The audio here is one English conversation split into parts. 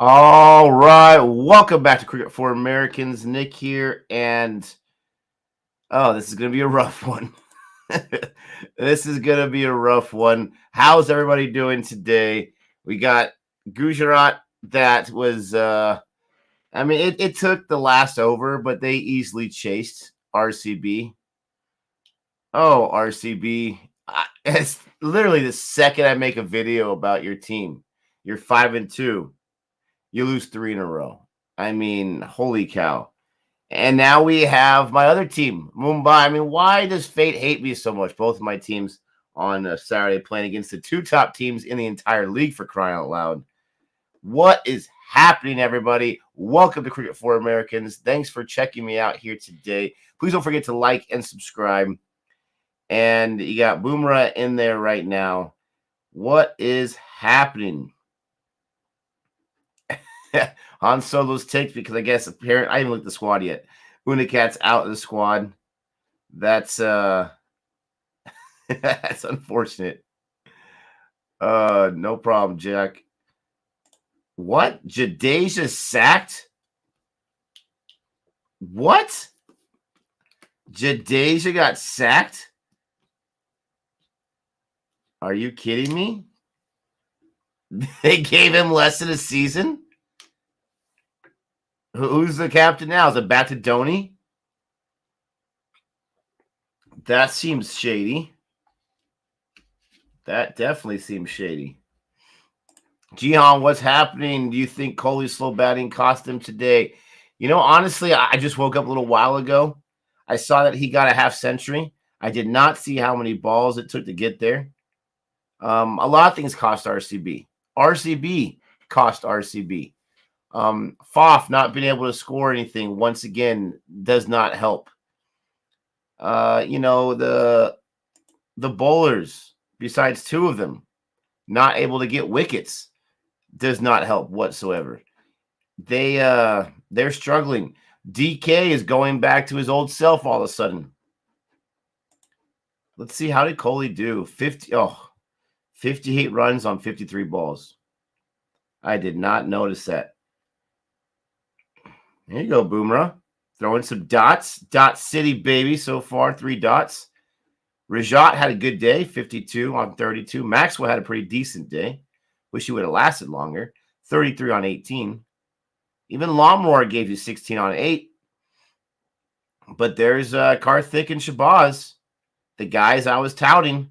All right, welcome back to Cricket for Americans. Nick here, and this is gonna be a rough one. This is gonna be a rough one. How's everybody doing today? We got Gujarat. That was, it took the last over, but they easily chased RCB. Oh, RCB! It's literally the second I make a video about your team. You're 5-2. You lose 3 in a row. I mean, holy cow. And now we have my other team, Mumbai. I mean, why does fate hate me so much? Both of my teams on Saturday playing against the 2 top teams in the entire league, for crying out loud. What is happening, everybody? Welcome to Cricket for Americans. Thanks for checking me out here today. Please don't forget to like and subscribe. And you got Boomerang in there right now. What is happening? Han Solo's ticked because I guess apparently I haven't looked at the squad yet. Unicat's out of the squad. That's that's unfortunate. No problem, Jack. What? Jadeja sacked? What? Jadeja got sacked? Are you kidding me? They gave him less than a season? Who's the captain now? Is it back to Dhoni? That seems shady. That definitely seems shady. Jihan, what's happening? Do you think Kohli's slow batting cost him today? You know, honestly, I just woke up a little while ago. I saw that he got a half century. I did not see how many balls it took to get there. A lot of things cost RCB. RCB cost RCB. Faf not being able to score anything once again does not help. The bowlers, besides 2 of them, not able to get wickets does not help whatsoever. They're struggling. DK is going back to his old self all of a sudden. Let's see, how did Kohli do? 58 runs on 53 balls. I did not notice that. There you go, Boomerang. Throwing some dots. Dot City, baby, so far. 3 dots. Rajat had a good day, 52 on 32. Maxwell had a pretty decent day. Wish he would have lasted longer. 33 on 18. Even Lawnmower gave you 16 on 8. But there's Karthik and Shabazz, the guys I was touting,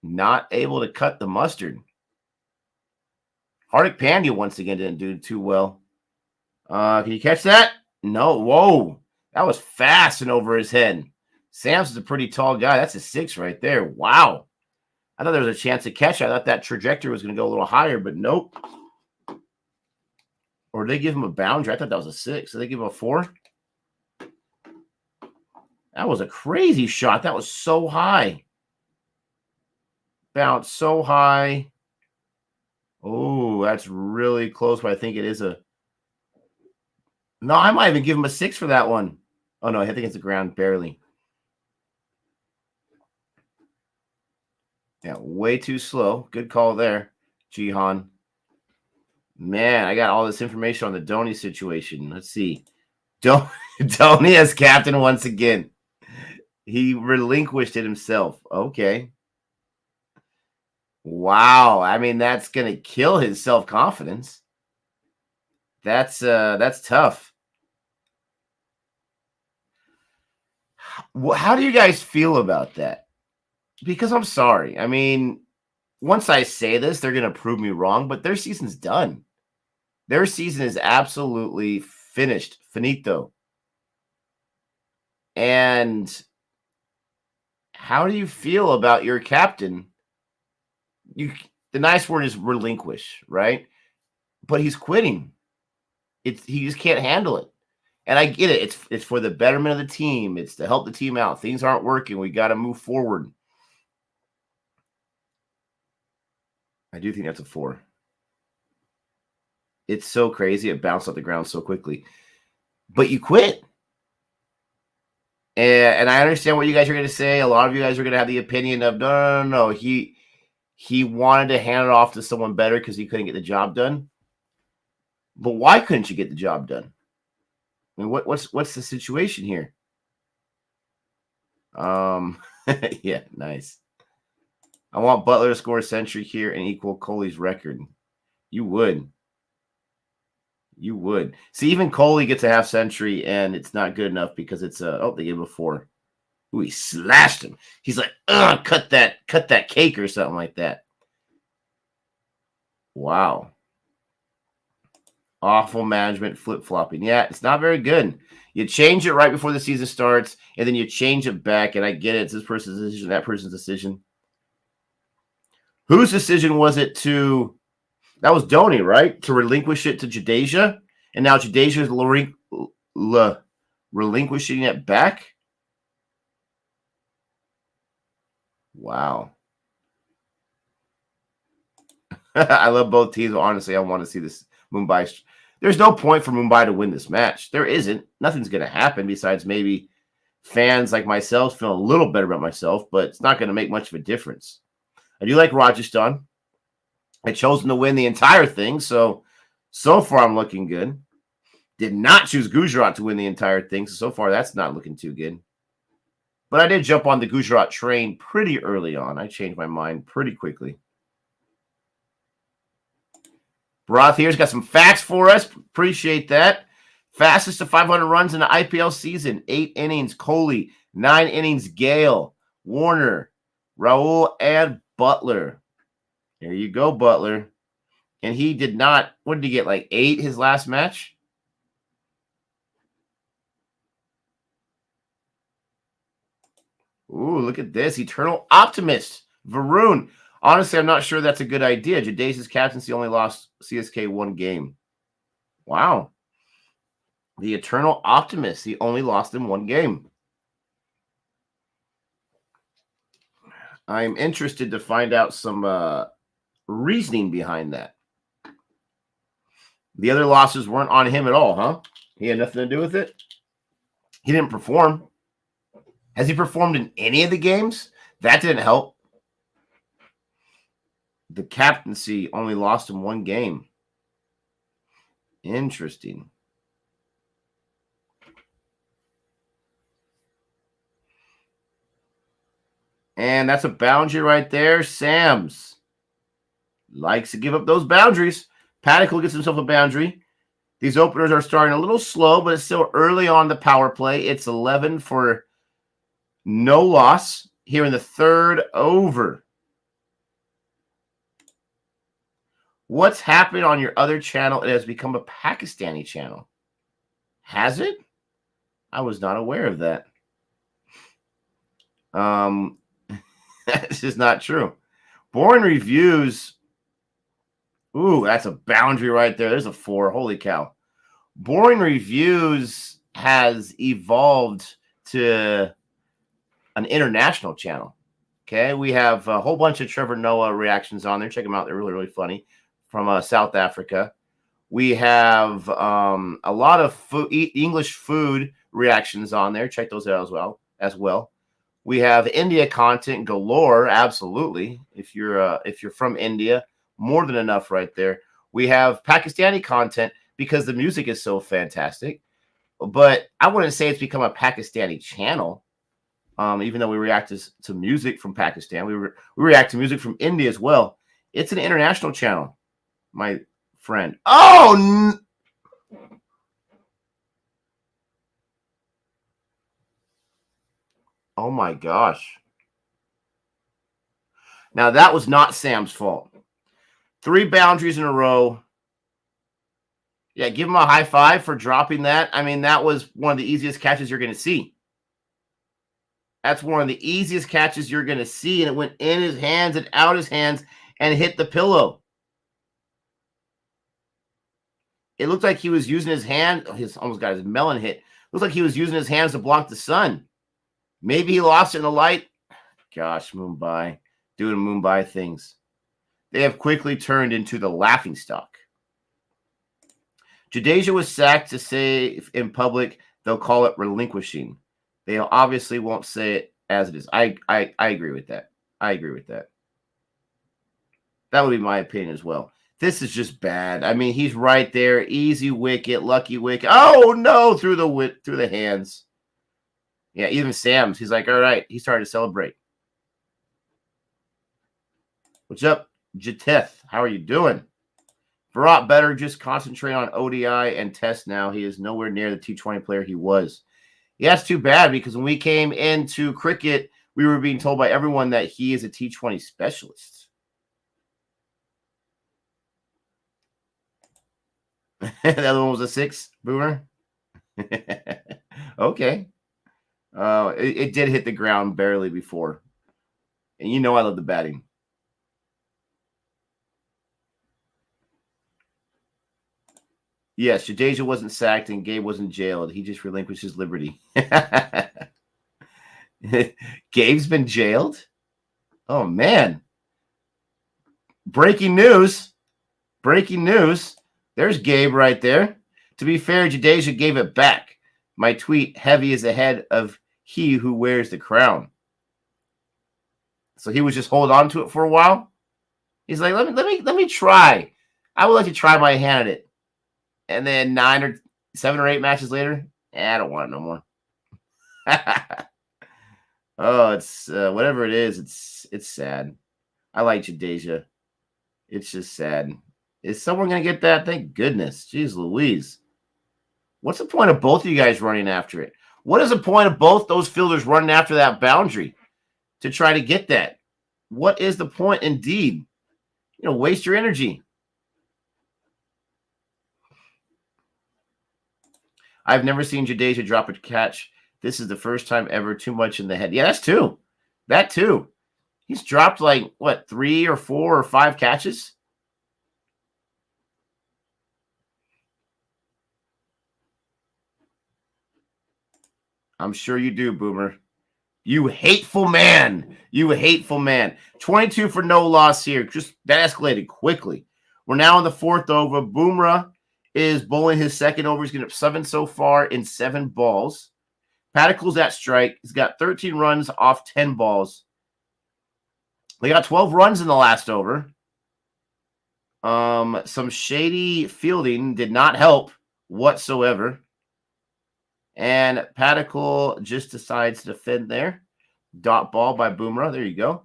not able to cut the mustard. Hardik Pandya once again didn't do too well. Can you catch that? No. Whoa. That was fast and over his head. Sam's a pretty tall guy. That's a 6 right there. Wow. I thought there was a chance to catch. I thought that trajectory was going to go a little higher, but nope. Or did they give him a boundary? I thought that was a 6. Did they give him a 4? That was a crazy shot. That was so high. Bounced so high. Oh, that's really close, but I think it is a... No, I might even give him a 6 for that one. Oh, no, I think it's the ground, barely. Yeah, way too slow. Good call there, Jihan. Man, I got all this information on the Dhoni situation. Let's see. Dhoni as captain once again. He relinquished it himself. Okay. Wow. I mean, that's going to kill his self-confidence. That's tough. How do you guys feel about that? Because I'm sorry. I mean, once I say this, they're going to prove me wrong, but their season's done. Their season is absolutely finished. Finito. And how do you feel about your captain? The nice word is relinquish, right? But he's quitting. He just can't handle it. And I get it. It's for the betterment of the team. It's to help the team out. Things aren't working. We got to move forward. I do think that's a 4. It's so crazy. It bounced off the ground so quickly. But you quit. And I understand what you guys are going to say. A lot of you guys are going to have the opinion of, no. He wanted to hand it off to someone better because he couldn't get the job done. But why couldn't you get the job done? I mean, what's the situation here? Yeah, nice. I want Butler to score a century here and equal Coley's record. You would. You would. See, even Coley gets a half century, and it's not good enough because it's they gave him a 4. Ooh, he slashed him. He's like, cut that cake or something like that. Wow. Awful management, flip-flopping. Yeah, it's not very good. You change it right before the season starts, and then you change it back, and I get it. It's this person's decision, that person's decision. Whose decision was it to... That was Dhoni, right? To relinquish it to Jadeja, and now Jadeja is relinquishing it back? Wow. I love both teams. Honestly, I want to see this Mumbai. There's no point for Mumbai to win this match. There isn't. Nothing's going to happen besides maybe fans like myself feel a little better about myself, but it's not going to make much of a difference. I do like Rajasthan. I chose them to win the entire thing, so far I'm looking good. Did not choose Gujarat to win the entire thing, so far that's not looking too good. But I did jump on the Gujarat train pretty early on. I changed my mind pretty quickly. Broth here's got some facts for us. Appreciate that. Fastest to 500 runs in the IPL season. 8 innings, Kohli. 9 innings, Gale. Warner, Rahul, and Butler. There you go, Butler. And he did not, what did he get, like 8 his last match? Ooh, look at this. Eternal Optimist. Varun. Honestly, I'm not sure that's a good idea. Jadeja's captaincy only lost CSK 1 game. Wow. The Eternal Optimist. He only lost in 1 game. I'm interested to find out some reasoning behind that. The other losses weren't on him at all, huh? He had nothing to do with it? He didn't perform. Has he performed in any of the games? That didn't help. The captaincy only lost him 1 game. Interesting. And that's a boundary right there. Sams likes to give up those boundaries. Paddock will get himself a boundary. These openers are starting a little slow, but it's still early on the power play. It's 11 for no loss here in the 3rd over. What's happened on your other channel? It has become a Pakistani channel. Has it? I was not aware of that. This is not true. Boring Reviews. Ooh, that's a boundary right there. There's a 4. Holy cow. Boring Reviews has evolved to an international channel. Okay, we have a whole bunch of Trevor Noah reactions on there. Check them out. They're really, really funny. From South Africa. We have a lot of English food reactions on there. Check those out as well. We have India content galore. Absolutely. If you're from India, more than enough right there. We have Pakistani content because the music is so fantastic. But I wouldn't say it's become a Pakistani channel. Even though we react to music from Pakistan, we react to music from India as well. It's an international channel, my friend. Oh, oh my gosh. Now, that was not Sam's fault. 3 boundaries in a row. Yeah, give him a high five for dropping that. I mean, that was one of the easiest catches you're going to see. That's one of the easiest catches you're going to see, and it went in his hands and out his hands and hit the pillow. It looked like he was using his hand. He's almost got his melon hit. Looks like he was using his hands to block the sun. Maybe he lost it in the light. Gosh, Mumbai. Doing Mumbai things. They have quickly turned into the laughingstock. Jadeja was sacked to say in public they'll call it relinquishing. They obviously won't say it as it is. I agree with that. I agree with that. That would be my opinion as well. This is just bad. I mean, he's right there. Easy wicket, lucky wicket. Oh, no, through the hands. Yeah, even Sam's. He's like, all right. He started to celebrate. What's up, Jateth? How are you doing? Virat better just concentrate on ODI and Test now. He is nowhere near the T20 player he was. Yeah, that's too bad because when we came into cricket, we were being told by everyone that he is a T20 specialist. The other one was a 6, Boomer. Okay. It did hit the ground barely before. And you know I love the batting. Yes, Jadeja wasn't sacked and Gabe wasn't jailed. He just relinquished his liberty. Gabe's been jailed? Oh, man. Breaking news. Breaking news. There's Gabe right there. To be fair, Jadeja gave it back. My tweet, heavy is the head of he who wears the crown. So he was just holding on to it for a while. He's like, let me try. I would like to try my hand at it. And then 7 or 8 matches later, I don't want it no more. Oh, it's whatever it is, it's sad. I like Jadeja. It's just sad. Is someone going to get that? Thank goodness. Jeez Louise. What's the point of both of you guys running after it? What is the point of both those fielders running after that boundary to try to get that? What is the point indeed? Waste your energy. I've never seen Jadeja drop a catch. This is the first time ever. Too much in the head. Yeah, that's 2. That too. He's dropped like, 3 or 4 or 5 catches? I'm sure you do, Boomer. You hateful man. You hateful man. 22 for no loss here. Just that escalated quickly. We're now in the 4th over. Boomer is bowling his 2nd over. He's getting up 7 so far in 7 balls. Paticle's at strike. He's got 13 runs off 10 balls. They got 12 runs in the last over. Some shady fielding did not help whatsoever. And Paticle just decides to defend there. Dot ball by Boomerang. There you go.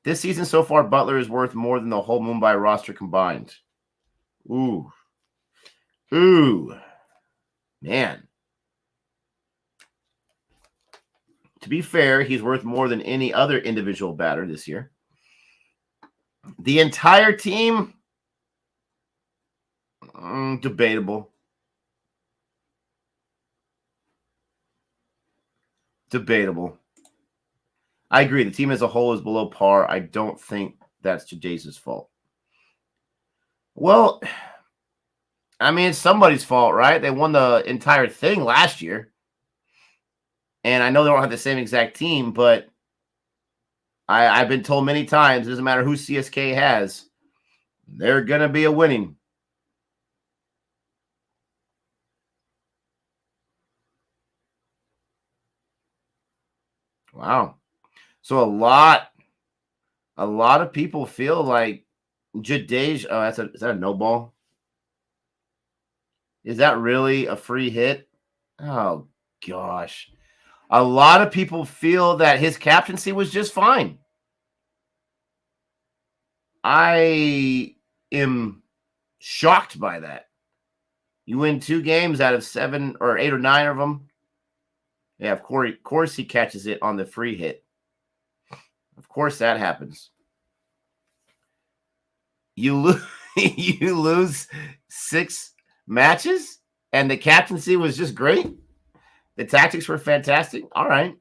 This season so far, Butler is worth more than the whole Mumbai roster combined. Ooh. Ooh. Man. To be fair, he's worth more than any other individual batter this year. The entire team, debatable. Debatable. I agree. The team as a whole is below par. I don't think that's Jadeja's fault. Well, I mean, it's somebody's fault, right? They won the entire thing last year. And I know they don't have the same exact team, but I've been told many times, it doesn't matter who CSK has, they're going to be a winning. Wow. So a lot of people feel like Jadeja, is that a no ball? Is that really a free hit? Oh, gosh. A lot of people feel that his captaincy was just fine. I am shocked by that. You win 2 games out of 7 or 8 or 9 of them. Yeah, of course he catches it on the free hit. Of course that happens. You lose 6 matches, and the captaincy was just great. The tactics were fantastic. All right.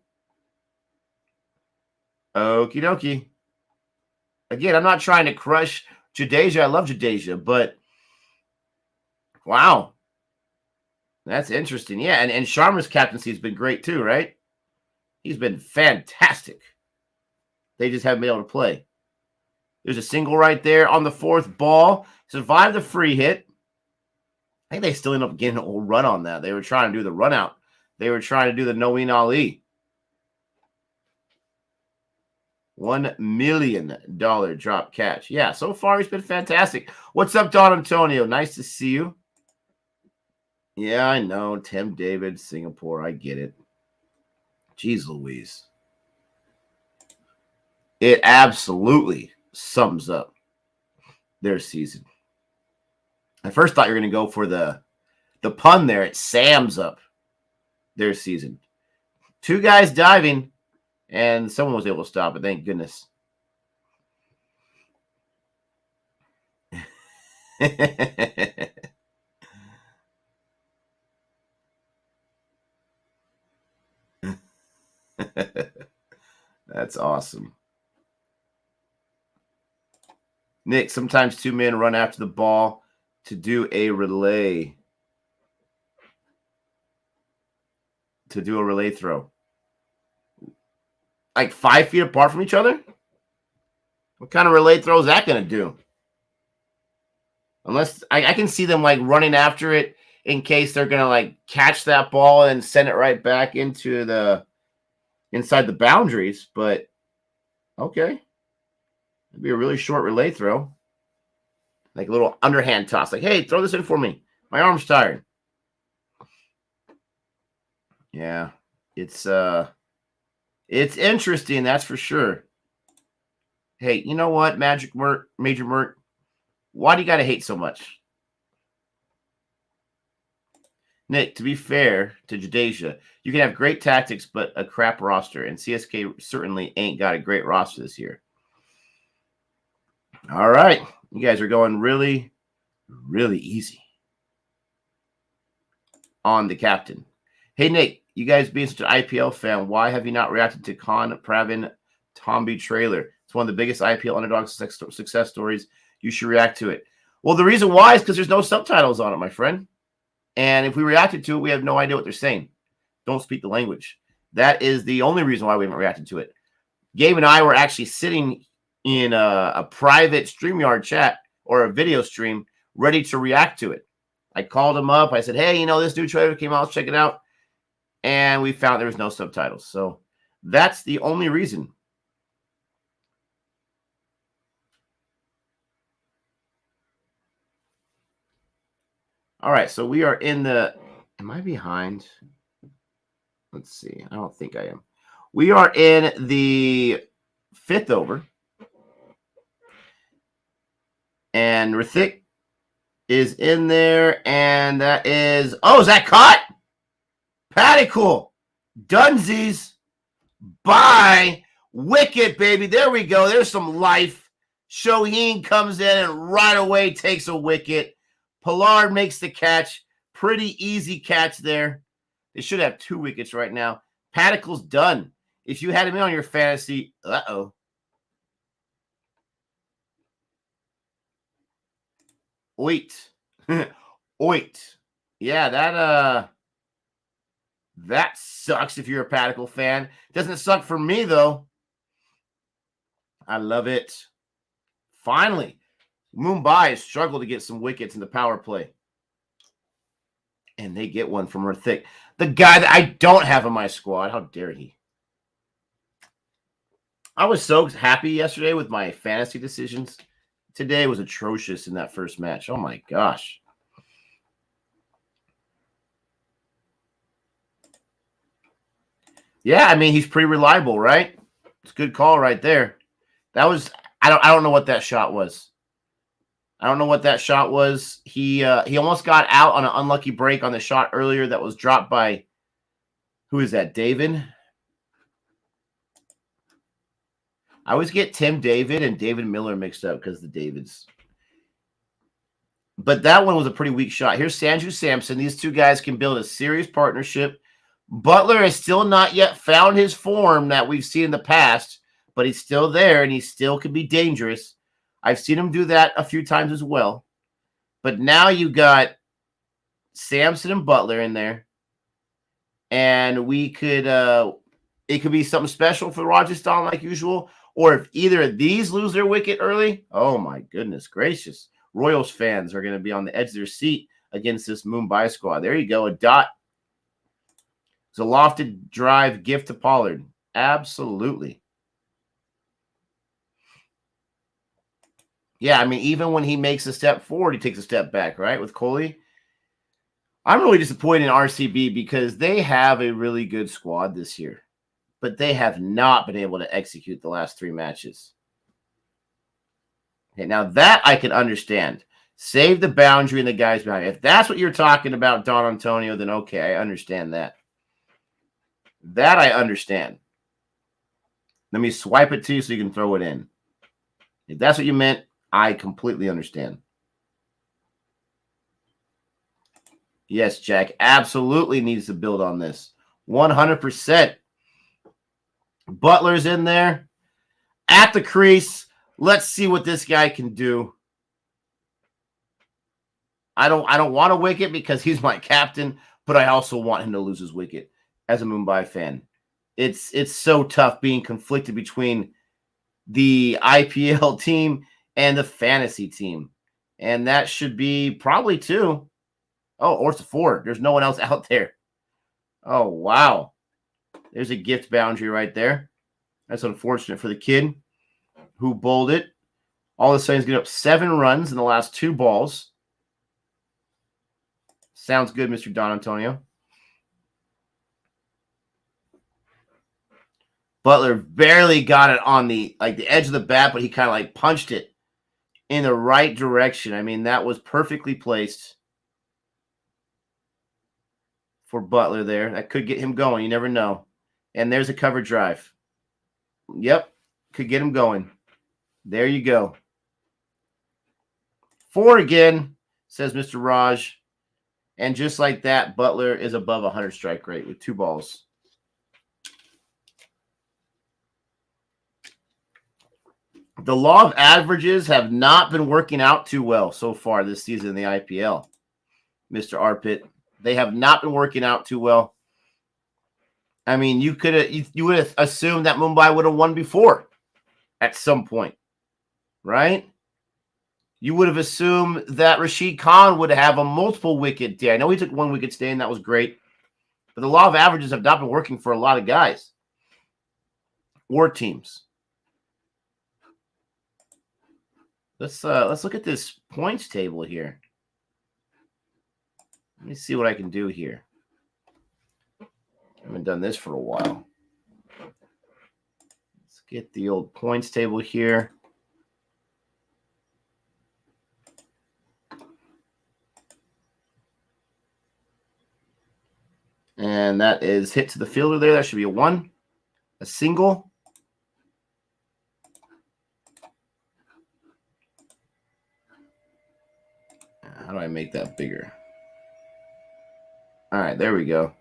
Okie dokie. Again, I'm not trying to crush Jadeja. I love Jadeja, but wow. That's interesting. Yeah, and Sharma's captaincy has been great too, right? He's been fantastic. They just haven't been able to play. There's a single right there on the 4th ball. Survived the free hit. I think they still end up getting a whole run on that. They were trying to do the run out. They were trying to do the Noeen Ali. $1 million drop catch. Yeah, so far he's been fantastic. What's up, Don Antonio? Nice to see you. Yeah, I know. Tim David, Singapore. I get it. Jeez Louise. It absolutely sums up their season. I first thought you were going to go for the pun there. It sams up their season. 2 guys diving, and someone was able to stop it. Thank goodness. That's awesome. Nick, sometimes 2 men run after the ball to do a relay. To do a relay throw. Like 5 feet apart from each other? What kind of relay throw is that going to do? Unless I can see them like running after it in case they're going to like catch that ball and send it right back into the inside the boundaries. But okay. It'd be a really short relay throw. Like a little underhand toss. Like, hey, throw this in for me. My arm's tired. Yeah. It's interesting, that's for sure. Hey, you know what, Major Merc? Why do you gotta hate so much? Nick, to be fair to Jadeja, you can have great tactics, but a crap roster. And CSK certainly ain't got a great roster this year. All right. You guys are going really, really easy on the captain. Hey, Nick, you guys being such an IPL fan, why have you not reacted to Khan Pravin Tomby trailer? It's one of the biggest IPL underdog success stories. You should react to it. Well, the reason why is because there's no subtitles on it, my friend. And if we reacted to it, we have no idea what they're saying. Don't speak the language. That is the only reason why we haven't reacted to it. Gabe and I were actually sitting in a private StreamYard chat or a video stream ready to react to it. I called him up. I said, hey, you know, this new trailer came out. Let's check it out. And we found there was no subtitles. So that's the only reason. All right, so we are in the... Am I behind? Let's see. I don't think I am. We are in the 5th over. And Rithik is in there. And that is... Oh, is that caught? Patty cool. Dunsies. Bye. Wicket, baby. There we go. There's some life. Shoheen comes in and right away takes a wicket. Pollard makes the catch. Pretty easy catch there. They should have 2 wickets right now. Paticle's done. If you had him in on your fantasy, Oit. Oit. Yeah, that sucks if you're a Paticle fan. Doesn't suck for me, though. I love it. Finally, Mumbai has struggled to get some wickets in the power play. And they get one from Rithik. The guy that I don't have in my squad. How dare he? I was so happy yesterday with my fantasy decisions. Today was atrocious in that first match. Oh, my gosh. Yeah, I mean, he's pretty reliable, right? It's a good call right there. That was... I don't know what that shot was. I don't know what that shot was. He almost got out on an unlucky break on the shot earlier that was dropped by, who is that, David? I always get Tim David and David Miller mixed up because the Davids. But that one was a pretty weak shot. Here's Sanju Samson. These 2 guys can build a serious partnership. Butler has still not yet found his form that we've seen in the past, but he's still there and he still can be dangerous. I've seen him do that a few times as well. But now you got Samson and Butler in there. And we could it could be something special for Rajasthan like usual. Or if either of these lose their wicket early, oh my goodness gracious. Royals fans are going to be on the edge of their seat against this Mumbai squad. There you go, a dot. It's a lofted drive gift to Pollard. Absolutely. Yeah, I mean, even when he makes a step forward, he takes a step back, right? With Kohli. I'm really disappointed in RCB because they have a really good squad this year, but they have not been able to execute the last 3 matches. Okay, now that I can understand. Save the boundary and the guys behind. If that's what you're talking about, Don Antonio, then okay, I understand that. That I understand. Let me swipe it to you so you can throw it in. If that's what you meant, I completely understand. Yes, Jack, absolutely needs to build on this. 100%. Butler's in there at the crease. Let's see what this guy can do. I don't want a wicket because he's my captain, but I also want him to lose his wicket as a Mumbai fan. It's so tough being conflicted between the IPL team and the fantasy team. And that should be probably 2. Oh, or it's a 4. There's no one else out there. Oh, wow. There's a gift boundary right there. That's unfortunate for the kid who bowled it. All of a sudden, he's getting up 7 runs in the last 2 balls. Sounds good, Mr. Don Antonio. Butler barely got it on the edge of the bat, but he kind of punched it in the right direction. I mean, that was perfectly placed for Butler there. That could get him going. You never know. And there's a cover drive. Yep, could get him going. There you go. 4 again, says Mr. Raj. And just like that, Butler is above 100 strike rate with 2 balls. The law of averages have not been working out too well so far this season in the IPL, Mr. Arpit. They have not been working out too well. I mean, you would have assumed that Mumbai would have won before at some point, right? You would have assumed that Rashid Khan would have a multiple wicket day. I know he took 1 wicket stay, and that was great. But the law of averages have not been working for a lot of guys or teams. Let's look at this points table here. Let me see what I can do here. I haven't done this for a while. Let's get the old points table here. And that is hit to the fielder there. That should be a 1. A single. How do I make that bigger? All right, there we go.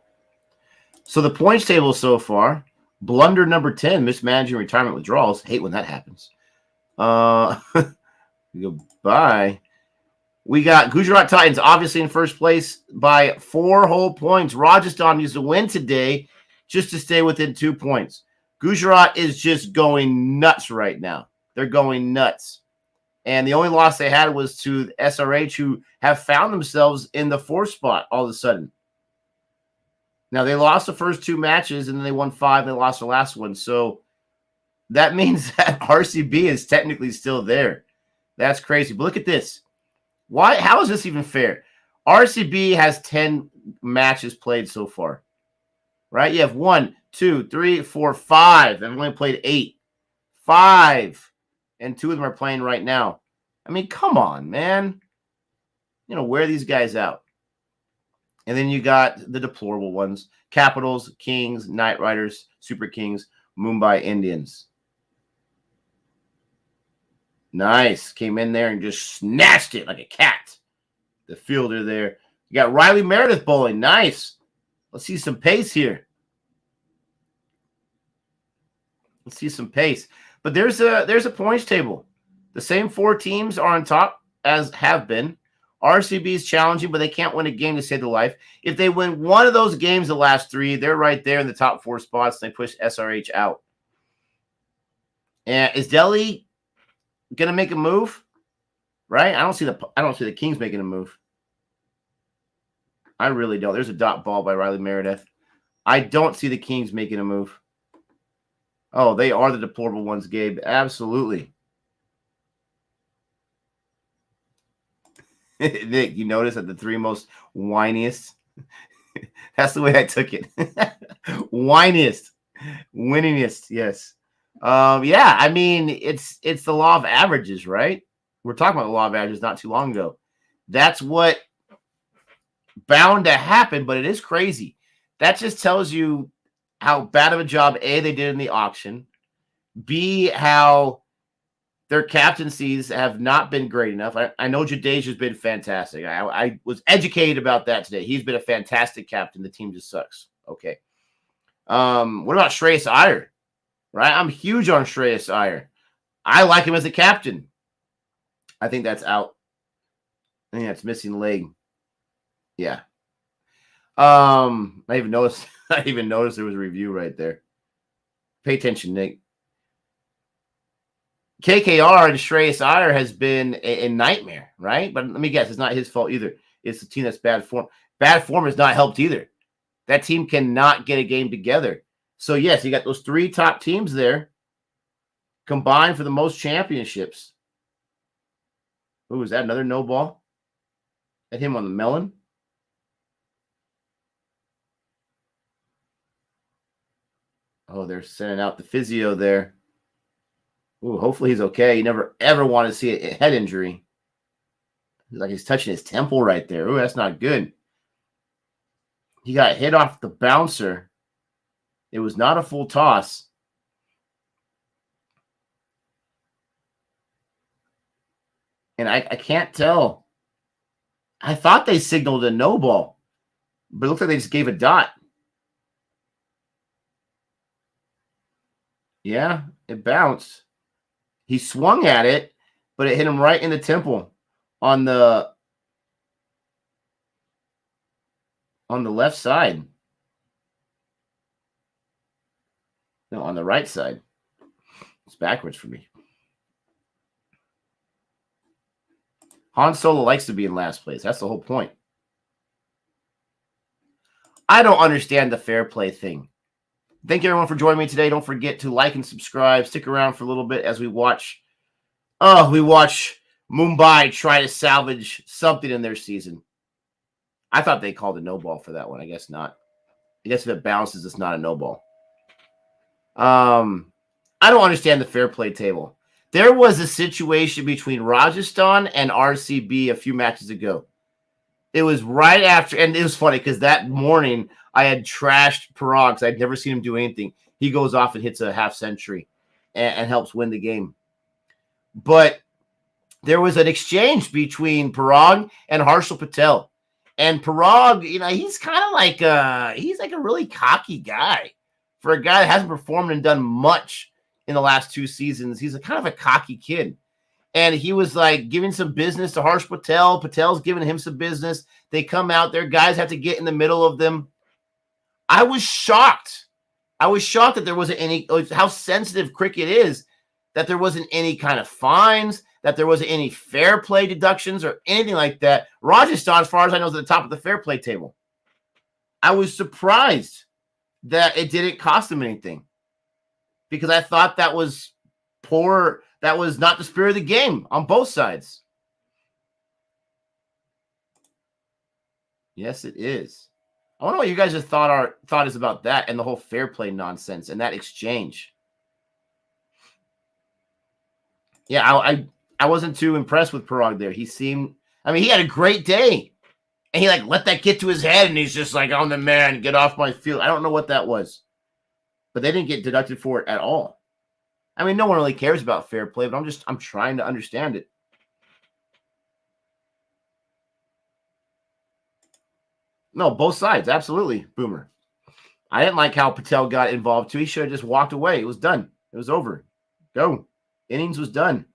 So the points table so far, blunder number 10, mismanaging retirement withdrawals. Hate when that happens. Goodbye. We got Gujarat Titans obviously in first place by 4 whole points. Rajasthan needs to win today just to stay within 2 points. Gujarat is just going nuts right now. They're going nuts. And the only loss they had was to the SRH, who have found themselves in the 4th spot all of a sudden. Now, they lost the first 2 matches, and then they won 5, and they lost the last one. So that means that RCB is technically still there. That's crazy. But look at this. Why? How is this even fair? RCB has 10 matches played so far, right? You have 1, 2, 3, 4, 5. I've only played 8. 5. And 2 of them are playing right now. I mean, come on, man. Wear these guys out. And then you got the deplorable ones. Capitals, Kings, Knight Riders, Super Kings, Mumbai Indians. Nice. Came in there and just snatched it like a cat. The fielder there. You got Riley Meredith bowling. Nice. Let's see some pace here. Let's see some pace. But there's a points table. The same 4 teams are on top as have been. RCB is challenging, but they can't win a game to save their life. If they win one of those games, the last 3, they're right there in the top 4 spots. And they push SRH out. And is Delhi gonna make a move? Right? I don't see the Kings making a move. I really don't. There's a dot ball by Riley Meredith. I don't see the Kings making a move. Oh, they are the deplorable ones, Gabe. Absolutely. Nick, you notice that the three most whiniest? That's the way I took it. Whiniest, winningest, yes. Yeah, I mean, it's the law of averages, right? We're talking about the law of averages not too long ago. That's what bound to happen, but it is crazy. That just tells you how bad of a job A, they did in the auction, B, how their captaincies have not been great enough. I know Jade has been fantastic. I was educated about that today. He's been a fantastic captain. The team just sucks. Okay. What about Shreyas Iyer? Right? I'm huge on Shreyas Iyer. I like him as a captain. I think that's out. I think that's missing leg. Yeah. I even noticed there was a review right there. Pay attention, Nick. KKR and Shreyas Iyer has been a nightmare, right? But let me guess, it's not his fault either. It's the team that's bad form. Bad form has not helped either. That team cannot get a game together. So, yes, you got those three top teams there combined for the most championships. Ooh, is that another no ball? At him on the melon? Oh, they're sending out the physio there. Ooh, hopefully he's okay. You never, ever want to see a head injury. Like he's touching his temple right there. Ooh, that's not good. He got hit off the bouncer. It was not a full toss. And I can't tell. I thought they signaled a no ball, but it looked like they just gave a dot. Yeah, it bounced. He swung at it, but it hit him right in the temple on the left side. No, on the right side. It's backwards for me. Han Solo likes to be in last place. That's the whole point. I don't understand the fair play thing. Thank you, everyone, for joining me today. Don't forget to like and subscribe. Stick around for a little bit as we watch. We watch Mumbai try to salvage something in their season. I thought they called a no ball for that one. I guess not. I guess if it bounces, it's not a no ball. I don't understand the fair play table. There was a situation between Rajasthan and RCB a few matches ago. It was right after, and it was funny because that morning I had trashed Parag because I'd never seen him do anything. He goes off and hits a half century and helps win the game. But there was an exchange between Parag and Harshal Patel. And Parag, he's kind of like he's like a really cocky guy. For a guy that hasn't performed and done much in the last 2 seasons, he's a kind of a cocky kid. And he was like giving some business to Harsh Patel. Patel's giving him some business. They come out there. Guys have to get in the middle of them. I was shocked. I was shocked that there wasn't any, how sensitive cricket is, that there wasn't any kind of fines, that there wasn't any fair play deductions or anything like that. Rajasthan, as far as I know, is at the top of the fair play table. I was surprised that it didn't cost them anything because I thought that was poor. That was not the spirit of the game on both sides. Yes, it is. I wonder what you guys' thought is about that and the whole fair play nonsense and that exchange. Yeah, I wasn't too impressed with Parag there. He seemed, he had a great day. And he let that get to his head, and he's just like, I'm the man, get off my field. I don't know what that was. But they didn't get deducted for it at all. No one really cares about fair play, but I'm trying to understand it. No, both sides, absolutely, Boomer. I didn't like how Patel got involved, too. He should have just walked away. It was done. It was over. Go. Innings was done.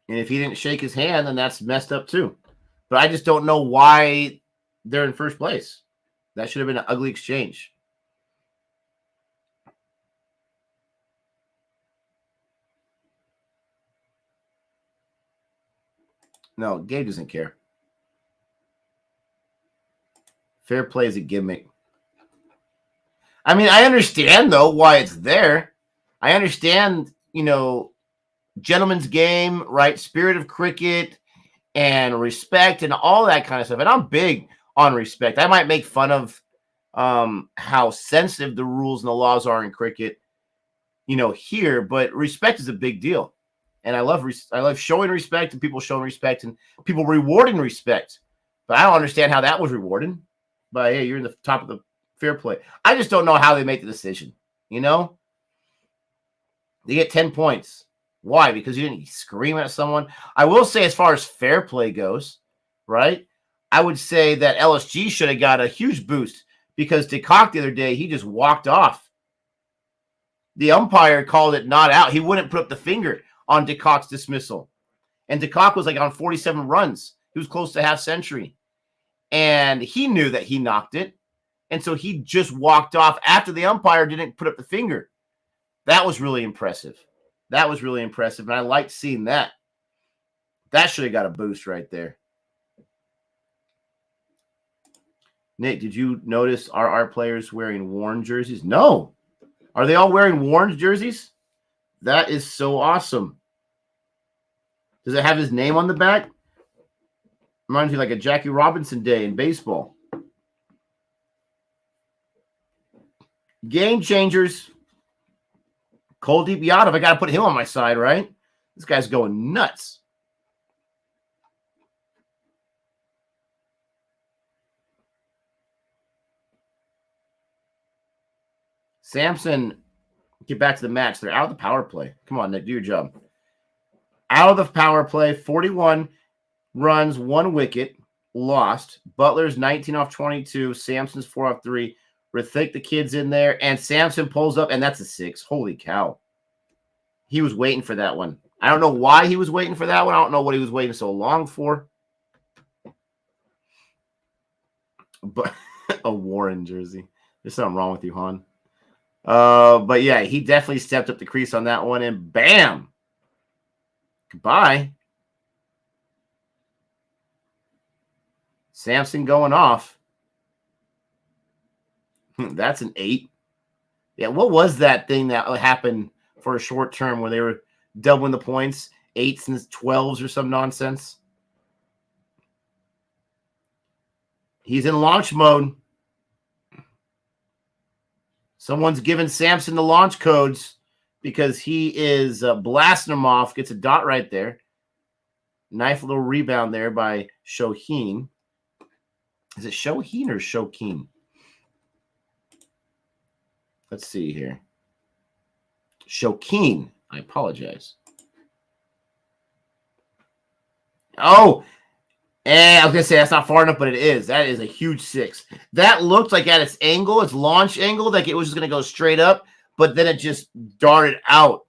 And if he didn't shake his hand, then that's messed up too. But I just don't know why they're in first place. That should have been an ugly exchange. No, Gabe doesn't care. Fair play is a gimmick. I understand, though, why it's there. I understand, gentleman's game, right? Spirit of cricket and respect and all that kind of stuff. And I'm big on respect. I might make fun of how sensitive the rules and the laws are in cricket, here, but respect is a big deal. And I love showing respect and people showing respect and people rewarding respect. But I don't understand how that was rewarded. But hey, you're in the top of the fair play. I just don't know how they make the decision. They get 10 points. Why? Because you didn't scream at someone. I will say, as far as fair play goes, right? I would say that LSG should have got a huge boost because DeCock the other day, he just walked off. The umpire called it not out. He wouldn't put up the finger on DeCock's dismissal. And DeCock was like on 47 runs. He was close to half century. And he knew that he knocked it. And so he just walked off after the umpire didn't put up the finger. That was really impressive. And I liked seeing that. That should have got a boost right there. Nick, did you notice are our players wearing worn jerseys? No. Are they all wearing worn jerseys? That is so awesome. Does it have his name on the back? Reminds me like a Jackie Robinson day in baseball. Game changers. Kuldeep Yadav. I got to put him on my side, right? This guy's going nuts. Samson, get back to the match. They're out of the power play. Come on, Nick, do your job. Out of the power play, 41 runs, 1 wicket, lost. Butler's 19 off 22. Samson's 4 off 3. Rithik, the kid's in there, and Samson pulls up, and that's a 6. Holy cow. He was waiting for that one. I don't know why he was waiting for that one. I don't know what he was waiting so long for. But a Warren jersey. There's something wrong with you, hon. But yeah, he definitely stepped up the crease on that one, and bam! Goodbye. Samson going off. That's an 8. Yeah, what was that thing that happened for a short term where they were doubling the points? 8s and 12s or some nonsense. He's in launch mode. Someone's giving Samson the launch codes because he is blasting them off. Gets a dot right there. Nice little rebound there by Shoheen. Is it Shoheen or Shokeen? Let's see here. Shokeen. I apologize. Oh, and I was going to say that's not far enough, but it is. That is a huge 6. That looked like at its angle, its launch angle, like it was just going to go straight up, but then it just darted out.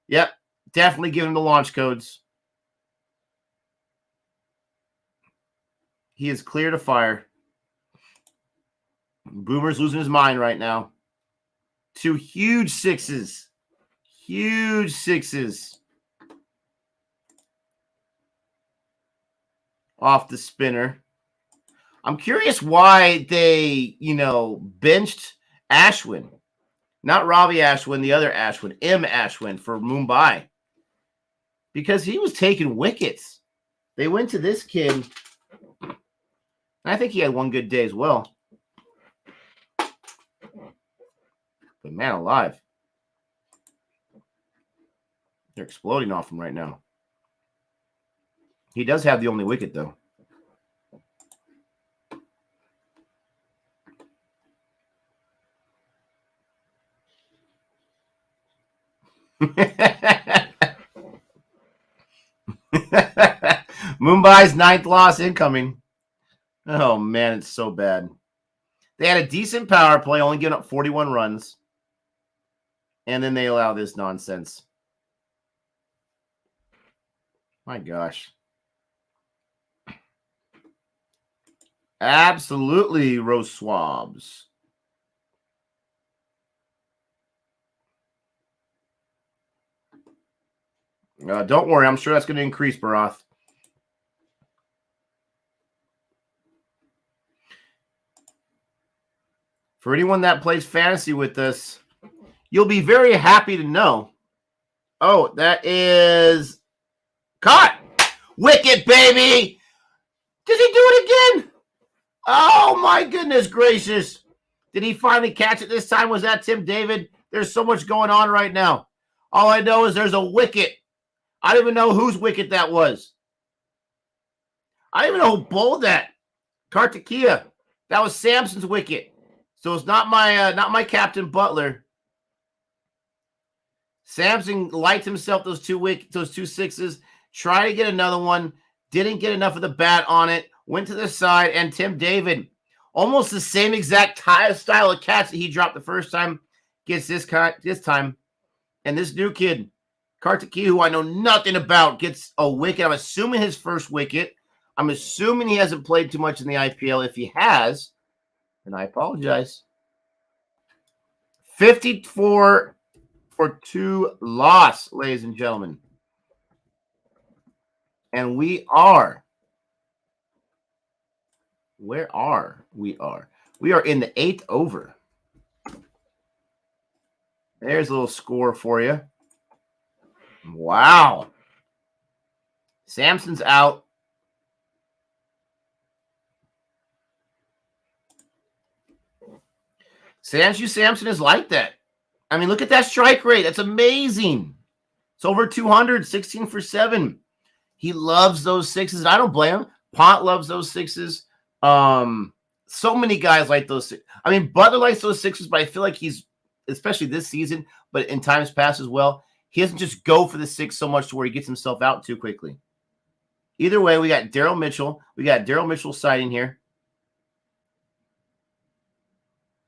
Yep, definitely give him the launch codes. He is clear to fire. Boomer's losing his mind right now. 2 huge 6s. Huge 6s. Off the spinner. I'm curious why they, benched Ashwin. Not Ravi Ashwin, the other Ashwin, M. Ashwin for Mumbai. Because he was taking wickets. They went to this kid. I think he had one good day as well. But man alive. They're exploding off him right now. He does have the only wicket, though. Mumbai's 9th loss incoming. Oh, man, it's so bad. They had a decent power play, only giving up 41 runs. And then they allow this nonsense. My gosh. Absolutely, Rose Swabs. Don't worry. I'm sure that's going to increase, Barath. For anyone that plays fantasy with us, you'll be very happy to know Oh, that is caught. Wicket, baby. Did he do it again? Oh, my goodness gracious. Did he finally catch it this time? Was that Tim David? There's so much going on right now. All I know is there's a wicket. I don't even know whose wicket that was. I don't even know who bowled that. Kartikeya. That was Samson's wicket. So it's not my Captain Butler. Samson liked himself those two sixes. Tried to get another one. Didn't get enough of the bat on it. Went to the side, and Tim David, almost the same exact style of catch that he dropped the first time, gets this time. And this new kid, Kartikeya, who I know nothing about, gets a wicket. I'm assuming his first wicket. I'm assuming he hasn't played too much in the IPL. If he has, then I apologize. 54 for 2 loss, ladies and gentlemen. And we are. Where are we? We are in the 8th over. There's a little score for you. Wow. Samson's out. Samson is like that. I mean, look at that strike rate. That's amazing. It's over 200, 16 for 7. He loves those sixes. I don't blame him. Pont loves those sixes. So many guys like those. I mean, Butler likes those sixes, but I feel like he's, especially this season, but in times past as well, he doesn't just go for the six so much to where he gets himself out too quickly. Either way, we got Daryl Mitchell. We got Daryl Mitchell sighting here.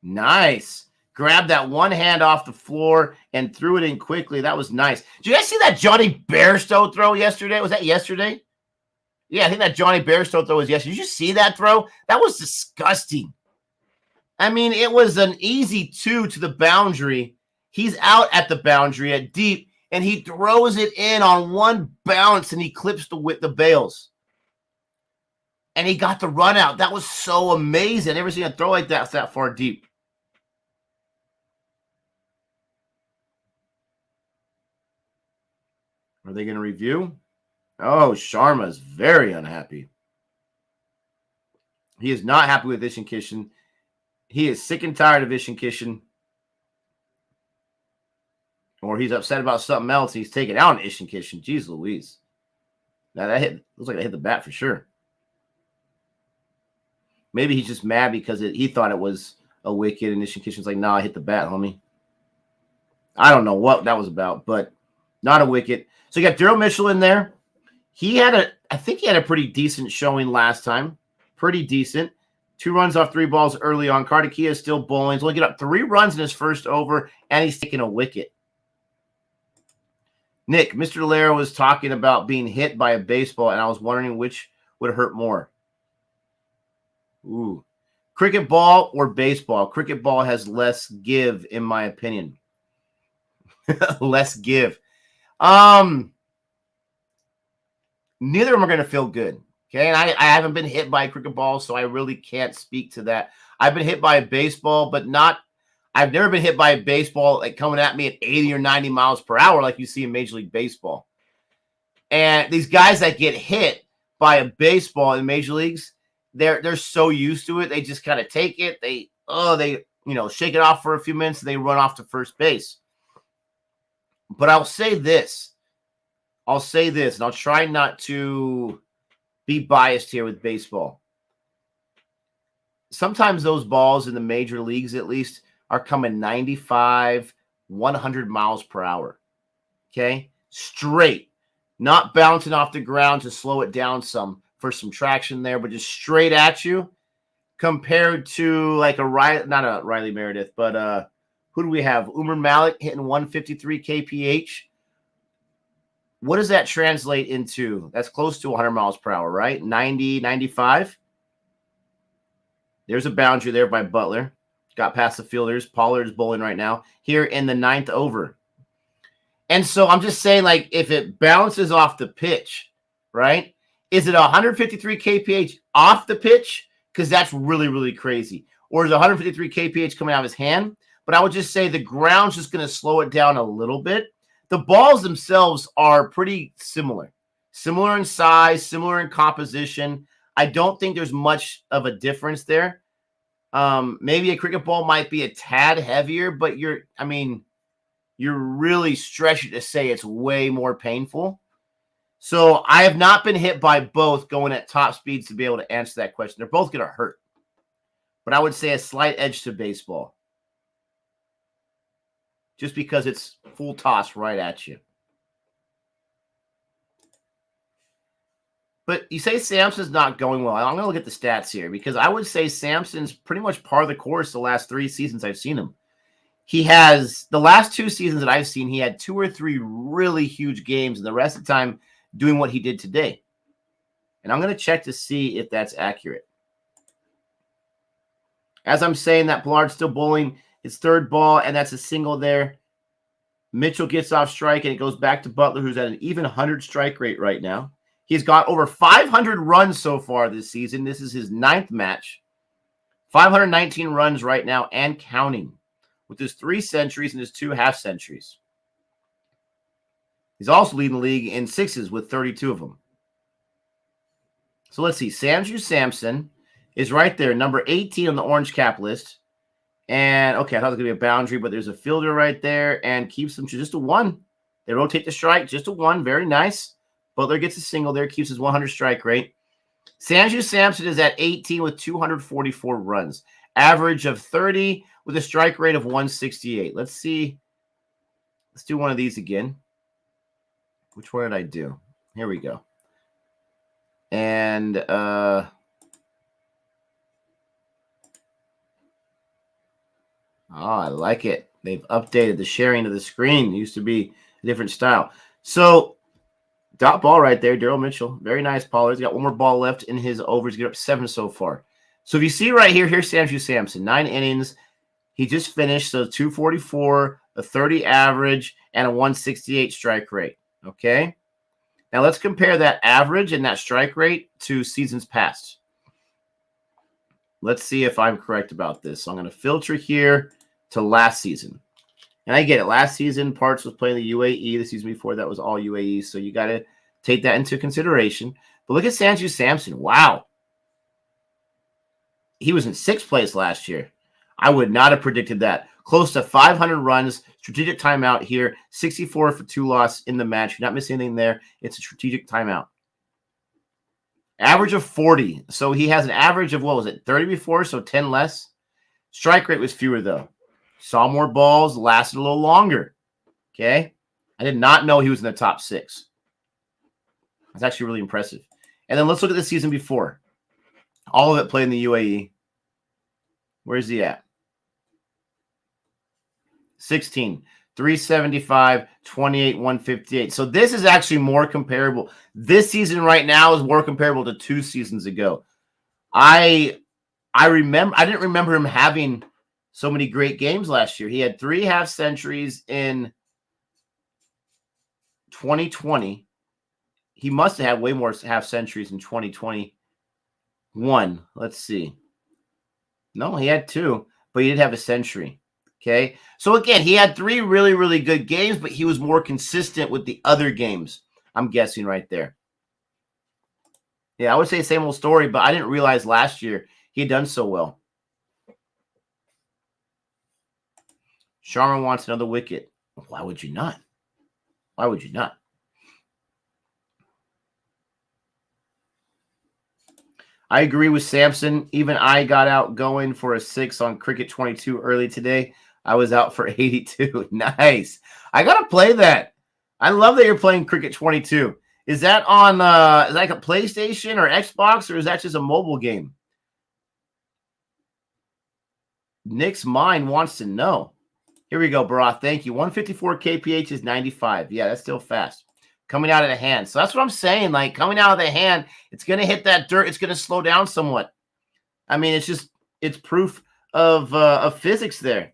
Nice. Grabbed that one hand off the floor and threw it in quickly. That was nice. Did you guys see that Johnny Bairstow throw yesterday? Was that yesterday? Yeah, I think that Johnny Bairstow throw was yesterday. Did you see that throw? That was disgusting. I mean, it was an easy 2 to the boundary. He's out at the boundary at deep, and he throws it in on one bounce, and he clips the bails. And he got the run out. That was so amazing. I've never seen a throw like that far deep. Are they going to review? Oh, Sharma's very unhappy. He is not happy with Ishan Kishan. He is sick and tired of Ishan Kishan. Or he's upset about something else. He's taking out an Ishan Kishan. Jeez Louise. Now that looks like I hit the bat for sure. Maybe he's just mad because he thought it was a wicket, and Ishan Kishan's like, "Nah, I hit the bat, homie." I don't know what that was about, but not a wicket. So you got Daryl Mitchell in there. I think he had a pretty decent showing last time. Pretty decent. 2 runs off 3 balls early on. Kartikeya is still bowling. He's only got up 3 runs in his first over, and he's taking a wicket. Nick, Mr. Dallaire was talking about being hit by a baseball, and I was wondering which would hurt more. Ooh. Cricket ball or baseball? Cricket ball has less give, in my opinion. Less give. Neither of them are going to feel good. Okay, and I haven't been hit by a cricket ball, so I really can't speak to that. I've been hit by a baseball, but I've never been hit by a baseball like coming at me at 80 or 90 miles per hour like you see in Major League Baseball. And these guys that get hit by a baseball in Major Leagues, they're so used to it, they just kind of take it. They shake it off for a few minutes, and they run off to first base. But I'll say this, and I'll try not to be biased here with baseball. Sometimes those balls in the major leagues, at least, are coming 95, 100 miles per hour. Okay? Straight. Not bouncing off the ground to slow it down some for some traction there, but just straight at you, compared to like not a Riley Meredith, but who do we have? Umar Malik hitting 153 kph. What does that translate into? That's close to 100 miles per hour, right? 90, 95. There's a boundary there by Butler. Got past the fielders. Pollard's bowling right now here in the 9th over. And so I'm just saying, like, if it bounces off the pitch, right? Is it 153 kph off the pitch? Because that's really, really crazy. Or is it 153 kph coming out of his hand? But I would just say the ground's just going to slow it down a little bit. the balls themselves are pretty similar. Similar in size, similar in composition. I don't think there's much of a difference there. Maybe a cricket ball might be a tad heavier, but you're really stretching to say it's way more painful. So I have not been hit by both going at top speeds to be able to answer that question. They're both going to hurt. But I would say a slight edge to baseball. Just because it's full toss right at you. But you say Samson's not going well. I'm going to look at the stats here because I would say Samson's pretty much par of the course the last 3 seasons I've seen him. He has, the last 2 seasons that I've seen, he had 2 or 3 really huge games, and the rest of the time doing what he did today. And I'm going to check to see if that's accurate. As I'm saying that, Bullard's still bowling his 3rd ball, and that's a single there. Mitchell gets off strike, and it goes back to Butler, who's at an even 100 strike rate right now. He's got over 500 runs so far this season. This is his 9th match. 519 runs right now and counting with his 3 centuries and his 2 half centuries. He's also leading the league in 6s with 32 of them. So let's see. Sanju Samson is right there, number 18 on the orange cap list. And, okay, I thought it was going to be a boundary, but there's a fielder right there and keeps them to just a 1. They rotate the strike, just a 1. Very nice. Butler gets a single there, keeps his 100 strike rate. Sanju Samson is at 18 with 244 runs. Average of 30 with a strike rate of 168. Let's see. Let's do one of these again. Which one did I do? Here we go. And oh, I like it. They've updated the sharing of the screen. It used to be a different style. So dot ball right there, Daryl Mitchell. Very nice baller. He's got 1 more ball left in his overs. Get up 7 so far. So if you see right here, here's Sanju Samson. 9 innings. He just finished. So 244, a 30 average, and a 168 strike rate. Okay. Now let's compare that average and that strike rate to seasons past. Let's see if I'm correct about this. So I'm going to filter here to last season. And I get it. Last season, Parts was playing the UAE. The season before that was all UAE. So you got to take that into consideration. But look at Sanju Samson. Wow. He was in 6th place last year. I would not have predicted that. Close to 500 runs. Strategic timeout here. 64 for 2 loss in the match. You're not missing anything there. It's a strategic timeout. Average of 40. So he has an average of, what was it, 30 before? So 10 less. Strike rate was fewer, though. Saw more balls, lasted a little longer. Okay? I did not know he was in the top 6. That's actually really impressive. And then let's look at the season before. All of it played in the UAE. Where's he at? 16. 375, 28, 158. So this is actually more comparable. This season right now is more comparable to 2 seasons ago. I didn't remember him having so many great games last year. He had 3 half centuries in 2020. He must have had way more half centuries in 2021. Let's see. No, he had 2, but he did have a century. Okay. So again, he had 3 really, really good games, but he was more consistent with the other games. I'm guessing right there. Yeah, I would say same old story, but I didn't realize last year he had done so well. Sharma wants another wicket. Why would you not? Why would you not? I agree with Samson. Even I got out going for a 6 on Cricket 22 early today. I was out for 82. Nice. I got to play that. I love that you're playing Cricket 22. Is that on is that like a PlayStation or Xbox, or is that just a mobile game? Nick's mind wants to know. Here we go, Barath. Thank you. 154 kph is 95. Yeah, that's still fast. Coming out of the hand. So that's what I'm saying. Like, coming out of the hand, it's going to hit that dirt. It's going to slow down somewhat. I mean, it's proof of physics there.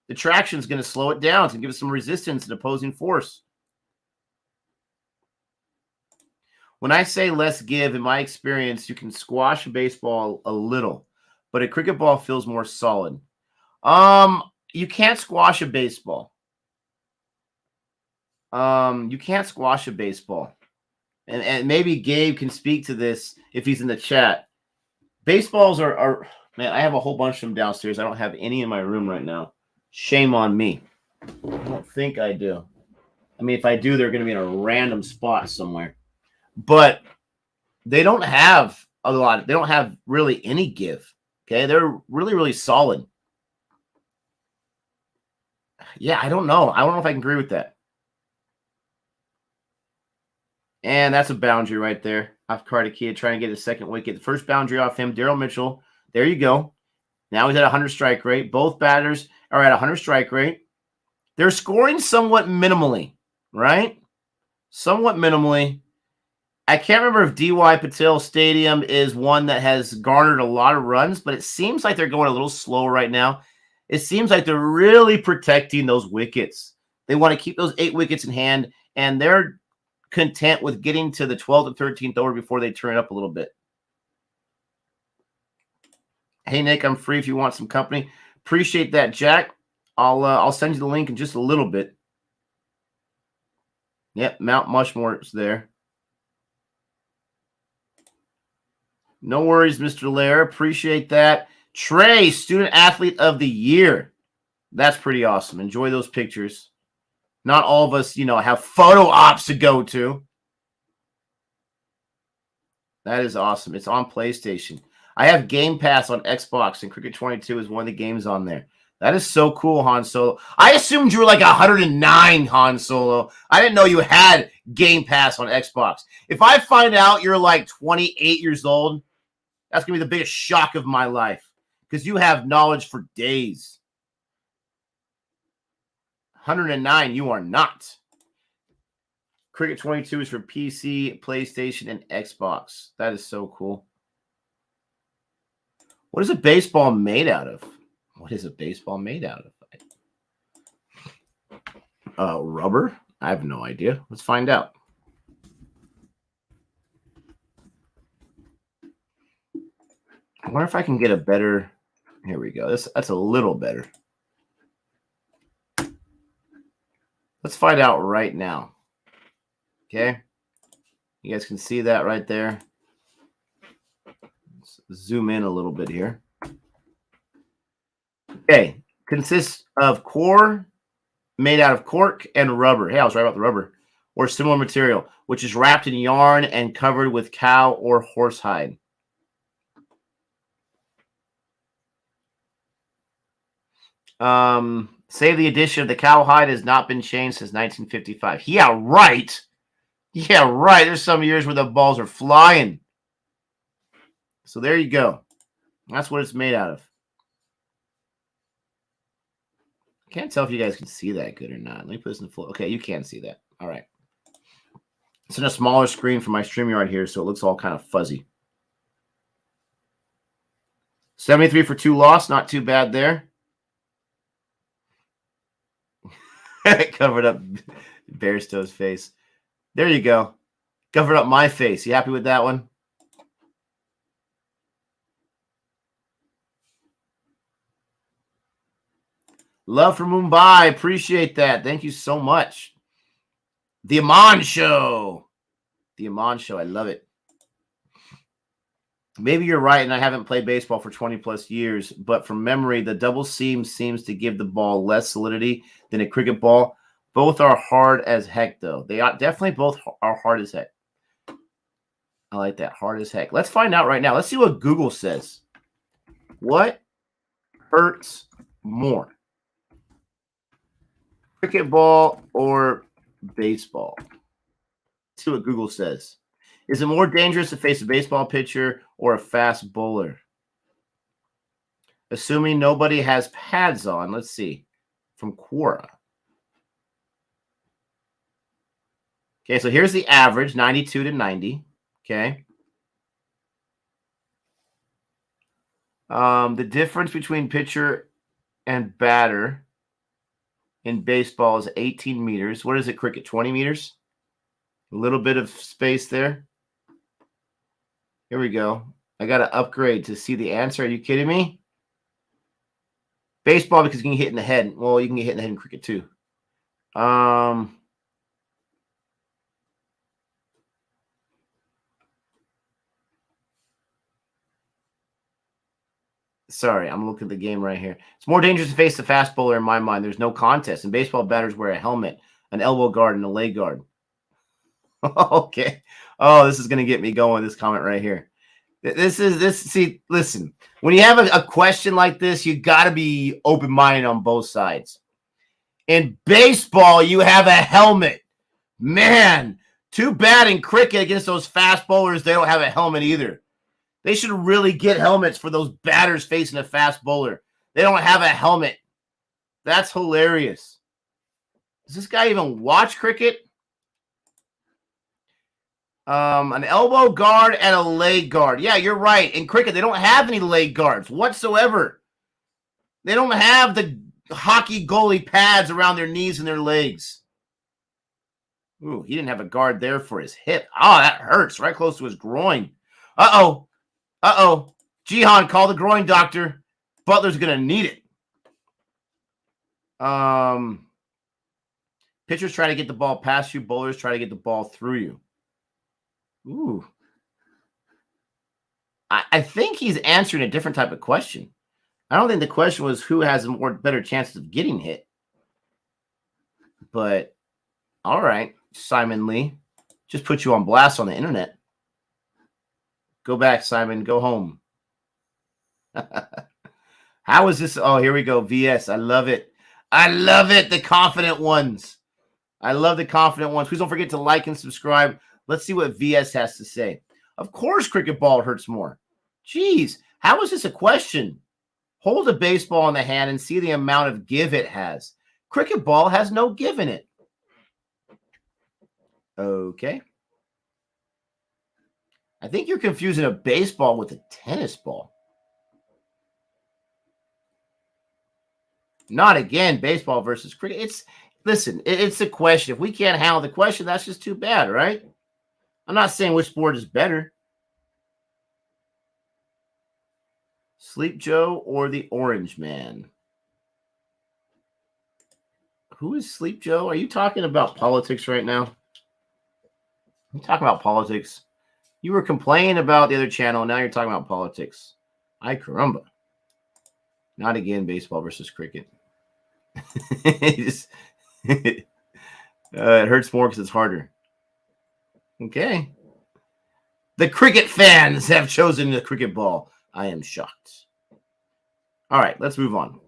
The traction is going to slow it down to give it some resistance and opposing force. When I say less give, in my experience, you can squash a baseball a little, but a cricket ball feels more solid. You can't squash a baseball. You can't squash a baseball. And maybe Gabe can speak to this if he's in the chat. Baseballs are man, I have a whole bunch of them downstairs. I don't have any in my room right now. Shame on me. I don't think I do. I mean, if I do, they're going to be in a random spot somewhere. But they don't have a lot. They don't have really any give. Okay, they're really, really solid. Yeah, I don't know. I don't know if I can agree with that. And that's a boundary right there. Off Carter Kid trying to get his second wicket. The first boundary off him, Daryl Mitchell. There you go. Now he's at 100 strike rate. Both batters are at 100 strike rate. They're scoring somewhat minimally, right? Somewhat minimally. I can't remember if D.Y. Patel Stadium is one that has garnered a lot of runs, but it seems like they're going a little slow right now. It seems like they're really protecting those wickets. They want to keep those 8 wickets in hand, and they're content with getting to the 12th or 13th over before they turn it up a little bit. Hey, Nick, I'm free if you want some company. Appreciate that, Jack. I'll send you the link in just a little bit. Yep, Mount Mushmore's there. No worries, Mr. Lair. Appreciate that. Trey, Student Athlete of the Year. That's pretty awesome. Enjoy those pictures. Not all of us, have photo ops to go to. That is awesome. It's on PlayStation. I have Game Pass on Xbox, and Cricket 22 is one of the games on there. That is so cool, Han Solo. I assumed you were like 109, Han Solo. I didn't know you had Game Pass on Xbox. If I find out you're like 28 years old, that's going to be the biggest shock of my life because you have knowledge for days. 109, you are not. Cricket 22 is for PC, PlayStation, and Xbox. That is so cool. What is a baseball made out of? What is a baseball made out of? Rubber? I have no idea. Let's find out. I wonder if I can get a better. Here we go. That's a little better. Let's find out right now. Okay. You guys can see that right there. Let's zoom in a little bit here. Okay. Consists of core made out of cork and rubber. Hey, I was right about the rubber. Or similar material, which is wrapped in yarn and covered with cow or horse hide. Say the addition of the cowhide has not been changed since 1955. Yeah, right. Yeah, right. There's some years where the balls are flying. So there you go. That's what it's made out of. I can't tell if you guys can see that good or not. Let me put this in the floor. Okay, you can see that. All right. It's in a smaller screen for my StreamYard here, so it looks all kind of fuzzy. 73 for 2 loss. Not too bad there. Covered up Bearstow's face. There you go. Covered up my face. You happy with that one? Love from Mumbai. Appreciate that. Thank you so much. The Aman Show. The Aman Show. I love it. Maybe you're right, and I haven't played baseball for 20 plus years, but from memory, the double seam seems to give the ball less solidity than a cricket ball. Both are hard as heck, though. They are definitely both are hard as heck. I like that. Hard as heck. Let's find out right now. Let's see what Google says. What hurts more? Cricket ball or baseball? Let's see what Google says. Is it more dangerous to face a baseball pitcher or a fast bowler? Assuming nobody has pads on. Let's see. From Quora. Okay, so here's the average, 92 to 90. Okay. The difference between pitcher and batter in baseball is 18 meters. What is it, cricket? 20 meters? A little bit of space there. Here we go. I got to upgrade to see the answer. Are you kidding me? Baseball because you can get hit in the head. Well, you can get hit in the head in cricket too. Sorry, I'm looking at the game right here. It's more dangerous to face the fast bowler in my mind. There's no contest. In baseball, batters wear a helmet, an elbow guard, and a leg guard. Okay. Oh, this is going to get me going, this comment right here. See, listen, when you have a question like this, you got to be open-minded on both sides. In baseball, you have a helmet. Man, too bad in cricket against those fast bowlers, they don't have a helmet either. They should really get helmets for those batters facing a fast bowler. They don't have a helmet. That's hilarious. Does this guy even watch cricket? An elbow guard and a leg guard. Yeah, you're right. In cricket, they don't have any leg guards whatsoever. They don't have the hockey goalie pads around their knees and their legs. Ooh, he didn't have a guard there for his hip. Oh, that hurts. Right close to his groin. Uh-oh. Uh-oh. Jihan, call the groin doctor. Butler's going to need it. Pitchers try to get the ball past you. Bowlers try to get the ball through you. Ooh. I think he's answering a different type of question. I don't think the question was who has a better chances of getting hit. But, all right, Simon Lee. Just put you on blast on the internet. Go back, Simon. Go home. How is this? Oh, here we go. VS. I love it. I love it. The confident ones. I love the confident ones. Please don't forget to like and subscribe. Let's see what VS has to say. Of course, cricket ball hurts more. Jeez, how is this a question? Hold a baseball in the hand and see the amount of give it has. Cricket ball has no give in it. Okay. I think you're confusing a baseball with a tennis ball. Not again, baseball versus cricket. Listen, it's a question. If we can't handle the question, that's just too bad, right? I'm not saying which sport is better. Sleep Joe or the Orange Man? Who is Sleep Joe? Are you talking about politics right now? I'm talking about politics. You were complaining about the other channel. Now you're talking about politics. Ay caramba. Not again, baseball versus cricket. It hurts more because it's harder. Okay. The cricket fans have chosen the cricket ball. I am shocked. All right, let's move on.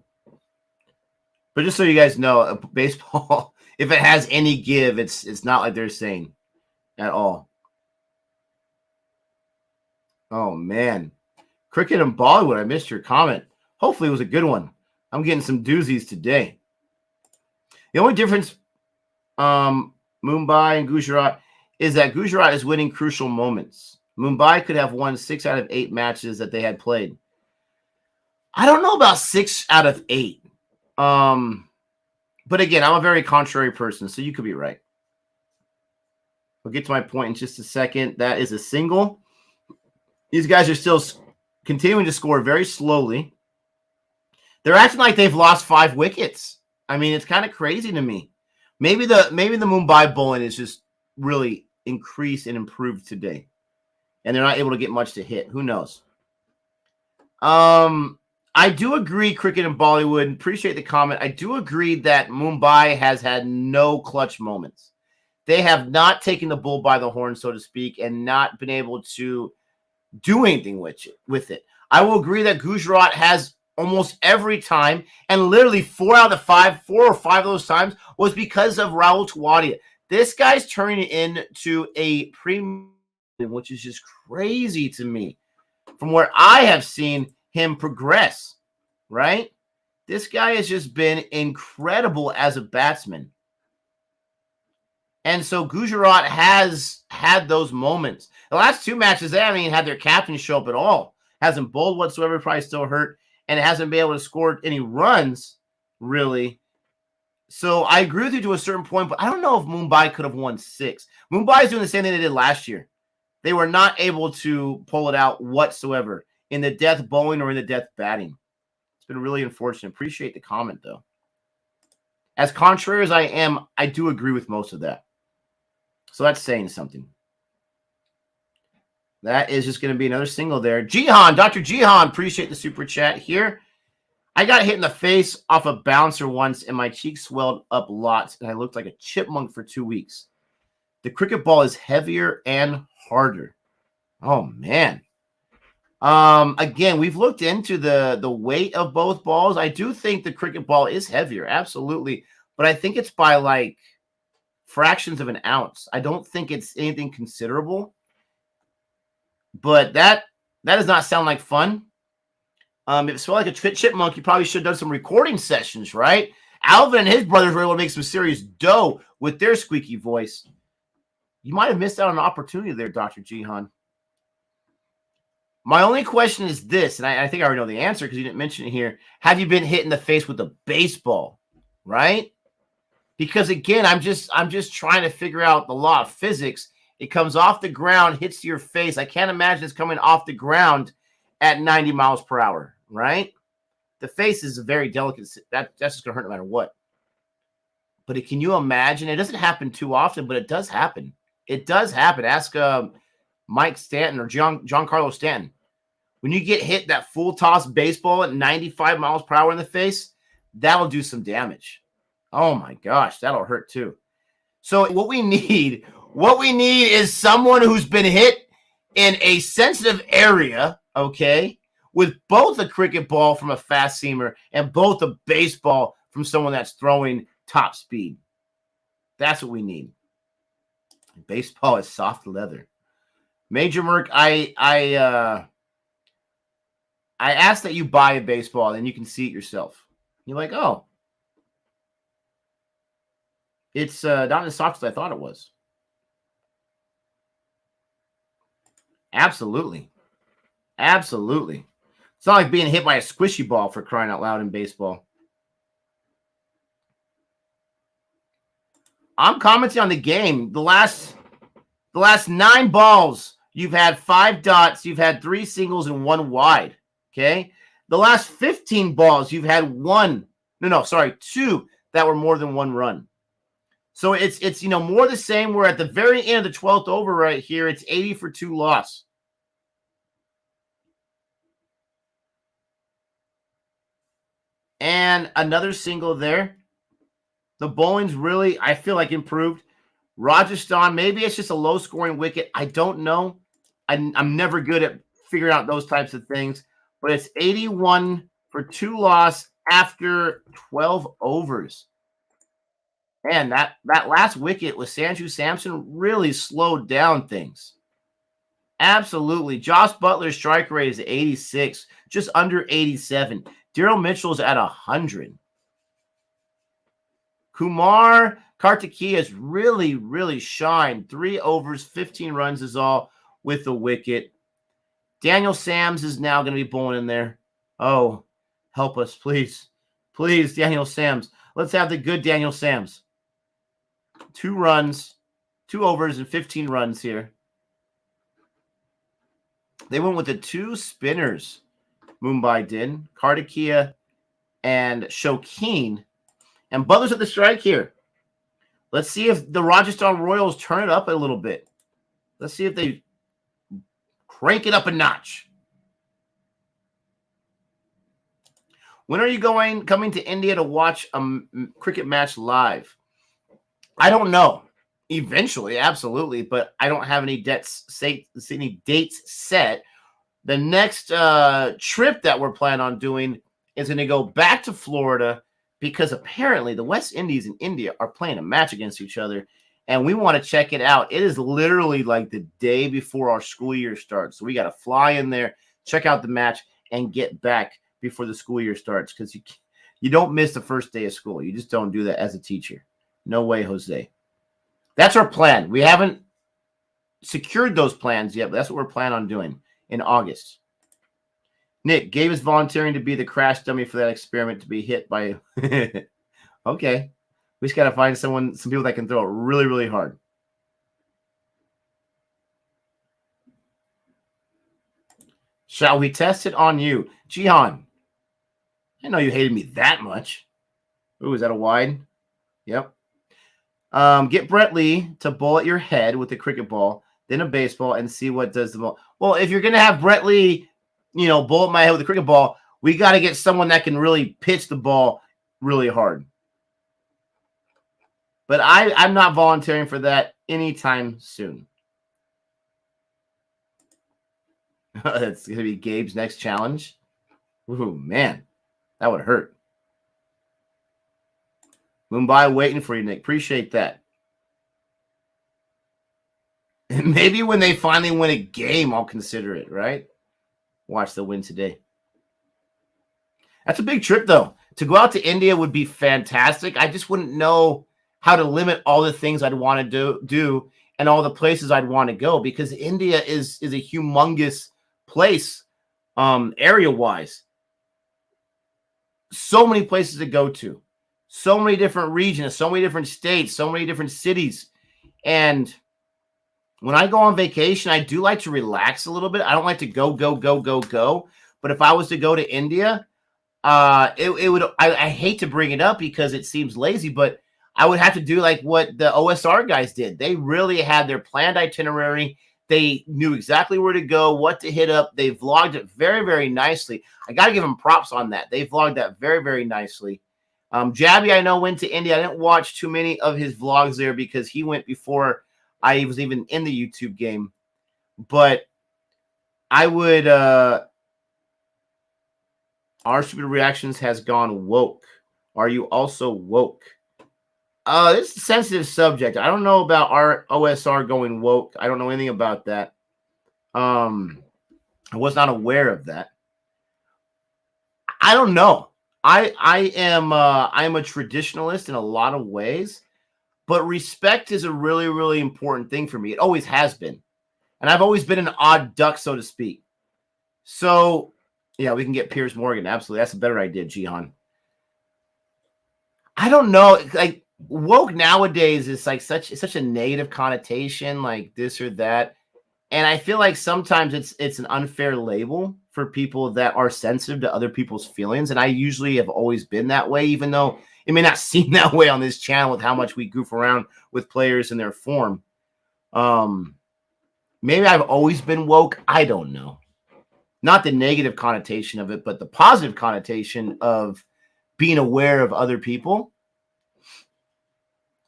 But just so you guys know, baseball, if it has any give, it's not like they're saying at all. Oh, man. Cricket and Bollywood, I missed your comment. Hopefully it was a good one. I'm getting some doozies today. The only difference, Mumbai and Gujarat, is that Gujarat is winning crucial moments. Mumbai could have won 6 out of 8 matches that they had played. I don't know about 6 out of 8. But again, I'm a very contrary person, so you could be right. I'll get to my point in just a second. That is a single. These guys are still continuing to score very slowly. They're acting like they've lost 5 wickets. I mean, it's kind of crazy to me. Maybe the Mumbai bowling is just really increased and improved today, and they're not able to get much to hit. Who knows? I do agree, cricket and Bollywood. Appreciate the comment. I do agree that Mumbai has had no clutch moments. They have not taken the bull by the horn, so to speak, and not been able to do anything with it. I will agree that Gujarat has almost every time, and literally 4 or 5 of those times was because of Rahul Tewatia. This guy's turning it into a premium, which is just crazy to me. From where I have seen him progress, right? This guy has just been incredible as a batsman. And so Gujarat has had those moments. The last 2 matches, they haven't even had their captain show up at all. Hasn't bowled whatsoever, probably still hurt, and hasn't been able to score any runs, really. So I agree with you to a certain point, but I don't know if Mumbai could have won 6. Mumbai is doing the same thing they did last year. They were not able to pull it out whatsoever in the death bowling or in the death batting. It's been really unfortunate. Appreciate the comment, though. As contrary as I am, I do agree with most of that. So that's saying something. That is just going to be another single there. Jihan, Dr. Jihan, appreciate the super chat here. I got hit in the face off a bouncer once, and my cheeks swelled up lots, and I looked like a chipmunk for 2 weeks. The cricket ball is heavier and harder. Oh, man. Again, we've looked into the weight of both balls. I do think the cricket ball is heavier, absolutely. But I think it's by, like, fractions of an ounce. I don't think it's anything considerable. But that does not sound like fun. If it smelled like a chipmunk, you probably should have done some recording sessions, right? Alvin and his brothers were able to make some serious dough with their squeaky voice. You might have missed out on an opportunity there, Dr. Jihan. My only question is this, and I think I already know the answer because you didn't mention it here. Have you been hit in the face with a baseball, right? Because again, I'm just trying to figure out the law of physics. It comes off the ground, hits your face. I can't imagine it's coming off the ground at 90 miles per hour, right? The face is a very delicate. That's just going to hurt no matter what. But can you imagine? It doesn't happen too often, but it does happen. It does happen. Ask Mike Stanton or Giancarlo Stanton. When you get hit that full toss baseball at 95 miles per hour in the face, that'll do some damage. Oh my gosh, that'll hurt too. So what we need is someone who's been hit in a sensitive area, okay, with both a cricket ball from a fast seamer and both a baseball from someone that's throwing top speed. That's what we need. Baseball is soft leather. Major Merc, I asked that you buy a baseball and you can see it yourself. You're like, oh, it's not as soft as I thought it was. Absolutely. Absolutely. It's not like being hit by a squishy ball, for crying out loud, in baseball. I'm commenting on the game. The last 9 balls, you've had 5 dots, you've had 3 singles and 1 wide. Okay. The last 15 balls, you've had 2 that were more than 1 run. So it's more the same. We're at the very end of the 12th over right here. It's 80 for 2 loss. And another single there. The bowling's really, I feel like, improved. Rajasthan, maybe it's just a low-scoring wicket. I don't know. I'm never good at figuring out those types of things. But it's 81 for 2 loss after 12 overs. And that last wicket with Sanju Samson really slowed down things. Absolutely. Josh Butler's strike rate is 86, just under 87. Daryl Mitchell's at 100. Kumar Kartikeya has really, really shined. 3 overs, 15 runs is all with the wicket. Daniel Sams is now going to be bowling in there. Oh, help us, please. Please, Daniel Sams. Let's have the good Daniel Sams. 2 runs, 2 overs, and 15 runs here. They went with the 2 spinners, Mumbai did. Kartikeya and Shokeen. And Butler's at the strike here. Let's see if the Rajasthan Royals turn it up a little bit. Let's see if they crank it up a notch. When are you coming to India to watch a cricket match live? I don't know. Eventually, absolutely, but I don't have any dates set. The next trip that we're planning on doing is going to go back to Florida because apparently the West Indies and India are playing a match against each other, and we want to check it out. It is literally like the day before our school year starts, so we got to fly in there, check out the match, and get back before the school year starts because you don't miss the first day of school. You just don't do that as a teacher. No way, Jose. That's our plan. We haven't secured those plans yet, but that's what we're planning on doing in August. Nick, Gabe is volunteering to be the crash dummy for that experiment to be hit by. Okay. We just got to find some people that can throw it really, really hard. Shall we test it on you? Jihan, I know you hated me that much. Ooh, is that a wide? Yep. Get Brett Lee to bowl at your head with the cricket ball. then a baseball, and see what does the ball. Well, if you're going to have Brett Lee, bullet my head with a cricket ball, we got to get someone that can really pitch the ball really hard. But I'm not volunteering for that anytime soon. That's going to be Gabe's next challenge. Ooh, man, that would hurt. Mumbai waiting for you, Nick. Appreciate that. And maybe when they finally win a game, I'll consider it, right? Watch the win today. That's a big trip, though. To go out to India would be fantastic. I just wouldn't know how to limit all the things I'd want to do and all the places I'd want to go, because India is a humongous place, area-wise. So many places to go to. So many different regions, so many different states, so many different cities. And when I go on vacation, I do like to relax a little bit. I don't like to go. But if I was to go to India, it would. I hate to bring it up because it seems lazy, but I would have to do like what the OSR guys did. They really had their planned itinerary. They knew exactly where to go, what to hit up. They vlogged it very, very nicely. I got to give them props on that. They vlogged that very, very nicely. Jabby, I know, went to India. I didn't watch too many of his vlogs there because he went before I was even in the YouTube game. But I would our stupid reactions has gone woke. Are you also woke? It's a sensitive subject. I don't know about our OSR going woke. I don't know anything about that. I was not aware of that. I don't know. I'm a traditionalist in a lot of ways, but respect is a really, really important thing for me. It always has been. And I've always been an odd duck, so to speak. So, yeah, we can get Piers Morgan. Absolutely. That's a better idea, Jihan. I don't know. Like, woke nowadays is like such a negative connotation, like this or that. And I feel like sometimes it's an unfair label for people that are sensitive to other people's feelings. And I usually have always been that way, even though it may not seem that way on this channel with how much we goof around with players and their form. Maybe I've always been woke. I don't know. Not the negative connotation of it, but the positive connotation of being aware of other people.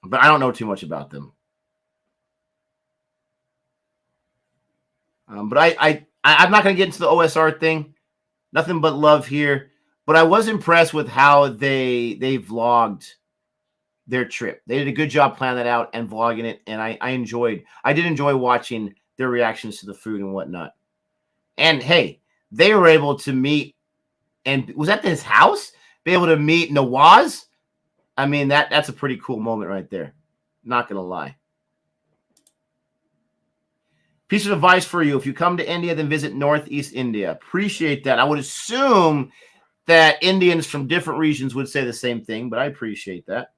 But I don't know too much about them. But I'm not going to get into the OSR thing. Nothing but love here. But I was impressed with how they vlogged their trip. They did a good job planning that out and vlogging it. And I did enjoy watching their reactions to the food and whatnot. And hey, they were able to meet, and was at his house, be able to meet Nawaz. I mean, that's a pretty cool moment right there. Not going to lie. Piece of advice for you. If you come to India, then visit Northeast India. Appreciate that. I would assume that Indians from different regions would say the same thing, but I appreciate that.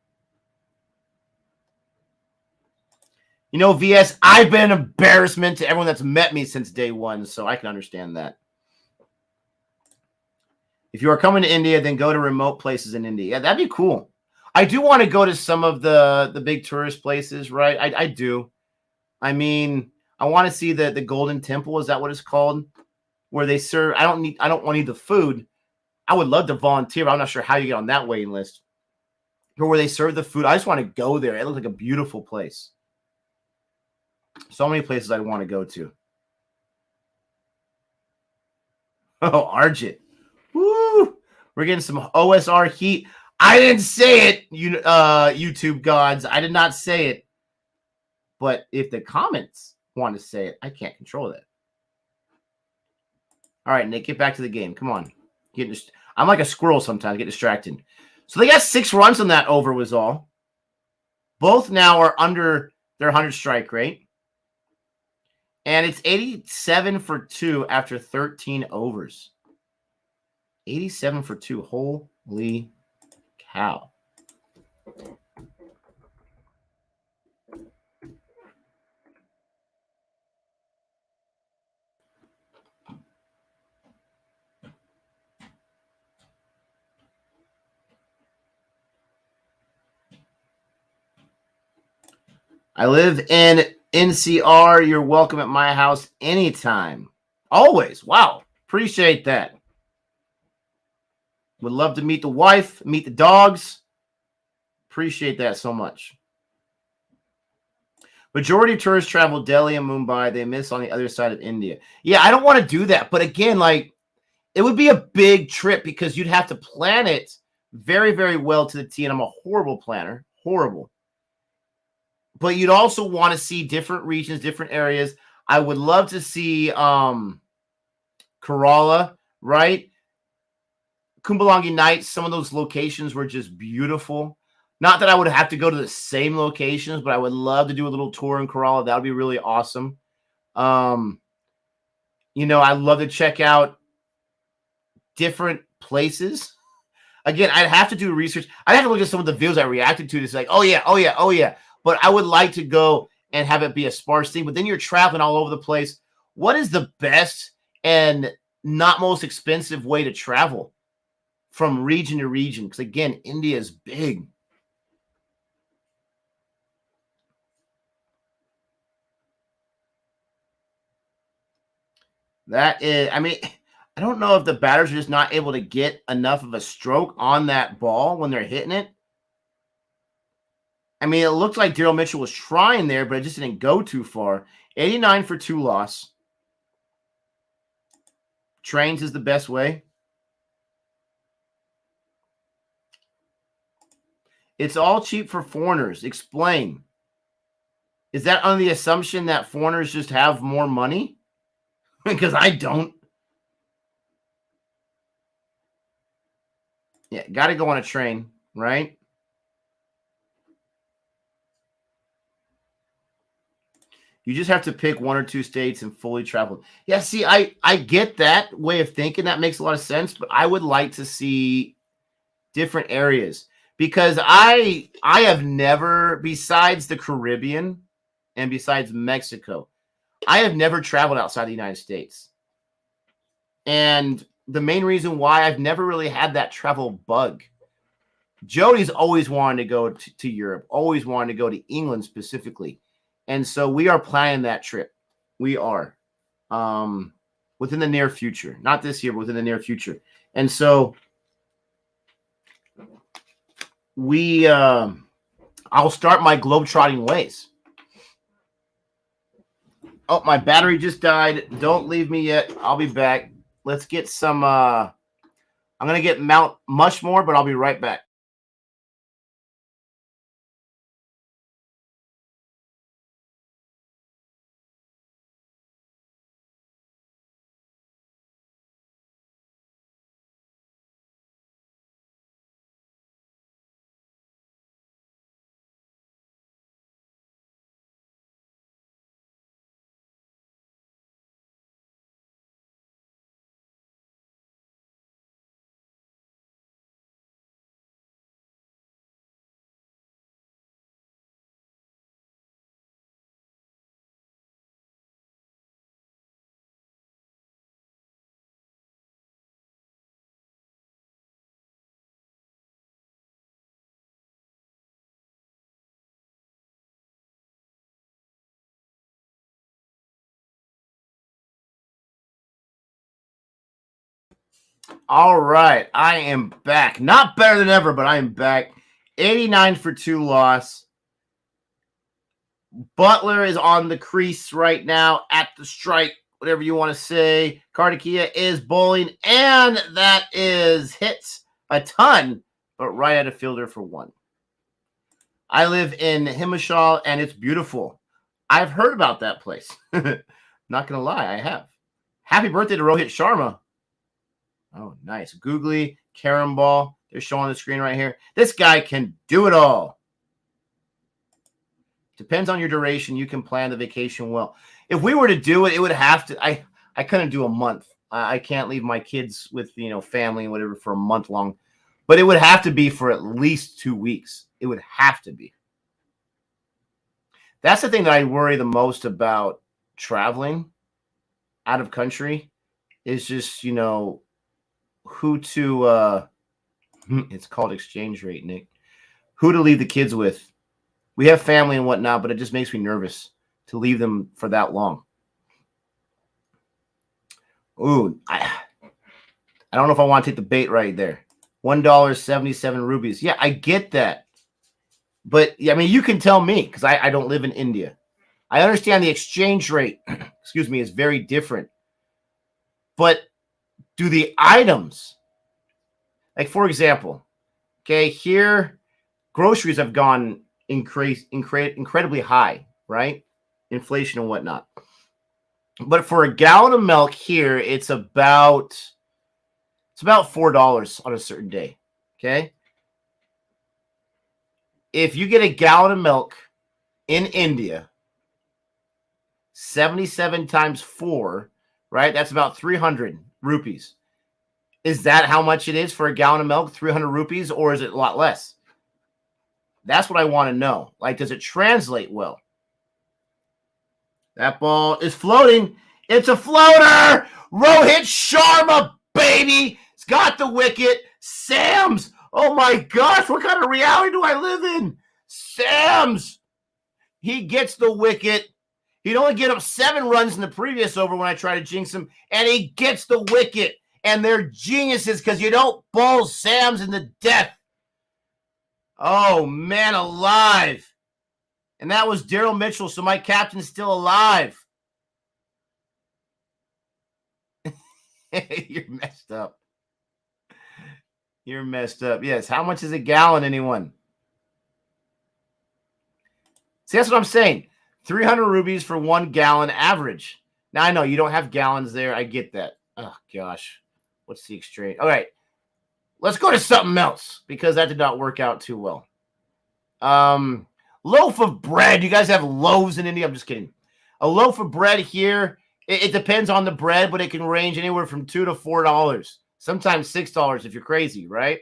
You know, VS, I've been an embarrassment to everyone that's met me since day one, so I can understand that. If you are coming to India, then go to remote places in India. Yeah, that'd be cool. I do want to go to some of the big tourist places, right? I do. I mean, I want to see the Golden Temple. Is that what it's called? Where they serve. I don't want to eat the food. I would love to volunteer, but I'm not sure how you get on that waiting list. But where they serve the food, I just want to go there. It looks like a beautiful place. So many places I want to go to. Oh, Arjit. Woo! We're getting some OSR heat. I didn't say it, YouTube gods. I did not say it. But if the comments want to say it, I can't control that. All right, Nick, get back to the game. Come on. I'm like a squirrel sometimes. Get distracted. So they got 6 runs on that over was all. Both now are under their 100 strike rate. And it's 87 for 2 after 13 overs. 87 for 2. Holy cow. I live in NCR, you're welcome at my house anytime. Always. Wow. Appreciate that. Would love to meet the wife, meet the dogs. Appreciate that so much. Majority of tourists travel Delhi and Mumbai. They miss on the other side of India. Yeah, I don't want to do that. But again, like, it would be a big trip because you'd have to plan it very, very well to the T. And I'm a horrible planner. Horrible. But you'd also want to see different regions, different areas. I would love to see Kerala, right? Kumbalangi Nights, some of those locations were just beautiful. Not that I would have to go to the same locations, but I would love to do a little tour in Kerala. That would be really awesome. You know, I'd love to check out different places. Again, I'd have to do research. I'd have to look at some of the videos I reacted to say, like, oh yeah, oh yeah, oh yeah. But I would like to go and have it be a sparse thing. But then you're traveling all over the place. What is the best and not most expensive way to travel from region to region? Because again, India is big. That is, I mean, I don't know if the batters are just not able to get enough of a stroke on that ball when they're hitting it. I mean, it looked like Daryl Mitchell was trying there, but it just didn't go too far. 89 for 2 loss. Trains is the best way. It's all cheap for foreigners. Explain. Is that on the assumption that foreigners just have more money? Because I don't. Yeah, got to go on a train, right? You just have to pick 1 or 2 states and fully travel. Yeah, see, I get that way of thinking. That makes a lot of sense, but I would like to see different areas because I have never, besides the Caribbean and besides Mexico, I have never traveled outside the United States. And the main reason why I've never really had that travel bug. Jody's always wanted to go to Europe, always wanted to go to England specifically. And so we are planning that trip. We are within the near future, not this year, but within the near future. And so I'll start my globetrotting ways. Oh, my battery just died. Don't leave me yet. I'll be back. Let's get some I'm going to get Mount Mushmore, but I'll be right back. All right, I am back. Not better than ever, but I am back. 89 for 2 loss. Butler is on the crease right now at the strike, whatever you want to say. Kartikia is bowling, and that is hits a ton, but right at a fielder for 1. I live in Himachal, and it's beautiful. I've heard about that place. Not going to lie, I have. Happy birthday to Rohit Sharma. Oh, nice. Googly, Carom ball. They're showing the screen right here. This guy can do it all. Depends on your duration. You can plan the vacation well. If we were to do it, it would have to. I couldn't do a month. I can't leave my kids with family and whatever for a month long. But it would have to be for at least 2 weeks. It would have to be. That's the thing that I worry the most about traveling out of country is just, who to it's called exchange rate, Nick. Who to leave the kids with. We have family and whatnot, but it just makes me nervous to leave them for that long. Ooh, I don't know if I want to take the bait right there. $1.77 Yeah, I get that. But, I mean, you can tell me because I don't live in India. I understand the exchange rate, excuse me, is very different. But do the items, like, for example, okay, here, groceries have gone incredibly high, right? Inflation and whatnot. But for a gallon of milk here, it's about $4 on a certain day, okay? If you get a gallon of milk in India, 77 times 4, right? That's about 300 rupees. Is that how much it is for a gallon of milk, 300 rupees, or is it a lot less? That's what I want to know. Like, does it translate well? That ball is floating. It's a floater. Rohit Sharma, baby. It's got the wicket. Sam's. Oh, my gosh. What kind of reality do I live in? Sam's. He gets the wicket. He'd only get up 7 runs in the previous over when I tried to jinx him, and he gets the wicket. And they're geniuses because you don't bowl Sam's in the death. Oh, man alive. And that was Daryl Mitchell, so my captain's still alive. You're messed up. You're messed up. Yes, how much is a gallon, anyone? See, that's what I'm saying. 300 rupees for 1 gallon average. Now, I know you don't have gallons there. I get that. Oh, gosh. What's the exchange? All right. Let's go to something else because that did not work out too well. Loaf of bread. You guys have loaves in India? I'm just kidding. A loaf of bread here, it depends on the bread, but it can range anywhere from $2 to $4. Sometimes $6 if you're crazy, right?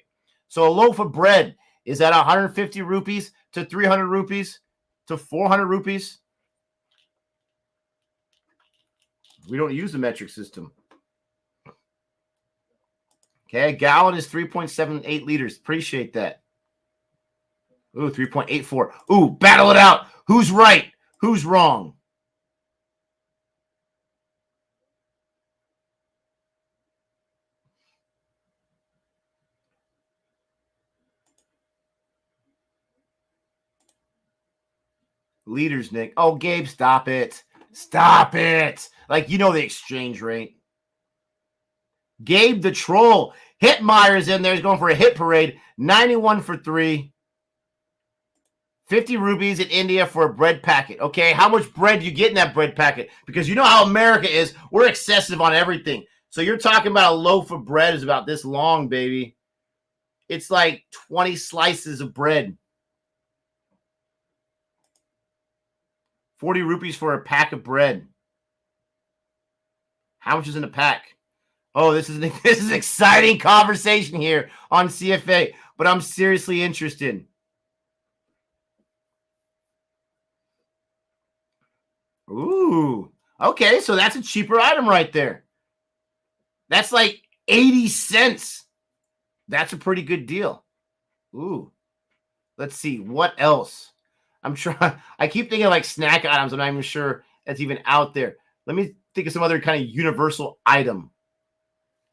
So a loaf of bread is at 150 rupees to 300 rupees to 400 rupees. We don't use the metric system. Okay, a gallon is 3.78 liters. Appreciate that. Ooh, 3.84. Ooh, battle it out. Who's right? Who's wrong? Liters, Nick. Oh, Gabe, stop it. Stop it. Like, you know the exchange rate. Gabe the troll. Hitmeyer's in there. He's going for a hit parade. 91 for 3. 50 rupees in India for a bread packet. Okay, how much bread do you get in that bread packet? Because you know how America is. We're excessive on everything. So you're talking about a loaf of bread is about this long, baby. It's like 20 slices of bread. 40 rupees for a pack of bread. How much is in a pack? Oh, this is an exciting conversation here on CFA, but I'm seriously interested. Ooh, okay, so that's a cheaper item right there. That's like 80 cents. That's a pretty good deal. Ooh, let's see what else. I'm trying. I keep thinking like snack items. I'm not even sure that's even out there. Let me think of some other kind of universal item.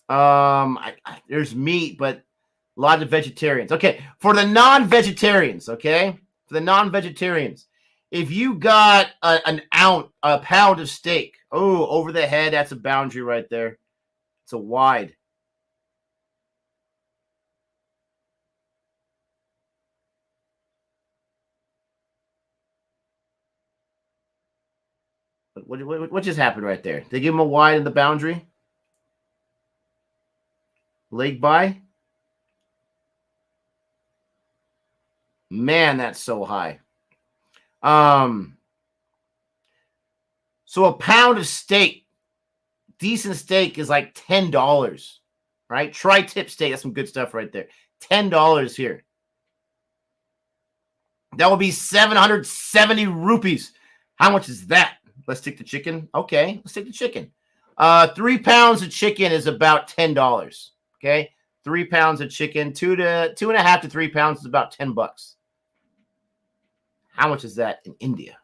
There's meat, but a lot of vegetarians. Okay, for the non-vegetarians, okay? For the non-vegetarians, if you got a pound of steak, oh, over the head, that's a boundary right there. It's a wide. What just happened right there? They give him a wide in the boundary? Leg by? Man, that's so high. So a pound of steak, decent steak is like $10, right? Tri-tip steak, that's some good stuff right there. $10 here. That would be 770 rupees. How much is that? Let's take the chicken. Okay, let's take the chicken. 3 pounds of chicken is about $10. Okay, 3 pounds of chicken, 2.5 to 3 pounds is about $10. How much is that in India?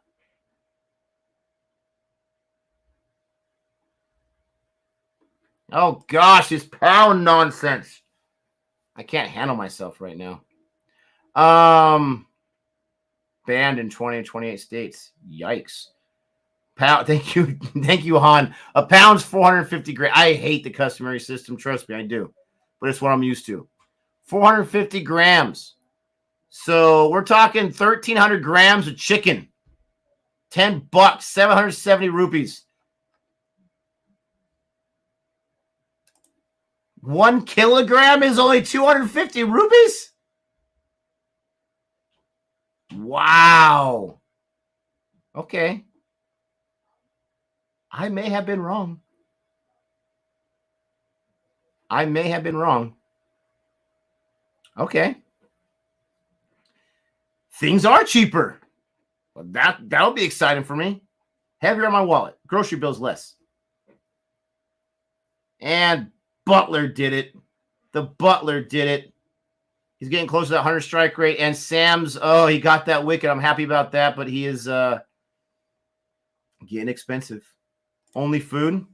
Oh, gosh, this pound nonsense. I can't handle myself right now. Banned in 20 and 28 states. Yikes. Pound. Thank you, Han. A pound's 450 grams. I hate the customary system. Trust me, I do. But it's what I'm used to. 450 grams. So we're talking 1,300 grams of chicken. $10, 770 rupees. 1 kilogram is only 250 rupees? Wow. Okay. I may have been wrong. Okay. Things are cheaper. Well, that'll be exciting for me. Heavier on my wallet. Grocery bills less. And Butler did it. The Butler did it. He's getting close to that 100 strike rate. And Sam's, he got that wicket. I'm happy about that, but he is getting expensive. Only food.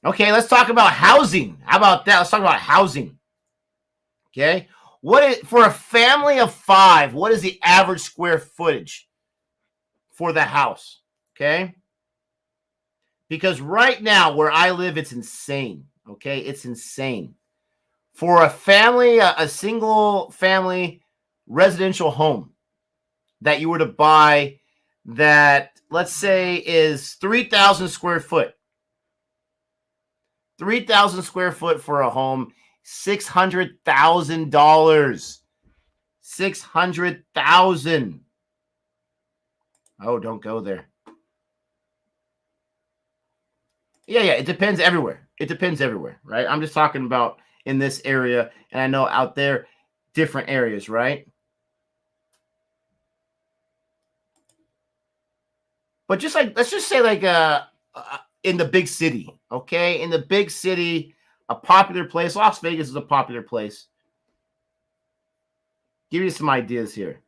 Okay, let's talk about housing. How about that? Let's talk about housing. Okay. For a family of 5, what is the average square footage for the house? Okay. Because right now where I live, it's insane. Okay. It's insane. For a family, a single family residential home that you were to buy that, let's say, is 3,000 square foot. 3,000 square foot for a home, $600,000. $600,000. Oh, don't go there. Yeah, it depends everywhere. It depends everywhere, right? I'm just talking about in this area, and I know out there, different areas, right? But just like, let's just say like in the big city, okay? In the big city, a popular place. Las Vegas is a popular place. Give you some ideas here.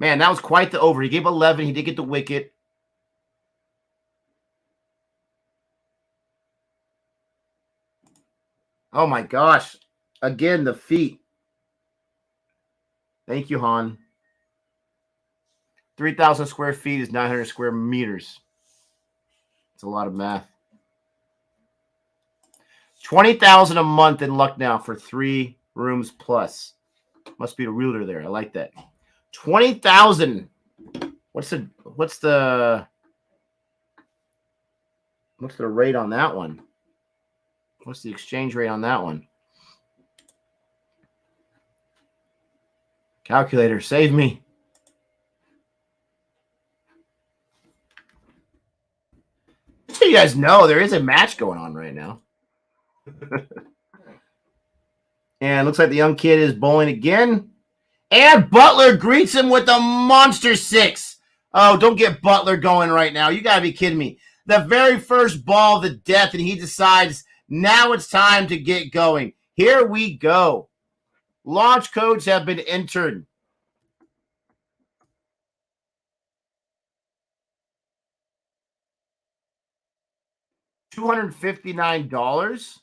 Man, that was quite the over. He gave 11. He did get the wicket. Oh, my gosh. Again, the feet. Thank you, Han. 3,000 square feet is 900 square meters. It's a lot of math. 20,000 a month in Lucknow for 3 rooms plus. Must be a realtor there. I like that. 20,000. What's the rate on that one? What's the exchange rate on that one? Calculator, save me. Just so you guys know, there is a match going on right now. And it looks like the young kid is bowling again. And Butler greets him with a monster 6. Oh, don't get Butler going right now. You got to be kidding me. The very first ball of the death, and he decides now it's time to get going. Here we go. Launch codes have been entered. $259.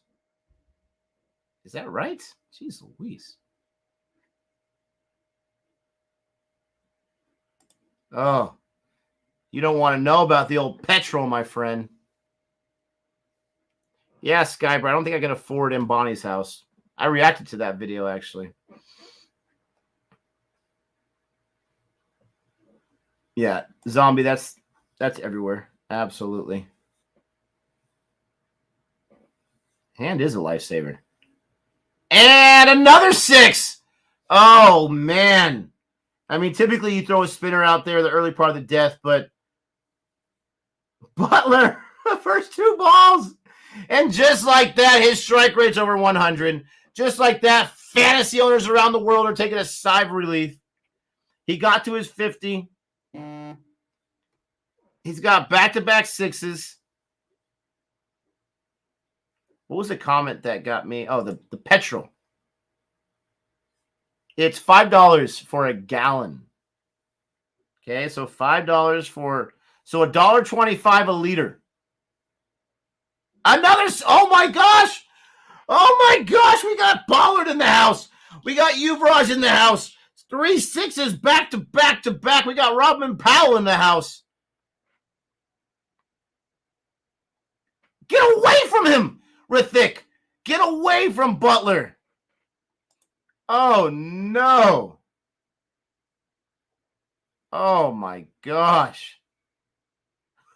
Is that right? Jeez Louise. Oh, you don't want to know about the old petrol, my friend. Yeah, Skype, I don't think I can afford in Bonnie's house. I reacted to that video, actually. Yeah, zombie, that's everywhere. Absolutely. Hand is a lifesaver. And another 6. Oh, man. I mean, typically you throw a spinner out there the early part of the death, but Butler, the first 2 balls. And just like that, his strike rate's over 100. Just like that, fantasy owners around the world are taking a sigh of relief. He got to his 50. He's got back-to-back 6s. What was the comment that got me? Oh, the petrol. It's $5 for a gallon. Okay, so $5 for, so $1.25 a liter. Oh my gosh! Oh my gosh! We got Pollard in the house. We got Yuvraj in the house. 3 6s back to back to back. We got Robin Powell in the house. Get away from him, Rithik. Get away from Butler. Oh, no. Oh, my gosh.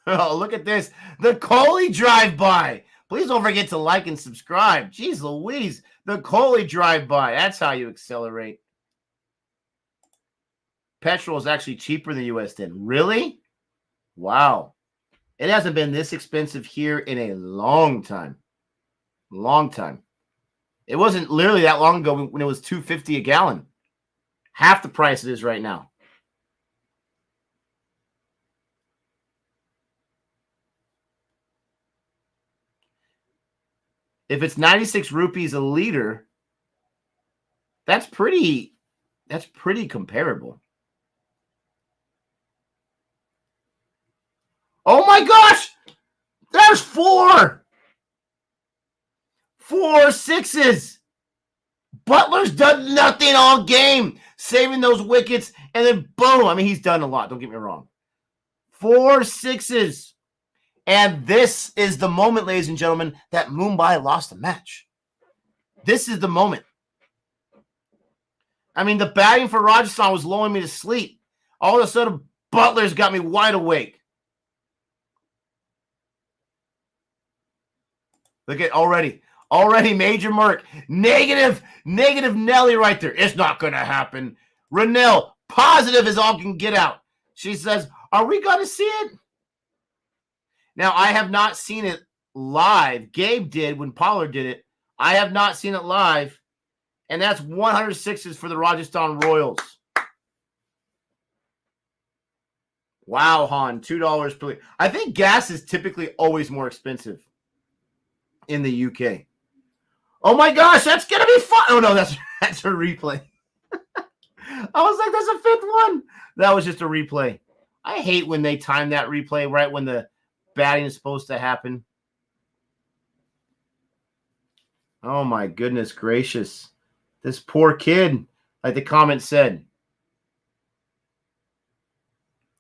Oh, look at this. The Coley drive-by. Please don't forget to like and subscribe. Jeez Louise. The Coley drive-by. That's how you accelerate. Petrol is actually cheaper than US 10. Really? Wow. It hasn't been this expensive here in a long time. Long time. It wasn't literally that long ago when it was $2.50 a gallon. Half the price it is right now. If it's 96 rupees a liter, that's pretty comparable. Oh my gosh! There's 4 6s. Butler's done nothing all game, saving those wickets, and then boom. I mean, he's done a lot. Don't get me wrong. 4 6s. And this is the moment, ladies and gentlemen, that Mumbai lost the match. This is the moment. I mean, the batting for Rajasthan was lulling me to sleep. All of a sudden, Butler's got me wide awake. Look at already Major Merc. Negative Nelly right there. It's not going to happen. Renell, positive as all can get out. She says, are we going to see it? Now, I have not seen it live. Gabe did when Pollard did it. I have not seen it live. And that's 106s for the Rajasthan Royals. Wow, Han, $2 per liter. I think gas is typically always more expensive in the UK. Oh my gosh, that's going to be fun. Oh no, that's a replay. I was like, that's a 5th one. That was just a replay. I hate when they time that replay right when the batting is supposed to happen. Oh my goodness gracious. This poor kid, like the comment said.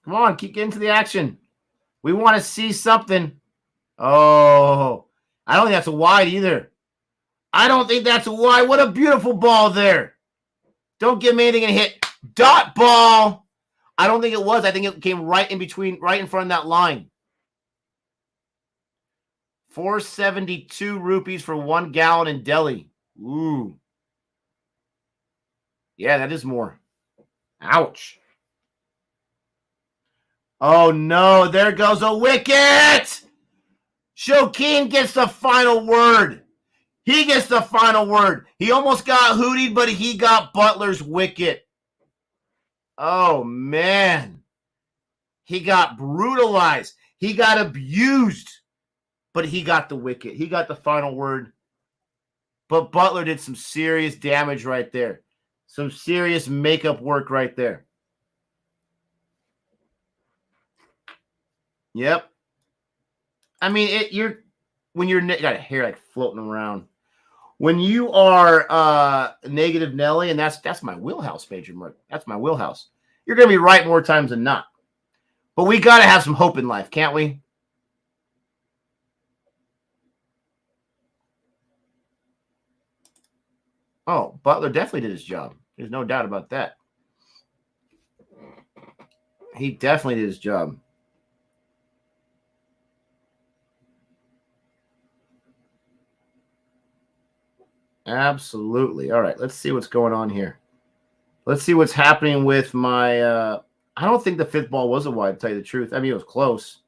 Come on, keep getting to the action. We want to see something. Oh, I don't think that's a wide either. I don't think that's a wide. What a beautiful ball there. Don't give me anything and hit. Dot ball. I don't think it was. I think it came right in between, right in front of that line. 472 rupees for 1 gallon in Delhi. Ooh. Yeah, that is more. Ouch. Oh, no. There goes a wicket. Shokeen gets the final word. He gets the final word. He almost got hootied, but he got Butler's wicket. Oh, man. He got brutalized. He got abused, but he got the wicket. He got the final word. But Butler did some serious damage right there. Some serious makeup work right there. Yep. I mean, when you're got hair like floating around. When you are negative Nelly, and that's my wheelhouse, Major Merc. That's my wheelhouse. You're going to be right more times than not. But we got to have some hope in life, can't we? Oh, Butler definitely did his job. There's no doubt about that. He definitely did his job. Absolutely. All right, let's see what's going on here. Let's see what's happening with my I don't think the 5th ball was a wide, to tell you the truth. I mean, it was close.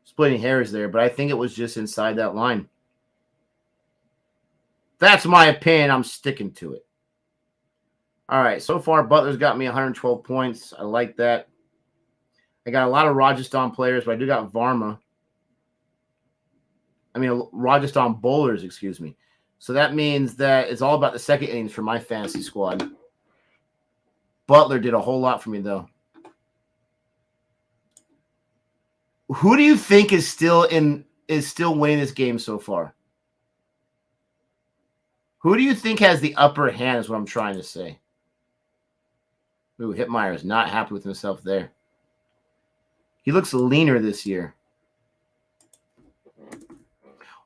Splitting hairs there, but I think it was just inside that line. That's my opinion. I'm sticking to it. All right, so far, Butler's got me 112 points. I like that. I got a lot of Rajasthan players, but I do got Varma. I mean, Rajasthan bowlers, excuse me. So that means that it's all about the second innings for my fantasy squad. Butler did a whole lot for me, though. Who do you think is still in is still winning this game so far? Who do you think has the upper hand is what I'm trying to say. Ooh, Hitmeyer is not happy with himself there. He looks leaner this year.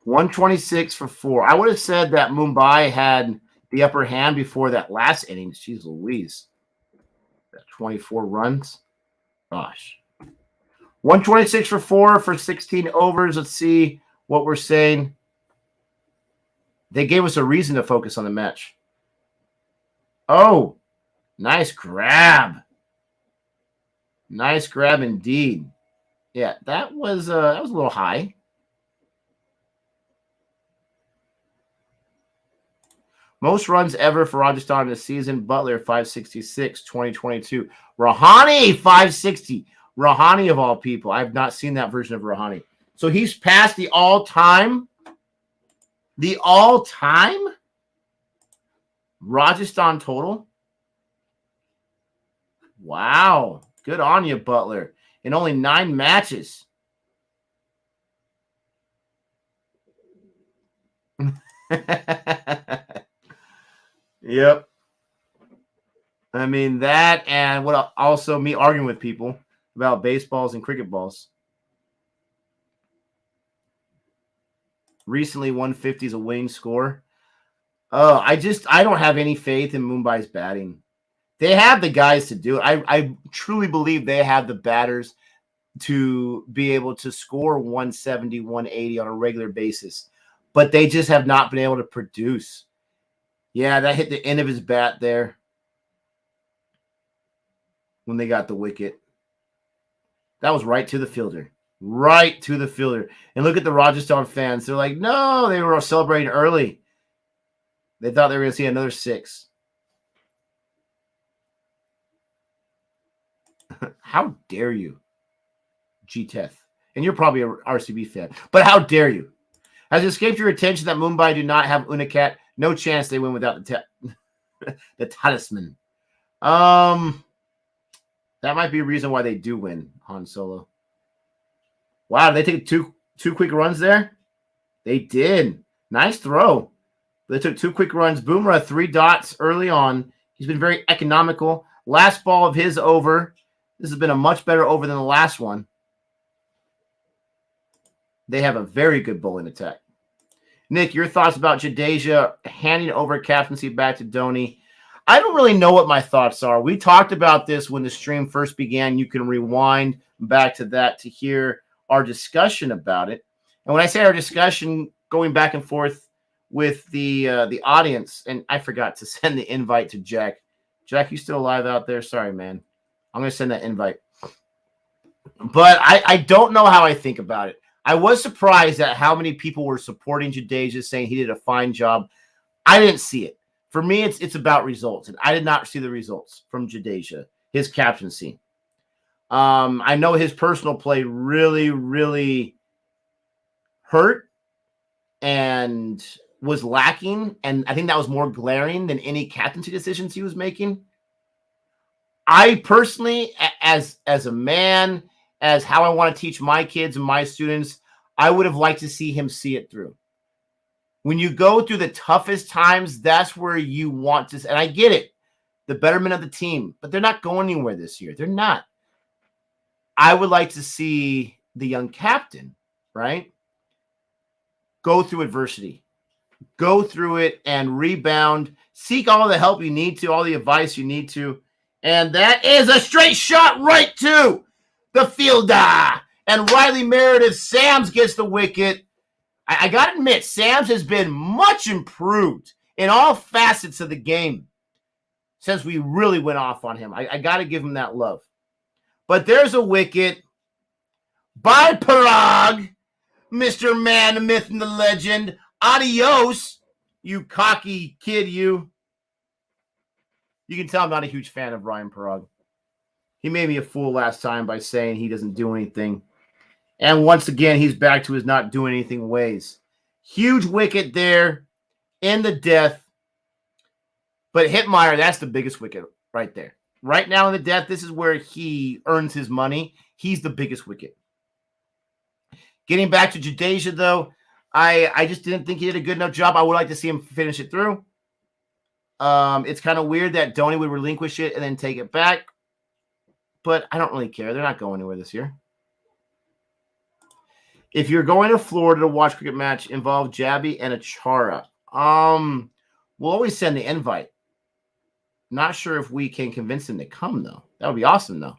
126 for 4. I would have said that Mumbai had the upper hand before that last inning. Jeez Louise. That 24 runs. Gosh. 126 for 4 for 16 overs. Let's see what we're saying. They gave us a reason to focus on the match. Oh, nice grab. Nice grab indeed. Yeah, that was a little high. Most runs ever for Rajasthan this season. Butler, 566, 2022. Rahane, 560. Rahane of all people. I have not seen that version of Rahane. So he's passed the all-time Rajasthan total. Wow. Good on you, Butler. In only 9 matches. Yep. I mean, that and what also me arguing with people about baseballs and cricket balls. Recently, 150 is a winning score. Oh, I don't have any faith in Mumbai's batting. They have the guys to do it. I truly believe they have the batters to be able to score 170, 180 on a regular basis. But they just have not been able to produce. Yeah, that hit the end of his bat there when they got the wicket. That was right to the fielder. Right to the fielder. And look at the Rajasthan fans. They're like, no, they were celebrating early. They thought they were going to see another 6. How dare you, G-Teth? And you're probably an RCB fan. But how dare you? Has it escaped your attention that Mumbai do not have Unicat? No chance they win without the talisman. That might be a reason why they do win, Han Solo. Wow, did they take two quick runs there? They did. Nice throw. They took 2 quick runs. Boomerang, 3 dots early on. He's been very economical. Last ball of his over. This has been a much better over than the last one. They have a very good bowling attack. Nick, your thoughts about Jadeja handing over captaincy back to Dhoni? I don't really know what my thoughts are. We talked about this when the stream first began. You can rewind back to that to hear our discussion about it. And when I say our discussion, going back and forth with the audience, and I forgot to send the invite to Jack. Jack, you still alive out there? Sorry, man. I'm going to send that invite. But I don't know how I think about it. I was surprised at how many people were supporting Jadeja, saying he did a fine job. I didn't see it. For me, it's about results, and I did not see the results from Jadeja, his captaincy. I know his personal play really, really hurt and was lacking, and I think that was more glaring than any captaincy decisions he was making. I personally, as a man, as how I want to teach my kids and my students, I would have liked to see him see it through. When you go through the toughest times, that's where you want to, and I get it, the betterment of the team, but they're not going anywhere this year. They're not. I would like to see the young captain, right, go through adversity, go through it and rebound, seek all the help you need to, all the advice you need to, and that is a straight shot right to the fielder. And Riley Meredith, Sams gets the wicket. I got to admit, Sams has been much improved in all facets of the game since we really went off on him. I got to give him that love. But there's a wicket by Parag, Mr. Man, the myth, and the legend. Adios, you cocky kid, you. You can tell I'm not a huge fan of Ryan Parag. He made me a fool last time by saying he doesn't do anything. And once again, he's back to his not doing anything ways. Huge wicket there in the death. But Hitmeyer, that's the biggest wicket right there. Right now in the death, this is where he earns his money. He's the biggest wicket. Getting back to Jadeja, though, I just didn't think he did a good enough job. I would like to see him finish it through. It's kind of weird that Dhoni would relinquish it and then take it back. But I don't really care. They're not going anywhere this year. If you're going to Florida to watch cricket match, involve Jabby and Achara. We'll always send the invite. Not sure if we can convince them to come, though. That would be awesome, though.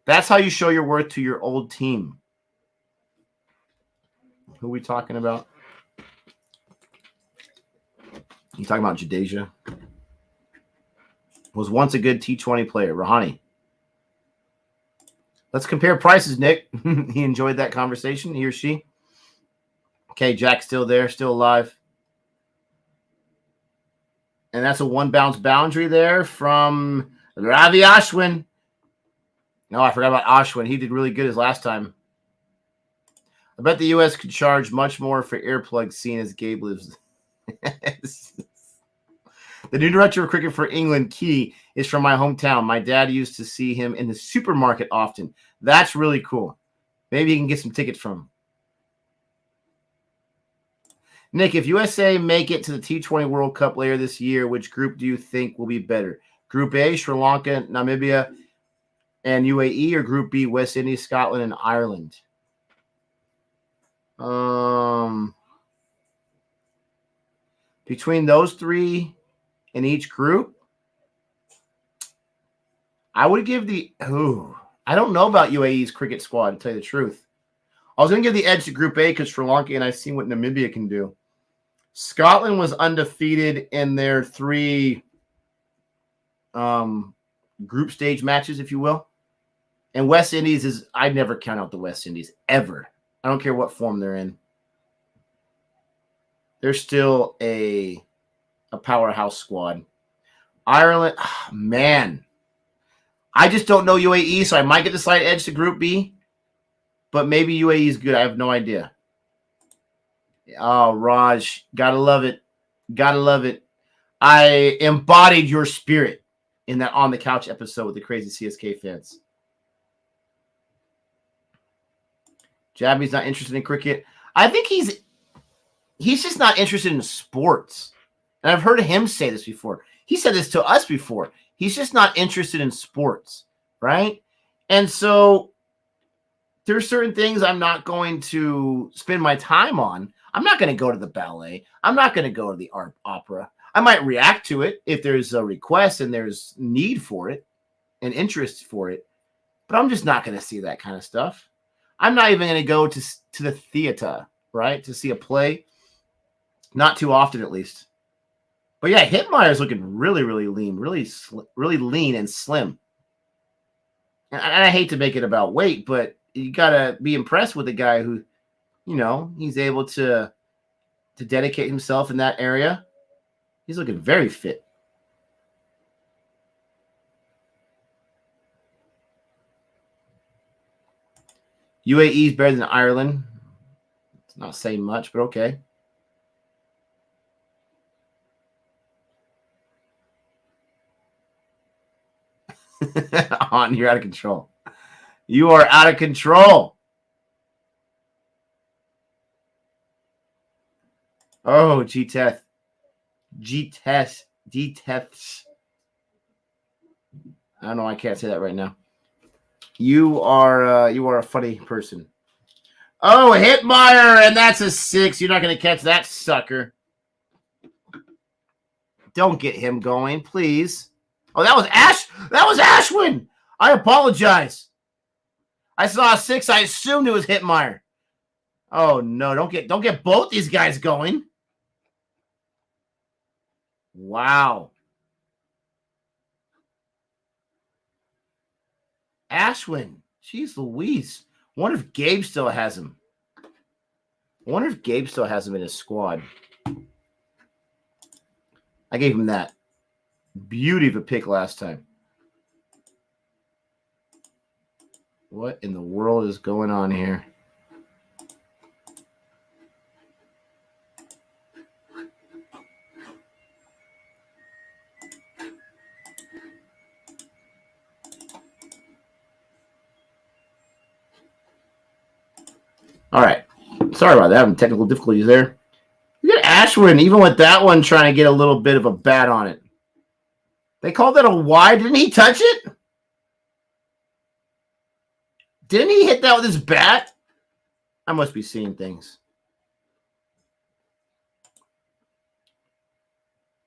That's how you show your worth to your old team. Who are we talking about? You talking about Jadeja? Was once a good T20 player. Rahani. Let's compare prices, Nick. He enjoyed that conversation, he or she. Okay, Jack's still there, still alive. And that's a one bounce boundary there from Ravi Ashwin. No, I forgot about Ashwin. He did really good his last time. I bet the U.S. could charge much more for earplugs, seeing as Gabe lives. The new director of cricket for England, Key, is from my hometown. My dad used to see him in the supermarket often. That's really cool. Maybe you can get some tickets from him. Nick, if USA make it to the T20 World Cup later this year, which group do you think will be better? Group A, Sri Lanka, Namibia, and UAE, or Group B, West Indies, Scotland, and Ireland? Between those three in each group, I would give the I don't know about UAE's cricket squad, to tell you the truth. I was going to give the edge to Group A because Sri Lanka, and I've seen what Namibia can do. Scotland was undefeated in their 3 group stage matches, if you will. And West Indies is, I'd never count out the West Indies, ever. I don't care what form they're in. They're still a powerhouse squad. Ireland, man. I just don't know UAE, so I might get the slight edge to Group B. But maybe UAE is good. I have no idea. Oh, Raj. Gotta love it. Gotta love it. I embodied your spirit in that On the Couch episode with the crazy CSK fans. Jabby's not interested in cricket. I think he's just not interested in sports. And I've heard him say this before. He said this to us before. He's just not interested in sports, right? And so there's certain things I'm not going to spend my time on. I'm not going to go to the ballet. I'm not going to go to the art opera. I might react to it if there's a request and there's need for it and interest for it. But I'm just not going to see that kind of stuff. I'm not even going to go to the theater, right, to see a play. Not too often, at least. But yeah, Hitmeyer's looking really, really lean, really lean and slim. And I hate to make it about weight, but you got to be impressed with a guy who, you know, he's able to dedicate himself in that area. He's looking very fit. UAE is better than Ireland. It's not saying much, but okay. On, you're out of control. You are out of control. Oh, G-Teth. G-Teth. D-Teths. I don't know. I can't say that right now. You are a funny person. Oh, Hitmeyer, and that's a 6. You're not going to catch that sucker. Don't get him going, please. Oh, that was Ashwin. I apologize. I saw a 6. I assumed it was Hitmeyer. Oh no! Don't get both these guys going. Wow. Ashwin. Jeez Louise. Wonder if Gabe still has him. Wonder if Gabe still has him in his squad. I gave him that beauty of a pick last time. What in the world is going on here? All right. Sorry about that. Having technical difficulties there. Look at Ashwin, even with that one, trying to get a little bit of a bat on it. They called that a wide. Didn't he touch it? Didn't he hit that with his bat? I must be seeing things.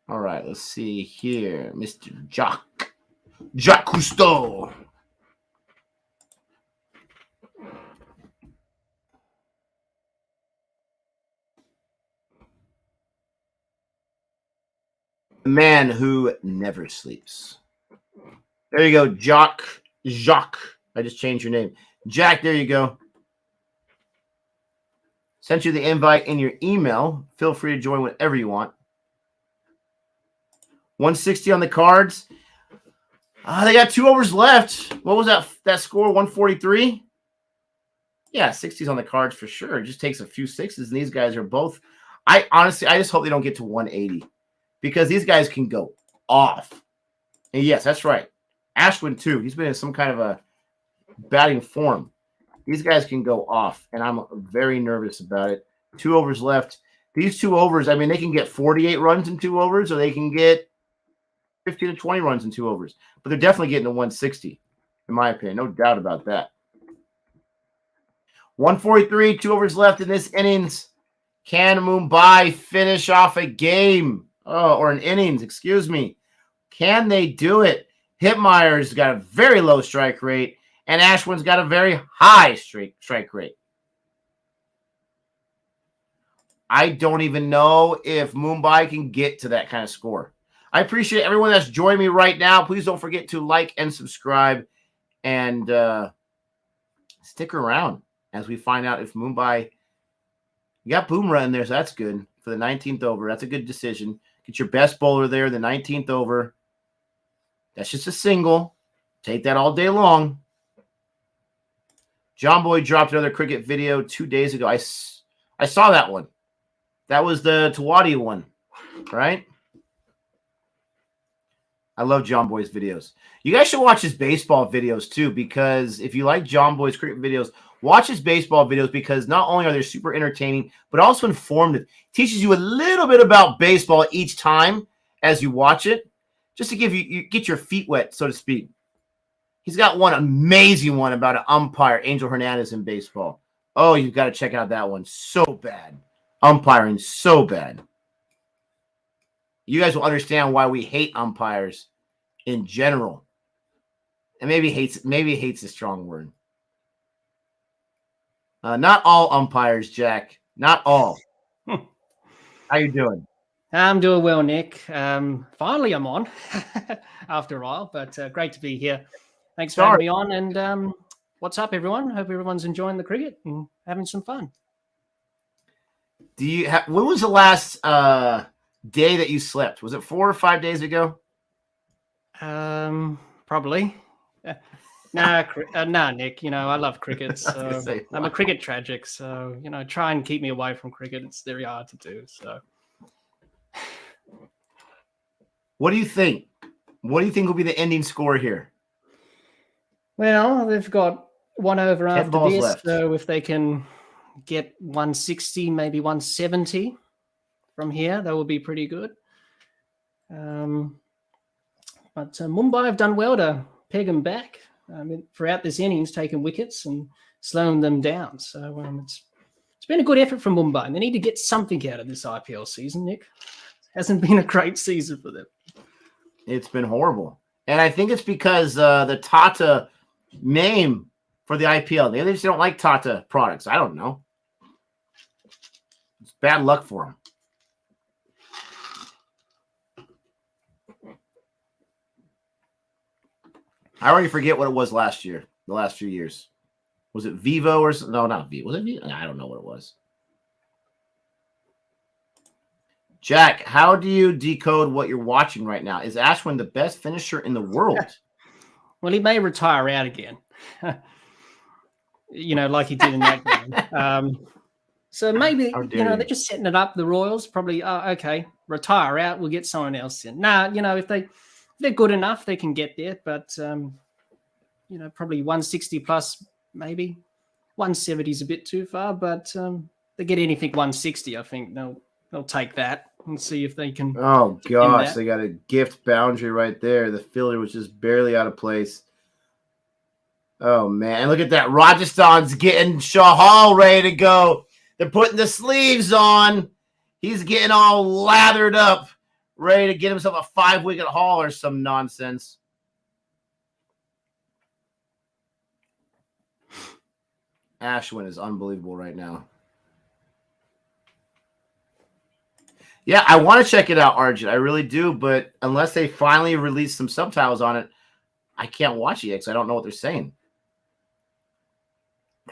All right, let's see here. Mr. Jacques Cousteau. The man who never sleeps. There you go, Jacques. I just changed your name. Jack, there you go. Sent you the invite in your email. Feel free to join whenever you want. 160 on the cards. They got 2 overs left. What was that score? 143? Yeah, 60s on the cards for sure. It just takes a few sixes, and these guys are both. I just hope they don't get to 180 because these guys can go off. And yes, that's right. Ashwin, too. He's been in some kind of a batting form. These guys can go off, and I'm very nervous about it. 2 overs left. These 2 overs, I mean, they can get 48 runs in 2 overs, or they can get 15 to 20 runs in 2 overs. But they're definitely getting to 160, in my opinion. No doubt about that. 143, 2 overs left in this innings. Can Mumbai finish off a game? Or an innings, excuse me. Can they do it? Hitmeyer's got a very low strike rate, and Ashwin's got a very high strike rate. I don't even know if Mumbai can get to that kind of score. I appreciate everyone that's joining me right now. Please don't forget to like and subscribe and stick around as we find out if Mumbai – you got Boomerang in there, so that's good for the 19th over. That's a good decision. Get your best bowler there, the 19th over. That's just a single. Take that all day long. John Boy dropped another cricket video 2 days ago. I saw that one. That was the Tawadi one, right? I love John Boy's videos. You guys should watch his baseball videos too, because if you like John Boy's cricket videos, watch his baseball videos because not only are they super entertaining, but also informative. Teaches you a little bit about baseball each time as you watch it, just to give you get your feet wet, so to speak. He's got one amazing one about an umpire, Angel Hernandez in baseball. Oh, you've got to check out that one. So bad. Umpiring, so bad. You guys will understand why we hate umpires in general. And maybe hate's a strong word. Not all umpires, Jack. Not all. How you doing? I'm doing well, Nick. Finally, I'm on after a while, but great to be here. Thanks for having me on. And what's up, everyone? Hope everyone's enjoying the cricket and having some fun. When was the last day that you slept? Was it 4 or 5 days ago? Probably. Nah, Nick. You know, I love cricket. So I'm a cricket tragic. So, you know, try and keep me away from cricket. It's very hard to do. So, what do you think? What do you think will be the ending score here? Well, they've got 1 over after this. Left. So if they can get 160, maybe 170 from here, that will be pretty good. But Mumbai have done well to peg them back. I mean, throughout this innings, taking wickets and slowing them down. So it's been a good effort from Mumbai. And they need to get something out of this IPL season, Nick. It hasn't been a great season for them. It's been horrible. And I think it's because the Tata name for the IPL. They just don't like Tata products. I don't know. It's bad luck for them. I already forget what it was last year, the last few years. Was it Vivo or something? No, not Vivo. Was it Vivo? I don't know what it was. Jack, how do you decode what you're watching right now? Is Ashwin the best finisher in the world? Well, he may retire out again. You know, like he did in that game. So maybe, you know, they're just setting it up, the Royals. Probably, okay, retire out, we'll get someone else in. You know, if they're good enough, they can get there. But, you know, probably 160 plus, maybe. 170 is a bit too far, but they get anything 160, I think they'll take that and see if they can. Oh gosh, they got a gift boundary right there. The fielder was just barely out of place. Oh man, look at that. Rajasthan's getting Shahal ready to go. They're putting the sleeves on. He's getting all lathered up, ready to get himself a 5-wicket haul or some nonsense. Ashwin is unbelievable right now. Yeah, I want to check it out, Arjun. I really do, but unless they finally release some subtitles on it, I can't watch it yet because I don't know what they're saying.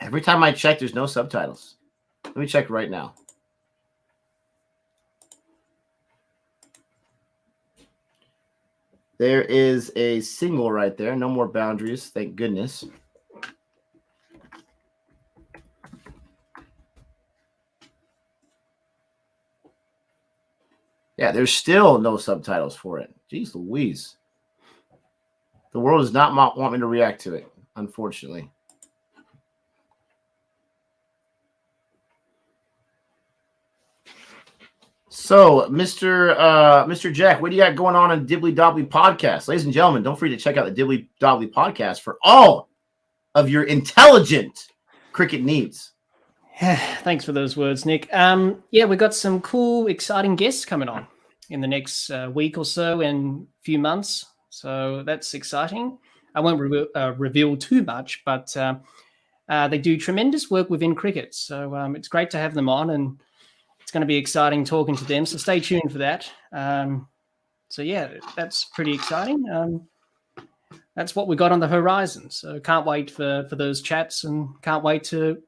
Every time I check, there's no subtitles. Let me check right now. There is a single right there. No more boundaries, thank goodness. Yeah, there's still no subtitles for it. Jeez Louise. The world does not want me to react to it, unfortunately. So, Mr. Jack, what do you got going on Dibbly Dobbly Podcast? Ladies and gentlemen, don't forget to check out the Dibbly Dobbly Podcast for all of your intelligent cricket needs. Thanks for those words, Nick. Yeah, we've got some cool, exciting guests coming on in the next week or so and few months. So that's exciting. I won't reveal too much, but they do tremendous work within cricket. So it's great to have them on, and it's going to be exciting talking to them. So stay tuned for that. So yeah, that's pretty exciting. That's what we got on the horizon. So can't wait for those chats, and can't wait to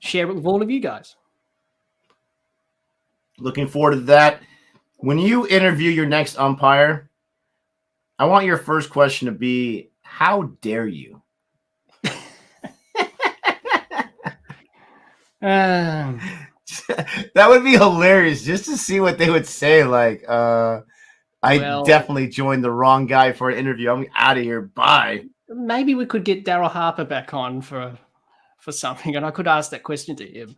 share it with all of you guys. Looking forward to that. When you interview your next umpire, I want your first question to be, how dare you? That would be hilarious just to see what they would say. Like, I definitely joined the wrong guy for an interview. I'm out of here. Bye. Maybe we could get Daryl Harper back on for something, and I could ask that question to him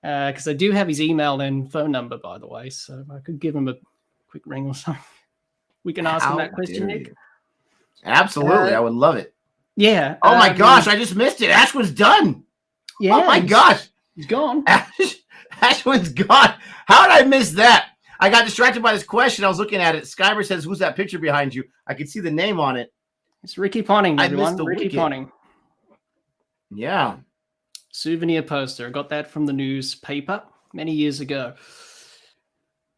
because I do have his email and phone number, by the way, so I could give him a quick ring or something. We can ask him that question, Nick. Absolutely, I would love it. Yeah. Oh my gosh, I just missed it. Ashwin's done. Yeah. Oh my gosh, he's gone. Ashwin's gone. How did I miss that? I got distracted by this question. I was looking at it. Skyber says, "Who's that picture behind you?" I could see the name on it. It's Ricky Ponting, everyone. I missed the Ricky Ponting. Yeah. Souvenir poster. I got that from the newspaper many years ago.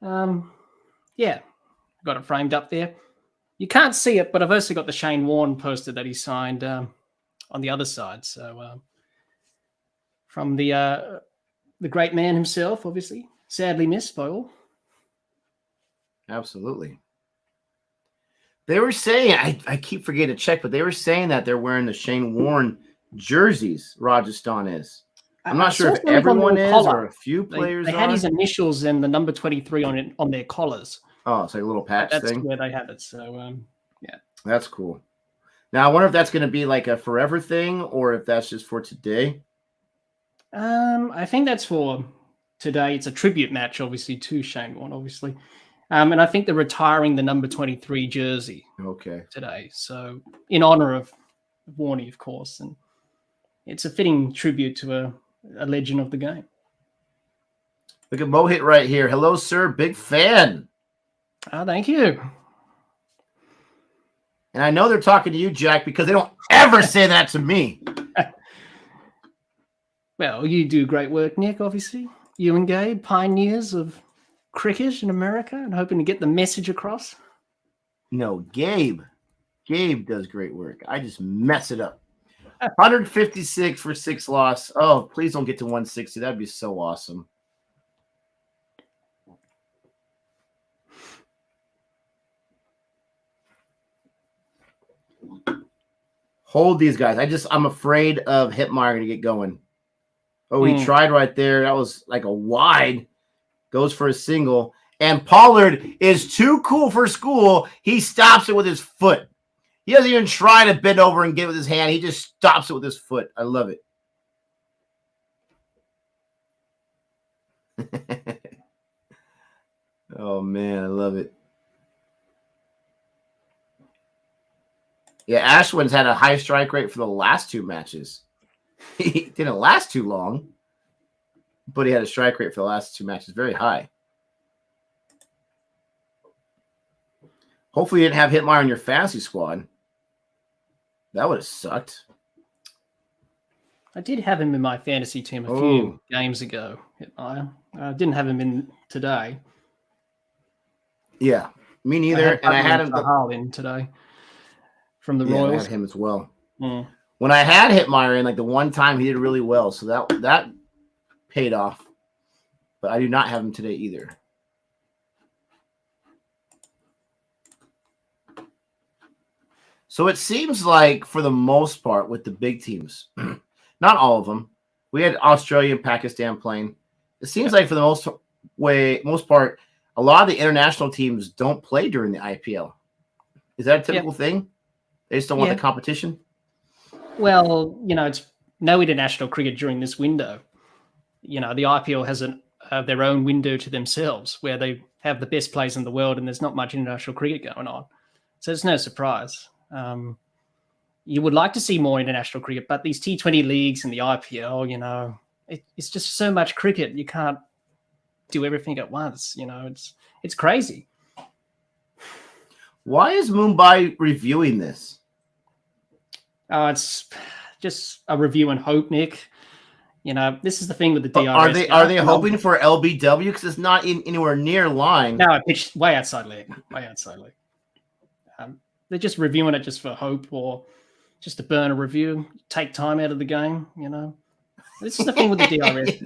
Yeah. Got it framed up there. You can't see it, but I've also got the Shane Warne poster that he signed on the other side. So from the great man himself, obviously. Sadly missed by all. Absolutely. They were saying, I keep forgetting to check, but they were saying that they're wearing the Shane Warne jerseys, Rajasthan is. I'm not sure if everyone is or a few players They had his initials and the number 23 on their collars. Oh, it's like a little patch thing? That's where they have it. So, yeah. That's cool. Now, I wonder if that's going to be like a forever thing or if that's just for today. I think that's for today. It's a tribute match, obviously, to Shane Warne, obviously. And I think they're retiring the number 23 jersey today. So in honor of Warney, of course. And it's a fitting tribute to a legend of the game. Look at Mohit right here. Hello, sir. Big fan. Oh, thank you. And I know they're talking to you, Jack, because they don't ever say that to me. Well, you do great work, Nick, obviously. You and Gabe, pioneers of cricket in America, and hoping to get the message across. No, Gabe does great work. I just mess it up. 156 for 6 loss. Oh, please don't get to 160. That'd be so awesome. Hold these guys. I'm afraid of Hitmeyer to get going. Oh, he tried right there. That was like a wide. Goes for a single. And Pollard is too cool for school. He stops it with his foot. He doesn't even try to bend over and get it with his hand. He just stops it with his foot. I love it. Yeah, Ashwin's had a high strike rate for the last 2 matches. He didn't last too long, but he had a strike rate for the last 2 matches very high. Hopefully you didn't have Hitmeyer in your fantasy squad. That would have sucked. I did have him in my fantasy team a few games ago. I didn't have him in today. Yeah, me neither. I had him in today from the Royals. I had him as well. When I had Hitmeyer in, like the one time he did really well, so that paid off. But I do not have him today either. So it seems like for the most part with the big teams, not all of them, we had Australia and Pakistan playing. It seems like for the most part, a lot of the international teams don't play during the IPL. Is that a typical thing? They just don't want the competition? Well, it's no international cricket during this window. The IPL has their own window to themselves where they have the best players in the world and there's not much international cricket going on. So it's no surprise. You would like to see more international cricket, but these T20 leagues and the IPL, it's just so much cricket. You can't do everything at once. It's crazy. Why is Mumbai reviewing this? It's just a review and hope, Nick. This is the thing with the DRS. Are they hoping for LBW because it's not anywhere near line? No, I pitched way outside leg. They're just reviewing it just for hope or just to burn a review, take time out of the game. This is the thing with the DRS.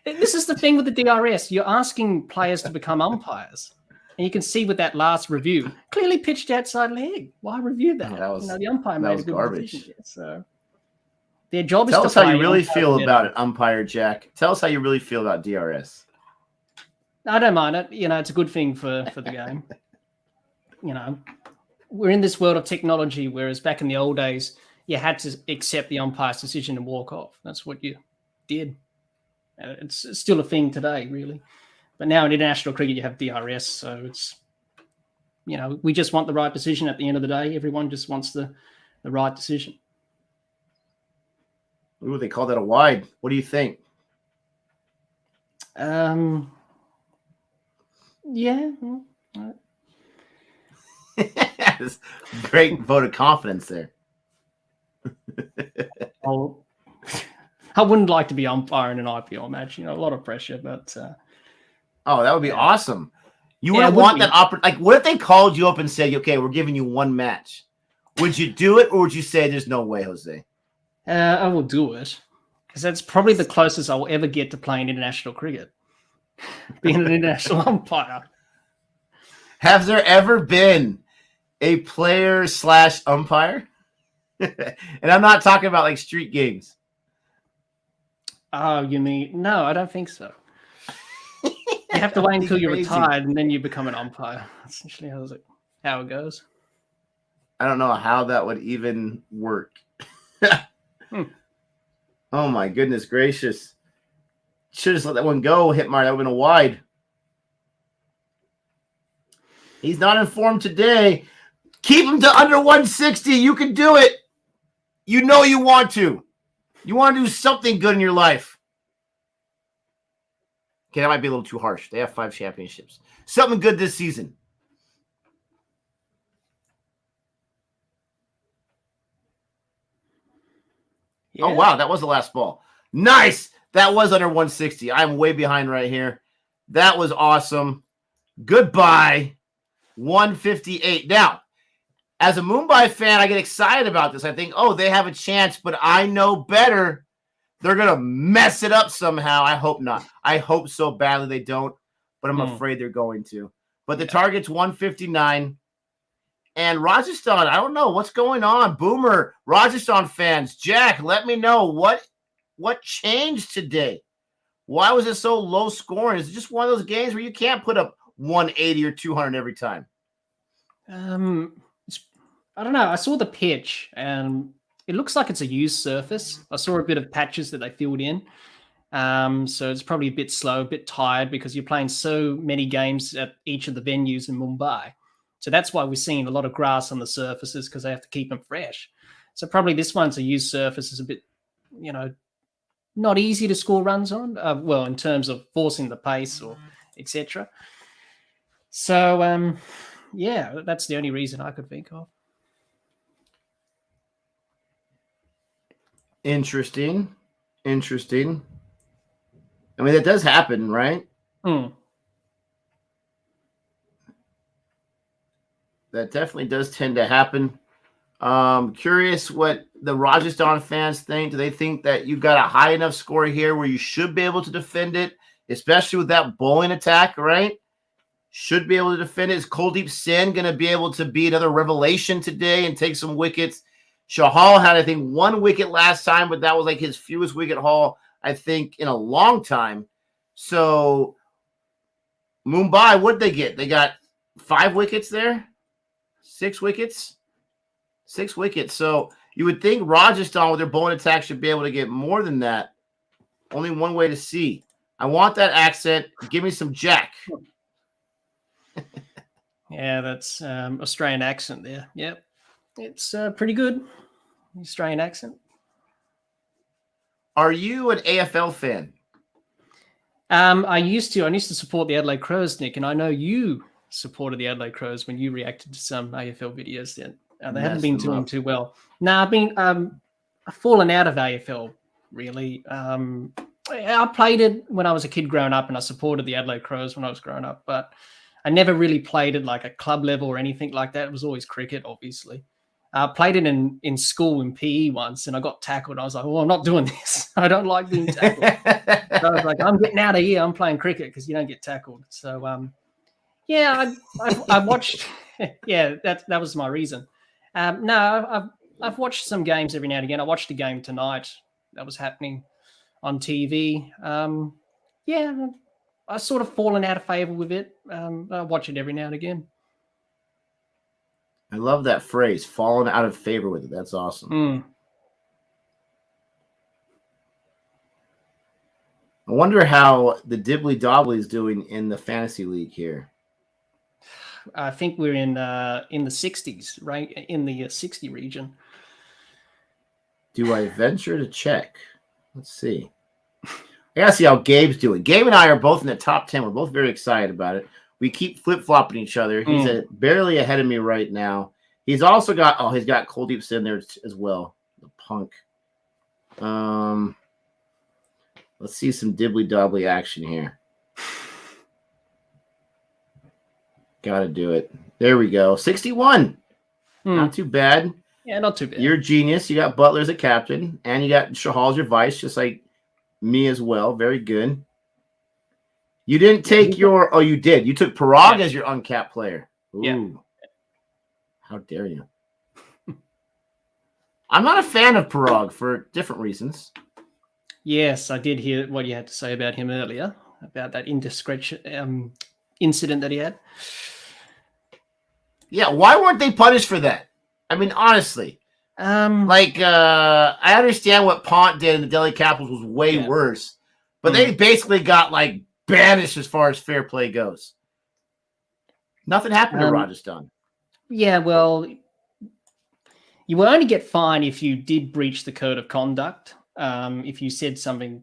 This is the thing with the DRS. You're asking players to become umpires. And you can see with that last review, clearly pitched outside leg. Why review that? The umpire made a good garbage. So their job is to tell us how you really feel about it, umpire Jack. Tell us how you really feel about DRS. I don't mind it. It's a good thing for the game. We're in this world of technology, whereas back in the old days, you had to accept the umpire's decision and walk off. That's what you did. It's still a thing today, really. But now in international cricket, you have DRS, so it's, we just want the right decision at the end of the day. Everyone just wants the right decision. Ooh, they call that a wide. What do you think? Yeah. Great vote of confidence there. I wouldn't like to be umpiring an IPL match. A lot of pressure, but that would be awesome. You wouldn't want that opportunity. Like, what if they called you up and said, "Okay, we're giving you one match"? Would you do it, or would you say, "There's no way, Jose"? I will do it because that's probably the closest I will ever get to playing international cricket, being an international umpire. Has there ever been a player / umpire? And I'm not talking about like street games. Oh, you mean? No, I don't think so. You have to wait until you're retired and then you become an umpire. That's essentially how it goes. I don't know how that would even work. Oh my goodness gracious. Should have just let that one go. Hitmeyer, that would have been a wide. He's not in form today. Keep him to under 160. You can do it. You want to. You want to do something good in your life. Okay, that might be a little too harsh. They have 5 championships. Something good this season. Yeah. Oh, wow. That was the last ball. Nice. That was under 160. I'm way behind right here. That was awesome. Goodbye. 158. Now, as a Mumbai fan, I get excited about this. I think, they have a chance, but I know better. They're going to mess it up somehow. I hope not. I hope so badly they don't, but I'm afraid they're going to. But the target's 159. And Rajasthan, I don't know what's going on. Boomer, Rajasthan fans, Jack, let me know what changed today. Why was it so low scoring? Is it just one of those games where you can't put up 180 or 200 every time? I don't know. I saw the pitch and it looks like it's a used surface. I saw a bit of patches that they filled in. So it's probably a bit slow, a bit tired because you're playing so many games at each of the venues in Mumbai. So that's why we're seeing a lot of grass on the surfaces, because they have to keep them fresh. So probably this one's a used surface is a bit, not easy to score runs on. Well, in terms of forcing the pace or etc. So yeah, that's the only reason I could think of. Interesting. I mean, that does happen, right? That definitely does tend to happen. Curious what the Rajasthan fans think. Do they think that you've got a high enough score here where you should be able to defend it, especially with that bowling attack, right? Should be able to defend it. Is Kuldeep Singh going to be able to be another revelation today and take some wickets? Chahal had, I think, 1 wicket last time, but that was like his fewest wicket haul, I think, in a long time. So Mumbai, what'd they get? They got 5 wickets there? 6 wickets? 6 wickets. So you would think Rajasthan with their bowling attack should be able to get more than that. Only one way to see. I want that accent. Give me some Jack. Yeah, that's Australian accent there. Yep. It's pretty good. Australian accent. Are you an AFL fan? I used to support the Adelaide Crows, Nick, and I know you supported the Adelaide Crows when you reacted to some AFL videos then. They haven't been doing too well. No, I've fallen out of AFL, really. I played it when I was a kid growing up, and I supported the Adelaide Crows when I was growing up, but I never really played it like a club level or anything like that. It was always cricket, obviously. I played it in school in PE once, and I got tackled. I was like, well, I'm not doing this. I don't like being tackled. So I was like, I'm getting out of here. I'm playing cricket because you don't get tackled. So, yeah, I watched. Yeah, that was my reason. No, I've watched some games every now and again. I watched a game tonight that was happening on TV. Yeah, I've sort of fallen out of favor with it. I watch it every now and again. I love that phrase, fallen out of favor with it. That's awesome. I wonder how the Dibbly Dobbly is doing in the fantasy league here. I think we're in the 60s, right? In the 60 region. Do I venture to check? Let's see. I gotta see how Gabe's doing. Gabe and I are both in the top 10. We're both very excited about it. We keep flip-flopping each other. He's barely ahead of me right now. He's also got he's got Kuldeep Singh there as well. The punk. Let's see some Dibbly Dobbly action here. Gotta do it. There we go. 61. Not too bad. Yeah, not too bad. You're a genius. You got Butler as a captain, and you got Chahal as your vice, just like me as well. Very good. You didn't take your... Oh, you did. You took Parag as your uncapped player. Ooh. Yeah. How dare you? I'm not a fan of Parag for different reasons. Yes, I did hear what you had to say about him earlier, about that indiscretion incident that he had. Yeah, why weren't they punished for that? I mean, honestly. I understand what Pont did in the Delhi Capitals was way worse, but they basically got, banished as far as fair play goes. Nothing happened to Rajasthan. Yeah, well, you will only get fined if you did breach the code of conduct. If you said something,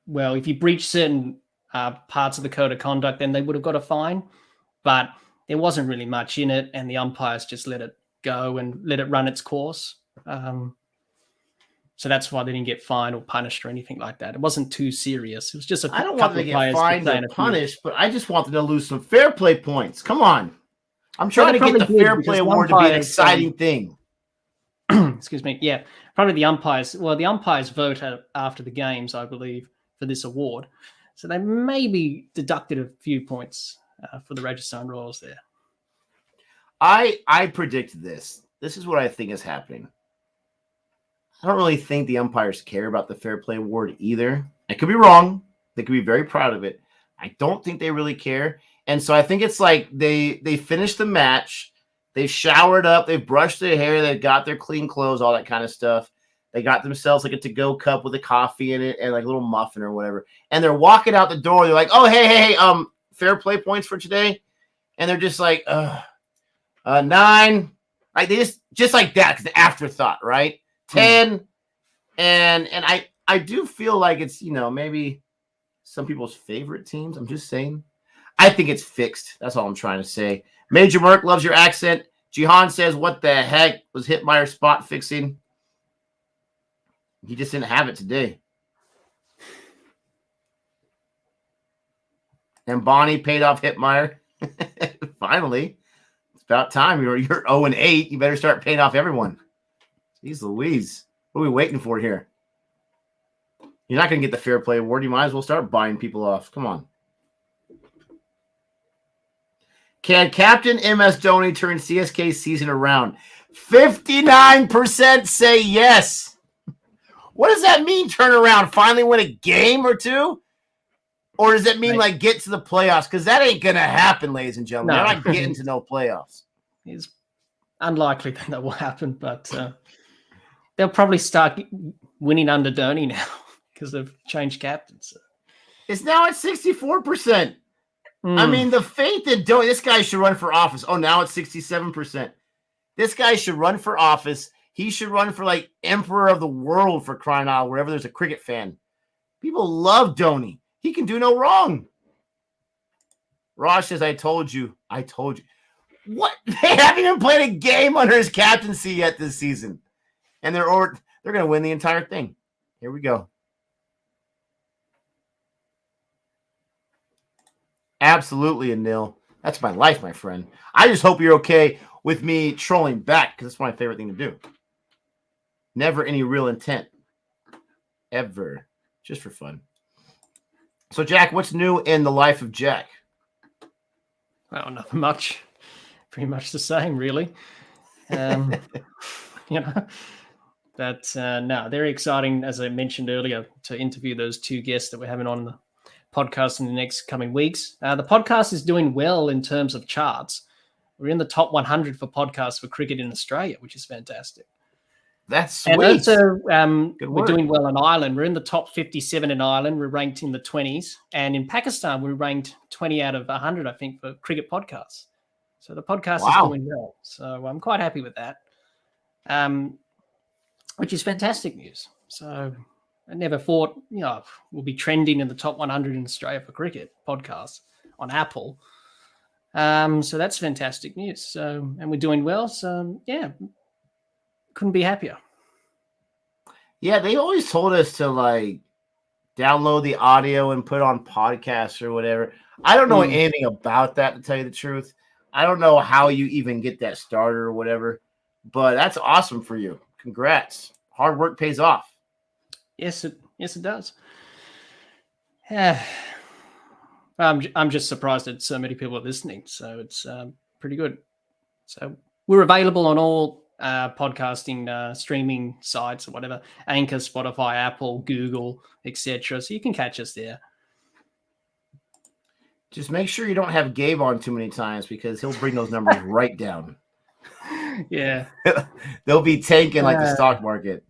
if you breach certain parts of the code of conduct, then they would have got a fine. But there wasn't really much in it, and the umpires just let it go and let it run its course. So that's why they didn't get fined or punished or anything like that. It wasn't too serious. It was just I don't want them to get fined or punished, but I just want them to lose some fair play points. Come on. I'm trying to get the fair play award to be an exciting thing. Excuse me. Yeah, probably the umpires. Well, the umpires vote after the games, I believe, for this award. So they maybe deducted a few points for the Rajasthan Royals there. I predict this. This is what I think is happening. I don't really think the umpires care about the fair play award either. I could be wrong. They could be very proud of it. I don't think they really care. And so I think it's like they finished the match. They've showered up. They've brushed their hair. They've got their clean clothes, all that kind of stuff. They got themselves like a to-go cup with a coffee in it and like a little muffin or whatever. And they're walking out the door. They're like, oh, hey, fair play points for today. and they're just like, 9. Like they just like that, because the afterthought, right? 10, and I do feel like it's, maybe some people's favorite teams. I'm just saying. I think it's fixed. That's all I'm trying to say. Major Merc loves your accent. Jihan says, what the heck was Hitmeyer spot fixing? He just didn't have it today. And Bonnie paid off Hitmeyer. Finally. It's about time. You're 0-8. You better start paying off everyone. Jeez Louise. What are we waiting for here? You're not going to get the Fair Play Award. You might as well start buying people off. Come on. Can Captain MS Dhoni turn CSK season around? 59% say yes. What does that mean, turn around? Finally win a game or two? Or does it mean, like, get to the playoffs? Because that ain't going to happen, ladies and gentlemen. No. They're not getting to no playoffs. It's unlikely that that will happen, but they'll probably start winning under Dhoni now because they've changed captains. It's now at 64%. I mean, the faith in Dhoni, this guy should run for office. Oh, now it's 67%. This guy should run for office. He should run for, like, Emperor of the World, for crying out, wherever there's a cricket fan. People love Dhoni. He can do no wrong. Raj says, I told you. I told you. What? They haven't even played a game under his captaincy yet this season. And they're going to win the entire thing. Here we go. Absolutely a nil. That's my life, my friend. I just hope you're okay with me trolling back, because that's my favorite thing to do. Never any real intent. Ever. Just for fun. So, Jack, what's new in the life of Jack? Well, nothing much. Pretty much the same, really. But no, very exciting, as I mentioned earlier, to interview those two guests that we're having on the podcast in the next coming weeks. The podcast is doing well in terms of charts. We're in the top 100 for podcasts for cricket in Australia, which is fantastic. That's sweet. And also, we're doing well in Ireland. We're in the top 57 in Ireland. We're ranked in the 20s. And in Pakistan, we're ranked 20 out of 100, I think, for cricket podcasts. So the podcast is doing well. So I'm quite happy with that, which is fantastic news. So I never thought, we'll be trending in the top 100 in Australia for cricket podcasts on Apple. So that's fantastic news. So, and we're doing well. So yeah, couldn't be happier. Yeah, they always told us to like download the audio and put on podcasts or whatever. I don't know anything about that, to tell you the truth. I don't know how you even get that started or whatever, but that's awesome for you. Congrats. Hard work pays off. Yes, it does. Yeah. I'm just surprised that so many people are listening. So it's pretty good. So we're available on all podcasting streaming sites or whatever, Anchor, Spotify, Apple, Google, etc. So you can catch us there. Just make sure you don't have Gabe on too many times, because he'll bring those numbers right down. Yeah. They'll be tanking like the stock market.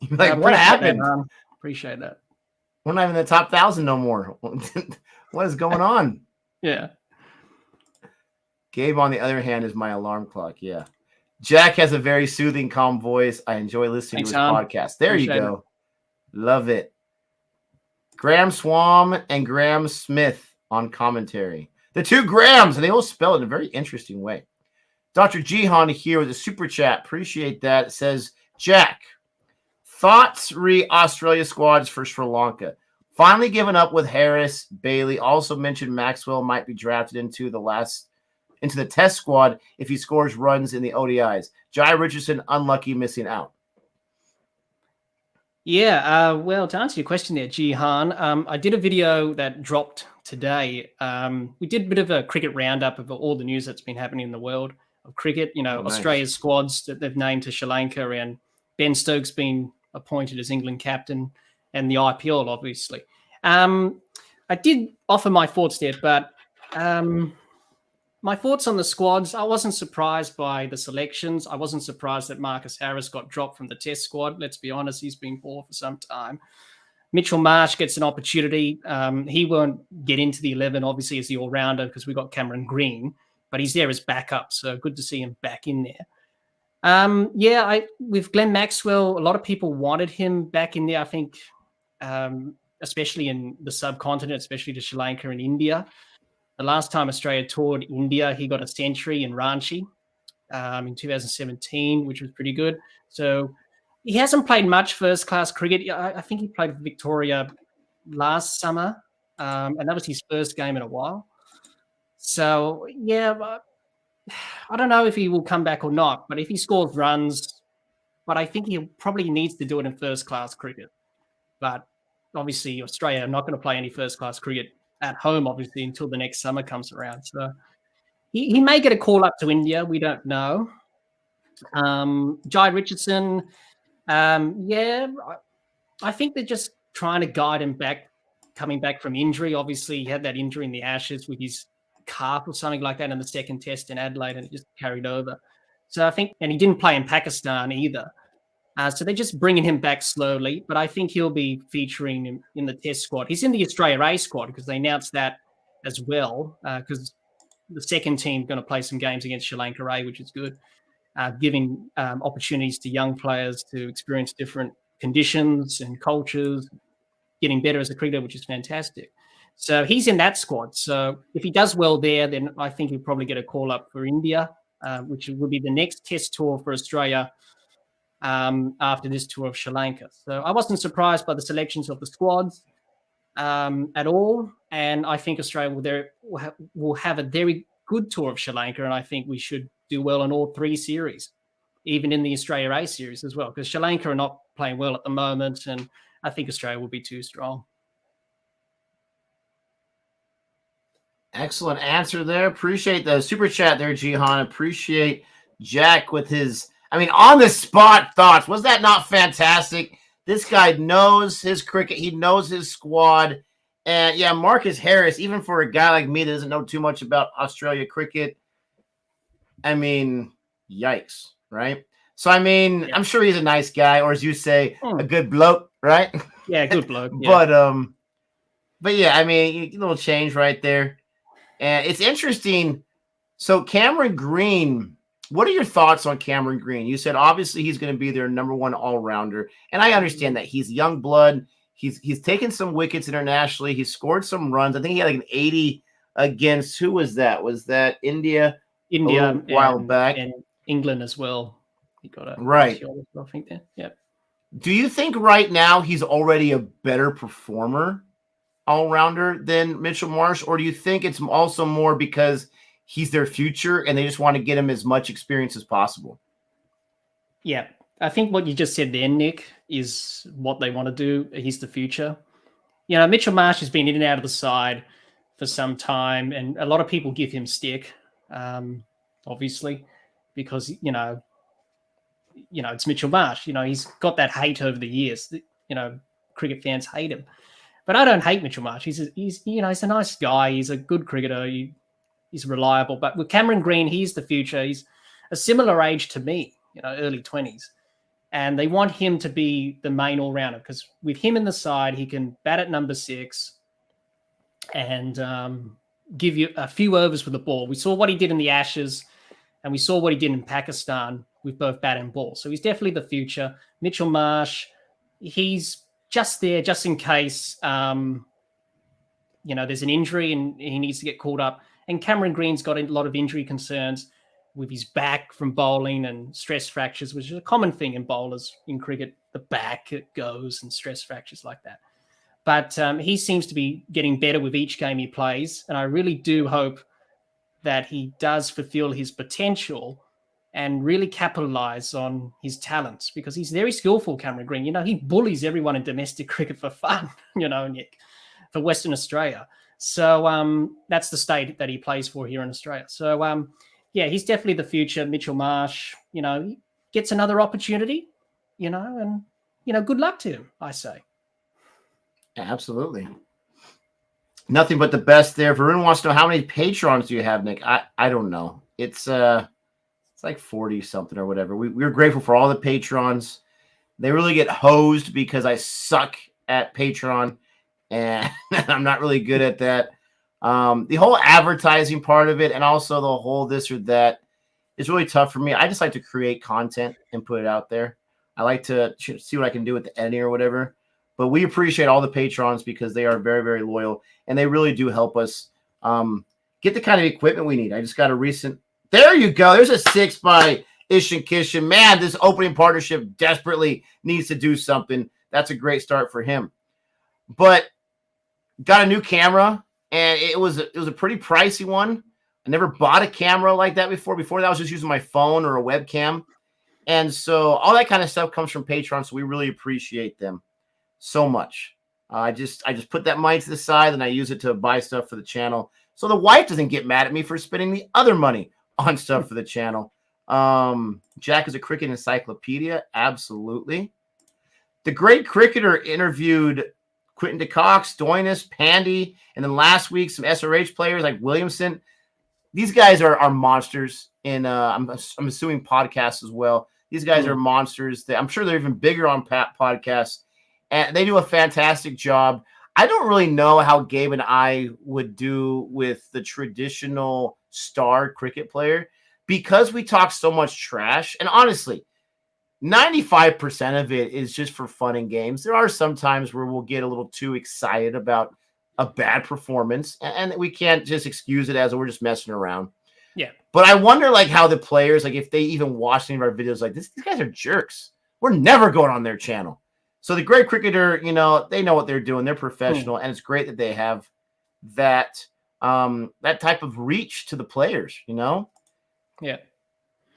You're like, what happened? Appreciate that. We're not even in the top 1,000 no more. What is going on? Yeah. Gabe, on the other hand, is my alarm clock. Yeah. Jack has a very soothing, calm voice. I enjoy listening to his podcast. There you go. Love it. Graham Swam and Graham Smith on commentary. The two Grahams, and they all spell it in a very interesting way. Dr. Jihan here with a super chat. Appreciate that. It says, Jack, thoughts re Australia squads for Sri Lanka. Finally given up with Harris. Bailey also mentioned Maxwell might be drafted into the test squad if he scores runs in the ODIs. Jade Richardson unlucky missing out. Yeah, well, to answer your question there, Jihan, I did a video that dropped today. We did a bit of a cricket roundup of all the news that's been happening in the world of cricket. Australia's squads that they've named to Sri Lanka, and Ben Stokes being appointed as England captain, and the IPL, obviously. I did offer my thoughts there, but my thoughts on the squads, I wasn't surprised by the selections. I wasn't surprised that Marcus Harris got dropped from the test squad. Let's be honest, he's been poor for some time. Mitchell Marsh gets an opportunity. He won't get into the 11, obviously, as the all-rounder because we've got Cameron Green, but he's there as backup, so good to see him back in there. With Glenn Maxwell, a lot of people wanted him back in there, I think, especially in the subcontinent, especially to Sri Lanka and India. The last time Australia toured India, he got a century in Ranchi in 2017, which was pretty good. So he hasn't played much first-class cricket. I think he played for Victoria last summer, and that was his first game in a while. So, I don't know if he will come back or not, but if he scores runs, but I think he probably needs to do it in first-class cricket. But obviously, Australia are not going to play any first-class cricket at home, obviously, until the next summer comes around. So he may get a call up to India. We don't know. Jade Richardson, I think they're just trying to guide him back, coming back from injury. Obviously, he had that injury in the Ashes with his calf or something like that in the second test in Adelaide, and it just carried over. So I think, and he didn't play in Pakistan either. So they're just bringing him back slowly, but I think he'll be featuring in the test squad. He's in the Australia A squad because they announced that as well, because the second team going to play some games against Sri Lanka A, which is good, giving opportunities to young players to experience different conditions and cultures, getting better as a cricketer, which is fantastic. So he's in that squad. So if he does well there, then I think he'll probably get a call up for India, which will be the next test tour for Australia after this tour of Sri Lanka. So I wasn't surprised by the selections of the squads at all. And I think Australia will have a very good tour of Sri Lanka. And I think we should do well in all three series, even in the Australia A series as well, because Sri Lanka are not playing well at the moment. And I think Australia will be too strong. Excellent answer there. Appreciate the super chat there, Jihan. Appreciate Jack with his, on the spot thoughts. Was that not fantastic? This guy knows his cricket. He knows his squad. And yeah, Marcus Harris, even for a guy like me that doesn't know too much about Australia cricket, yikes, right? So, I'm sure he's a nice guy, or as you say, a good bloke, right? Yeah, good bloke. Yeah. But yeah, a little change right there. And it's interesting. So Cameron Green, what are your thoughts on Cameron Green? You said obviously he's going to be their number one all-rounder. And I understand that he's young blood. He's taken some wickets internationally. He scored some runs. I think he had like an 80 against, who was that? Was that India? India a while back. And England as well. He got a right. I think there. Yeah. Do you think right now he's already a better performer, all-rounder, than Mitchell Marsh, or do you think it's also more because he's their future and they just want to get him as much experience as possible? Yeah, I think what you just said there, Nick, is what they want to do. He's the future. Mitchell Marsh has been in and out of the side for some time, and a lot of people give him stick, obviously, because, it's Mitchell Marsh. He's got that hate over the years. Cricket fans hate him. But I don't hate Mitchell Marsh. He's a nice guy. He's a good cricketer. He's reliable. But with Cameron Green, he's the future. He's a similar age to me, early 20s. And they want him to be the main all-rounder because with him in the side, he can bat at number 6 and give you a few overs with the ball. We saw what he did in the Ashes and we saw what he did in Pakistan with both bat and ball. So he's definitely the future. Mitchell Marsh, he's just there, just in case, there's an injury and he needs to get called up. And Cameron Green's got a lot of injury concerns with his back from bowling and stress fractures, which is a common thing in bowlers in cricket. The back, it goes, and stress fractures like that. But he seems to be getting better with each game he plays. And I really do hope that he does fulfill his potential and really capitalize on his talents because he's very skillful, Cameron Green. He bullies everyone in domestic cricket for fun, Nick, for Western Australia. So that's the state that he plays for here in Australia. So, he's definitely the future. Mitchell Marsh, he gets another opportunity, and, good luck to him, I say. Absolutely. Nothing but the best there. Varun wants to know, how many patrons do you have, Nick? I don't know. It's like 40 something or whatever. We're grateful for all the patrons. They really get hosed because I suck at Patreon, and I'm not really good at that. The whole advertising part of it, and also the whole this or that, is really tough for me. I just like to create content and put it out there. I like to see what I can do with the editing or whatever. But we appreciate all the patrons because they are very, very loyal, and they really do help us get the kind of equipment we need. I just got a recent. There you go. There's a 6 by Ishin Kishin. Man, this opening partnership desperately needs to do something. That's a great start for him. But got a new camera, and it was a pretty pricey one. I never bought a camera like that before. Before that, I was just using my phone or a webcam. And so all that kind of stuff comes from Patreon, so we really appreciate them so much. I just put that money to the side, and I use it to buy stuff for the channel. So the wife doesn't get mad at me for spending the other money on stuff for the channel. Jack is a cricket encyclopedia. Absolutely. The great cricketer interviewed Quinton de Cox, Doinis, Pandy, and then last week some SRH players like Williamson. These guys are monsters in I'm assuming podcasts as well. These guys are monsters. I'm sure they're even bigger on podcasts, and they do a fantastic job. I don't really know how Gabe and I would do with the traditional star cricket player because we talk so much trash. And honestly, 95% of it is just for fun and games. There are some times where we'll get a little too excited about a bad performance, and we can't just excuse it as we're just messing around. Yeah. But I wonder, like, how the players, like, if they even watch any of our videos, like, these guys are jerks. We're never going on their channel. So the great cricketer, they know what they're doing. They're professional, and it's great that they have that that type of reach to the players, Yeah.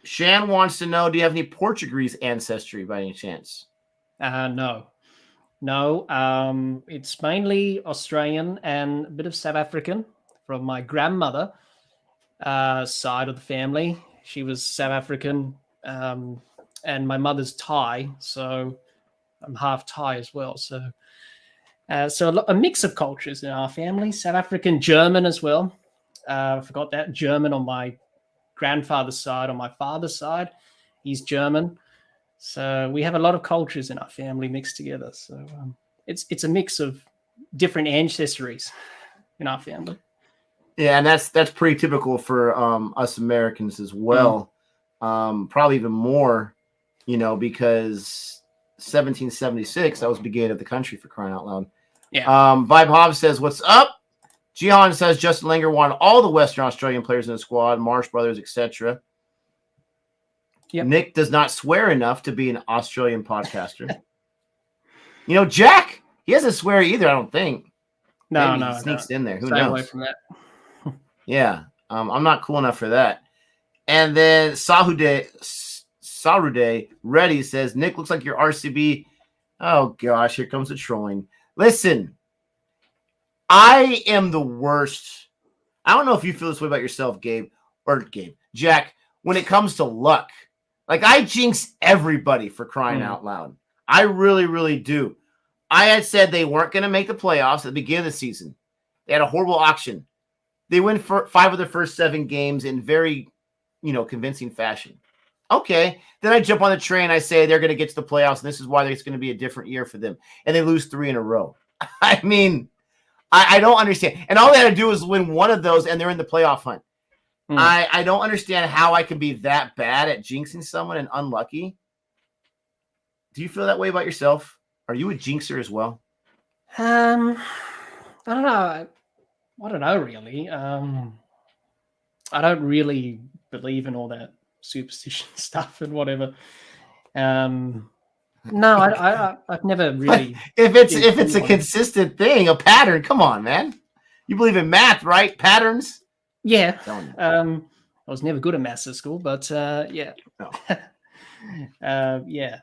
Shan wants to know, do you have any Portuguese ancestry by any chance? No. It's mainly Australian and a bit of South African from my grandmother side of the family. She was South African, and my mother's Thai, so I'm half Thai as well. So a mix of cultures in our family. South African, German as well. I forgot that. German on my grandfather's side. On my father's side, he's German. So we have a lot of cultures in our family mixed together. So it's a mix of different ancestries in our family. Yeah, and that's pretty typical for us Americans as well. Probably even more, because 1776, that was the beginning of the country, for crying out loud. Yeah. Vibe Hobbs says, "What's up?" Jihan says Justin Langer wanted all the Western Australian players in the squad, Marsh Brothers, etc. Yep. Nick does not swear enough to be an Australian podcaster. Jack, he doesn't swear either, I don't think. No, Maybe he sneaks in there. Who Stay knows? away from that. Yeah, I'm not cool enough for that. And then Sarude Reddy says, Nick looks like your RCB. Oh, gosh, here comes the trolling. Listen, I am the worst. I don't know if you feel this way about yourself, Jack, when it comes to luck. Like, I jinx everybody, for crying out loud. I really, really do. I had said they weren't going to make the playoffs at the beginning of the season. They had a horrible auction. They win 5 of their first 7 games in very, convincing fashion. Okay. Then I jump on the train. I say they're going to get to the playoffs, and this is why it's going to be a different year for them. And they lose 3 in a row. I mean, I don't understand. And all they had to do is win one of those, and they're in the playoff hunt. I don't understand how I can be that bad at jinxing someone and unlucky. Do you feel that way about yourself? Are you a jinxer as well? I don't know. I don't know, really. I don't really believe in all that superstition stuff and whatever. No, I've never really. If it's a consistent thing, a pattern, come on, man. You believe in math, right? Patterns. Yeah. I was never good at maths at school, but yeah. No. Yeah.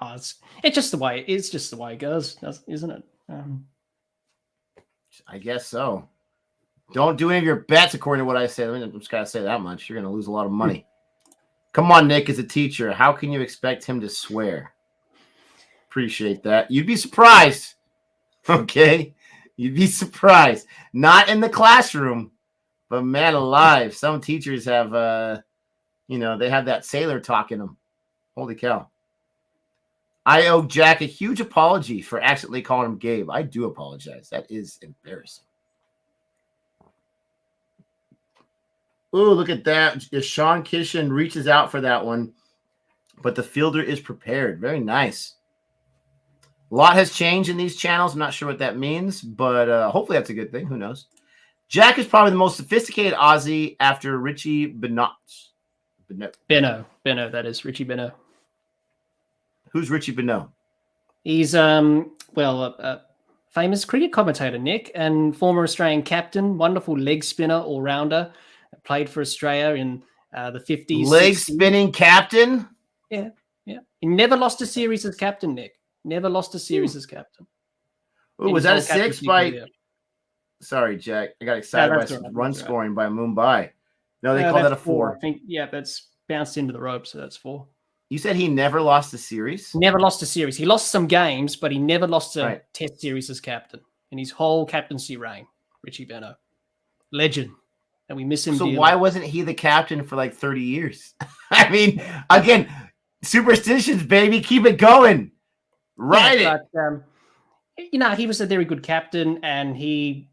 Oh, it's just the way it goes, isn't it? I guess so. Don't do any of your bets according to what I said. I'm just gotta say that much. You're gonna lose a lot of money. Come on, Nick, as a teacher, how can you expect him to swear? Appreciate that. You'd be surprised. Okay? You'd be surprised. Not in the classroom, but man alive, some teachers have they have that sailor talk in them. Holy cow. I owe Jack a huge apology for accidentally calling him Gabe. I do apologize. That is embarrassing. Ooh, look at that. Sean Kishan reaches out for that one, but the fielder is prepared. Very nice. A lot has changed in these channels. I'm not sure what that means, but hopefully that's a good thing. Who knows? Jack is probably the most sophisticated Aussie after Richie Bennett. Benno, that is Richie Benno. Who's Richie Bennett? He's a famous cricket commentator, Nick, and former Australian captain, wonderful leg spinner, all-rounder, played for Australia in the 50s. Leg 60s. spinning captain? Yeah. He never lost a series as captain, Nick. Never lost a series as captain. Ooh, was that a 6 by... Career. Sorry, Jack. I got excited by some run scoring by Mumbai. No, they called that a 4. I think, that's bounced into the rope, so that's 4. You said he never lost a series? Never lost a series. He lost some games, but he never lost a test series as captain in his whole captaincy reign. Richie Benno. Legend. And we miss him dearly. Why wasn't he the captain for like 30 years? I mean, again, superstitions, baby. Keep it going. Right. But, he was a very good captain, and he,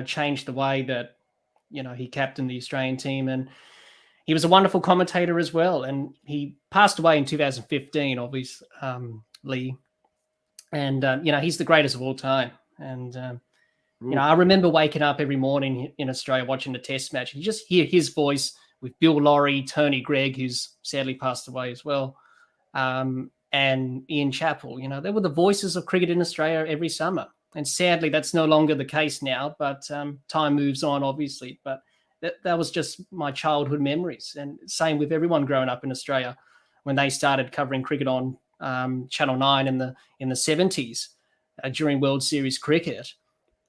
changed the way that, he captained the Australian team. And he was a wonderful commentator as well. And he passed away in 2015, obviously. And, he's the greatest of all time. And, I remember waking up every morning in Australia watching the test match. And you just hear his voice with Bill Lawry, Tony Greig, who's sadly passed away as well, and Ian Chappell. They were the voices of cricket in Australia every summer. And sadly, that's no longer the case now, but time moves on, obviously. But that was just my childhood memories. And same with everyone growing up in Australia when they started covering cricket on Channel 9 in the 70s during World Series cricket.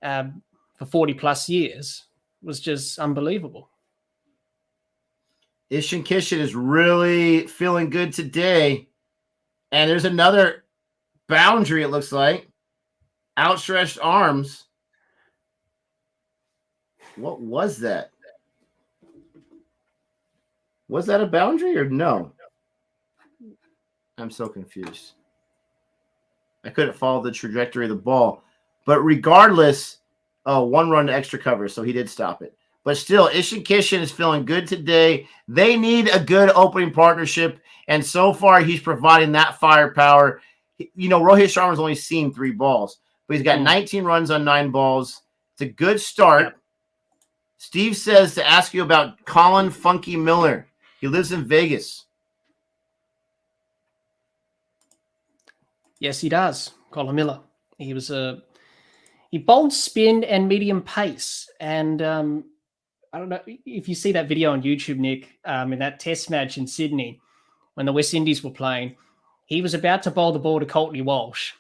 For 40 plus years was just unbelievable. Ishan Kishan is really feeling good today. And there's another boundary, it looks like. Outstretched arms. What was that? Was that a boundary or no? I'm so confused. I couldn't follow the trajectory of the ball. But regardless, 1 run to extra cover, so he did stop it. But still, Ishan Kishan is feeling good today. They need a good opening partnership, and so far he's providing that firepower. Rohit Sharma's only seen 3 balls, but he's got 19 runs on 9 balls. It's a good start. Yep. Steve says to ask you about Colin Funky Miller. He lives in Vegas. Yes, he does. Colin Miller. He bowled spin and medium pace. And I don't know if you see that video on YouTube, Nick, in that test match in Sydney when the West Indies were playing, he was about to bowl the ball to Courtney Walsh.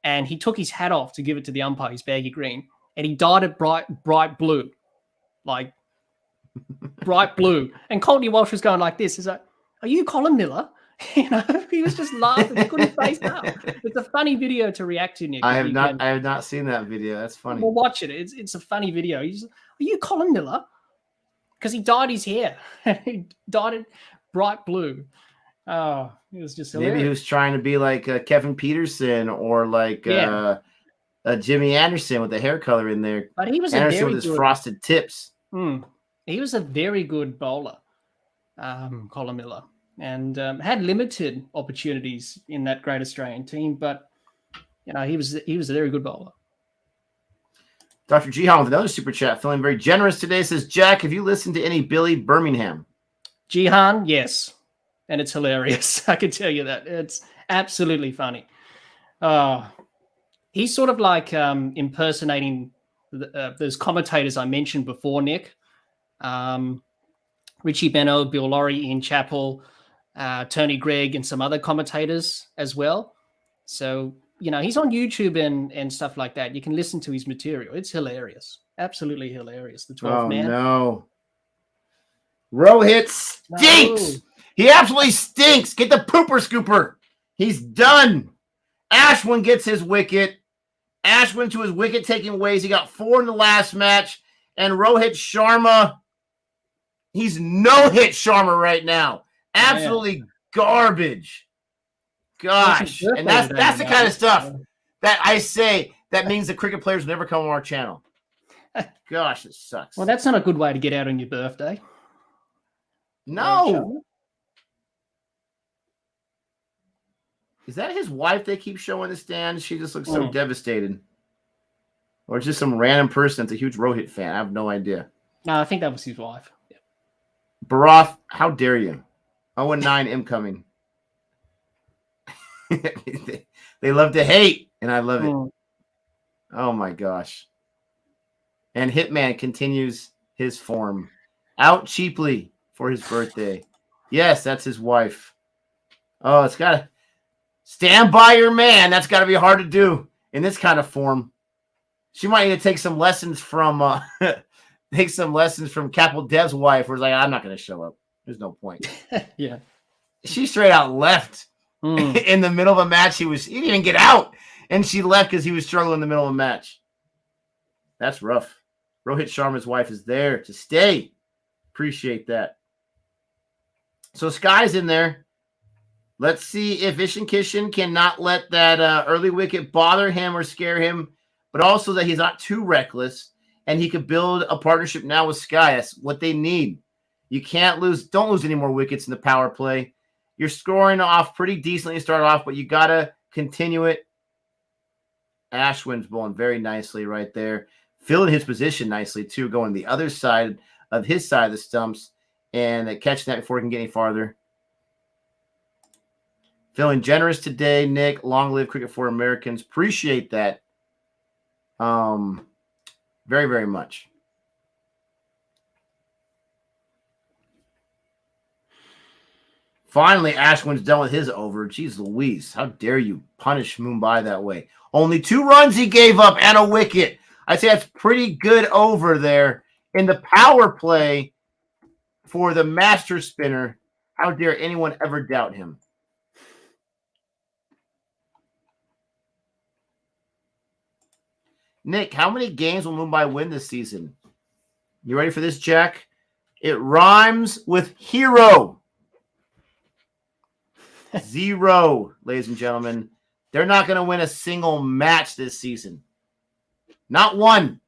And he took his hat off to give it to the umpire, his baggy green. And he dyed it bright blue. Like, bright blue. And Courtney Walsh was going like this. He's like, "Are you Colin Miller?" He was just laughing. He couldn't face up. It's a funny video to react to, Nick. I have not seen that video. That's funny. Well, watch it. It's a funny video. He's, "Are you Colin Miller?" Because he dyed his hair. He dyed it bright blue. Oh, it was just hilarious. Maybe he was trying to be like Kevin Peterson or like Jimmy Anderson with the hair color in there. But he was Anderson with his frosted tips. He was a very good bowler, Colin Miller. And had limited opportunities in that great Australian team, but he was a very good bowler. Dr. Jihan with another super chat, feeling very generous today, says, "Jack, have you listened to any Billy Birmingham?" Jihan, yes, and it's hilarious. I can tell you that it's absolutely funny. He's sort of like impersonating those commentators I mentioned before, Nick. Richie Benno, Bill Lawry, Ian Chappell, Tony Greig, and some other commentators as well. So, he's on YouTube and stuff like that. You can listen to his material. It's hilarious. Absolutely hilarious. The 12th man. No. Rohit stinks. No. He absolutely stinks. Get the pooper scooper. He's done. Ashwin gets his wicket. Ashwin to his wicket-taking ways. He got 4 in the last match. And Rohit Sharma, he's no-hit Sharma right now. Absolutely garbage. Gosh, and that's the kind of stuff that I say that means the cricket players will never come on our channel. Gosh, it sucks. Well, that's not a good way to get out on your birthday. No. Is that his wife they keep showing the stand? She just looks so devastated. Or it's just some random person that's a huge Rohit fan. I have no idea. No, I think that was his wife. Yeah. Barath, how dare you? 0-9 incoming. They love to hate, and I love it. Oh, my gosh. And Hitman continues his form. Out cheaply for his birthday. Yes, that's his wife. Oh, it's got to stand by your man. That's got to be hard to do in this kind of form. She might need to take some lessons from Capital Dev's wife, where it's like, I'm not going to show up. There's no point. Yeah. She straight out left in the middle of a match. He didn't even get out, and she left because he was struggling in the middle of a match. That's rough. Rohit Sharma's wife is there to stay. Appreciate that. So Sky's in there. Let's see if Ishan Kishan cannot let that early wicket bother him or scare him, but also that he's not too reckless and he could build a partnership now with Sky. That's what they need. You can't lose. Don't lose any more wickets in the power play. You're scoring off pretty decently to start off, but you got to continue it. Ashwin's bowling very nicely right there. Filling his position nicely, too, going the other side of his side of the stumps and catching that before he can get any farther. Feeling generous today, Nick. Long live Cricket for Americans. Appreciate that very, very much. Finally, Ashwin's done with his over. Jeez Louise, how dare you punish Mumbai that way? Only 2 runs he gave up and a wicket. I'd say that's pretty good over there. In the power play for the master spinner, how dare anyone ever doubt him? Nick, how many games will Mumbai win this season? You ready for this, Jack? It rhymes with hero. 0, ladies and gentlemen. They're not going to win a single match this season. Not one.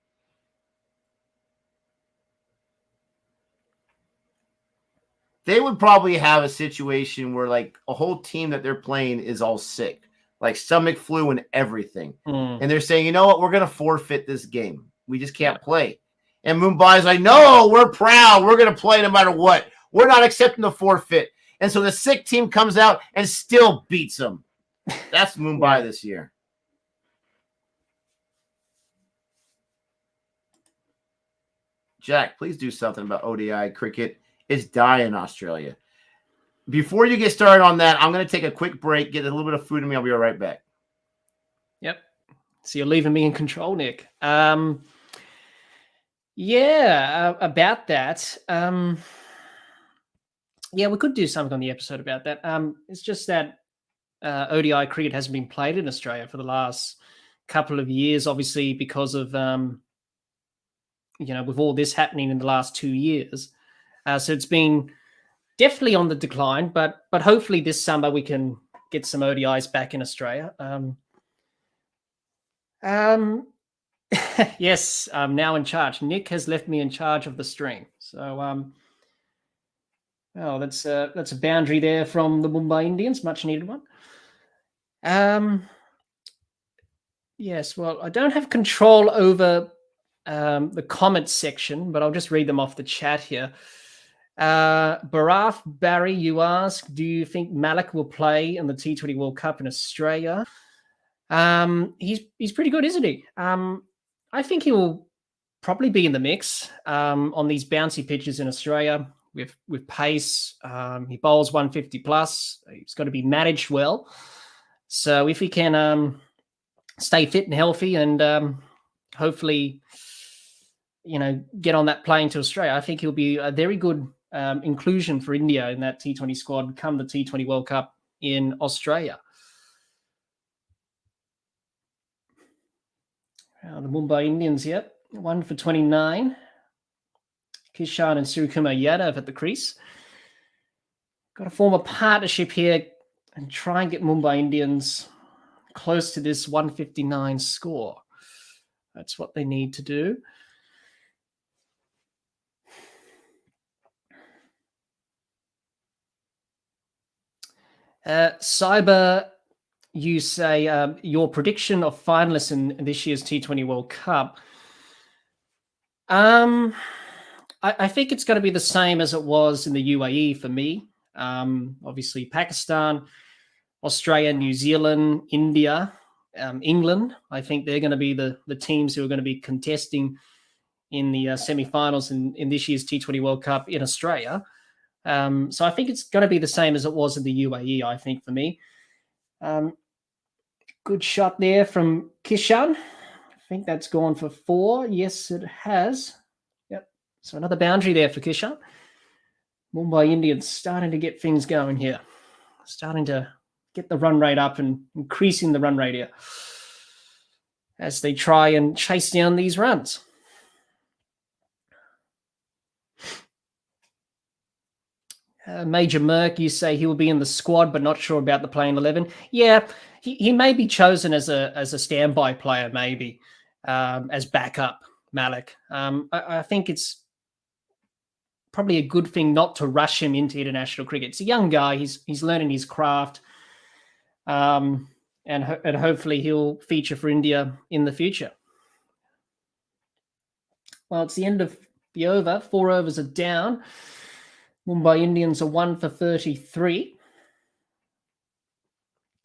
They would probably have a situation where like a whole team that they're playing is all sick, like stomach flu and everything. And they're saying, you know what? We're going to forfeit this game. We just can't play. And Mumbai's like, no, we're proud. We're going to play no matter what. We're not accepting the forfeit. And so the sick team comes out and still beats them. That's Mumbai this year. Jack, please do something about ODI cricket. It's dying in Australia. Before you get started on that, I'm going to take a quick break, get a little bit of food in me. I'll be right back. Yep. So you're leaving me in control, Nick. About that. We could do something on the episode about that. It's just that ODI cricket hasn't been played in Australia for the last couple of years, obviously because of, with all this happening in the last 2 years. So it's been definitely on the decline, but hopefully this summer we can get some ODIs back in Australia. Yes, I'm now in charge. Nick has left me in charge of the stream. So, that's a boundary there from the Mumbai Indians, much needed one. Yes, well, I don't have control over the comments section, but I'll just read them off the chat here. Baraf Barry, you ask, do you think Malik will play in the T20 World Cup in Australia? He's pretty good, isn't he? I think he will probably be in the mix on these bouncy pitches in Australia with pace. He bowls 150 plus. He's got to be managed well. So if he can stay fit and healthy and hopefully, get on that plane to Australia, I think he'll be a very good inclusion for India in that T20 squad come the T20 World Cup in Australia. The Mumbai Indians, 1 for 29. Kishan and Surikumar Yadav at the crease. Got to form a partnership here and try and get Mumbai Indians close to this 159 score. That's what they need to do. Cyber, you say your prediction of finalists in this year's T20 World Cup. I think it's going to be the same as it was in the UAE for me. Obviously, Pakistan, Australia, New Zealand, India, England. I think they're going to be the teams who are going to be contesting in the semi-finals in this year's T20 World Cup in Australia. So I think it's going to be the same as it was in the UAE, I think, for me. Good shot there from Kishan. I think that's gone for 4. Yes, it has. Yep. So another boundary there for Kishan. Mumbai Indians starting to get things going here. Starting to get the run rate up and increasing the run rate here as they try and chase down these runs. Major Merck, you say he will be in the squad, but not sure about the playing 11. Yeah, he may be chosen as a standby player, maybe as backup, Malik. I think it's probably a good thing not to rush him into international cricket. It's a young guy. He's learning his craft, and hopefully he'll feature for India in the future. Well, it's the end of the over. 4 overs are down. Mumbai Indians are 1 for 33.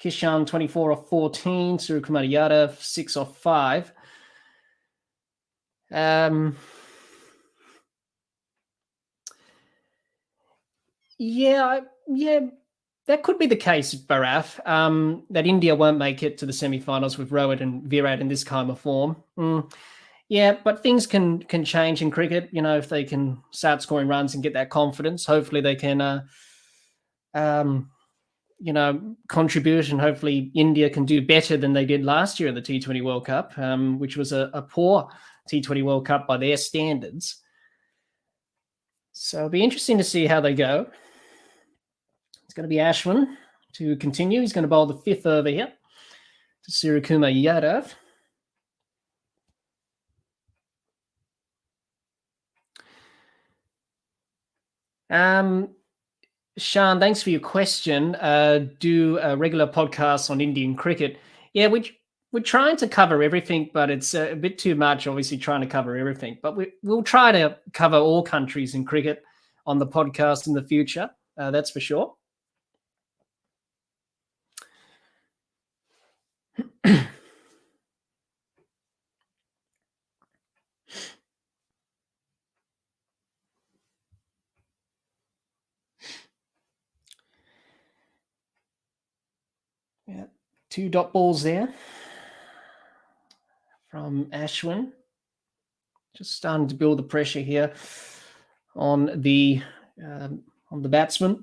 Kishan 24 off 14. Suryakumar Yadav 6 off 5. Yeah, that could be the case, Baraf, that India won't make it to the semi-finals with Rohit and Virat in this kind of form. Yeah, but things can change in cricket, if they can start scoring runs and get that confidence. Hopefully they can, contribute, and hopefully India can do better than they did last year in the T20 World Cup, which was a poor T20 World Cup by their standards. So it'll be interesting to see how they go. It's going to be Ashwin to continue. He's going to bowl the 5th over here to Suryakumar Yadav. Sean, thanks for your question. Do a regular podcast on Indian cricket. Yeah, we're trying to cover everything, but it's a bit too much, obviously, trying to cover everything. But we'll try to cover all countries in cricket on the podcast in the future. That's for sure. Yeah, 2 dot balls there from Ashwin. Just starting to build the pressure here on the batsman.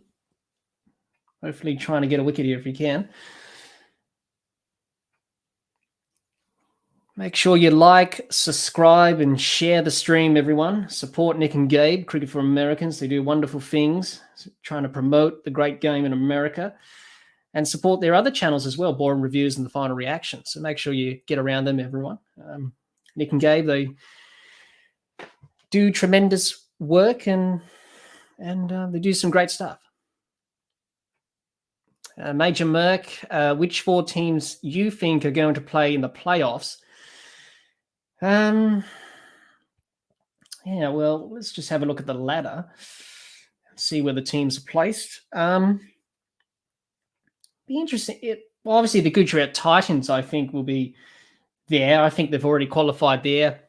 Hopefully trying to get a wicket here if he can. Make sure you like, subscribe, and share the stream, everyone. Support Nick and Gabe, Cricket for Americans. They do wonderful things, trying to promote the great game in America. And support their other channels as well, Boring Reviews and The Final Reaction. So make sure you get around them, everyone. Nick and Gabe, they do tremendous work and they do some great stuff. Major Merck, which 4 teams you think are going to play in the playoffs? Yeah, well, let's just have a look at the ladder and see where the teams are placed. Be interesting. Obviously, the Gujarat Titans, I think, will be there. I think they've already qualified their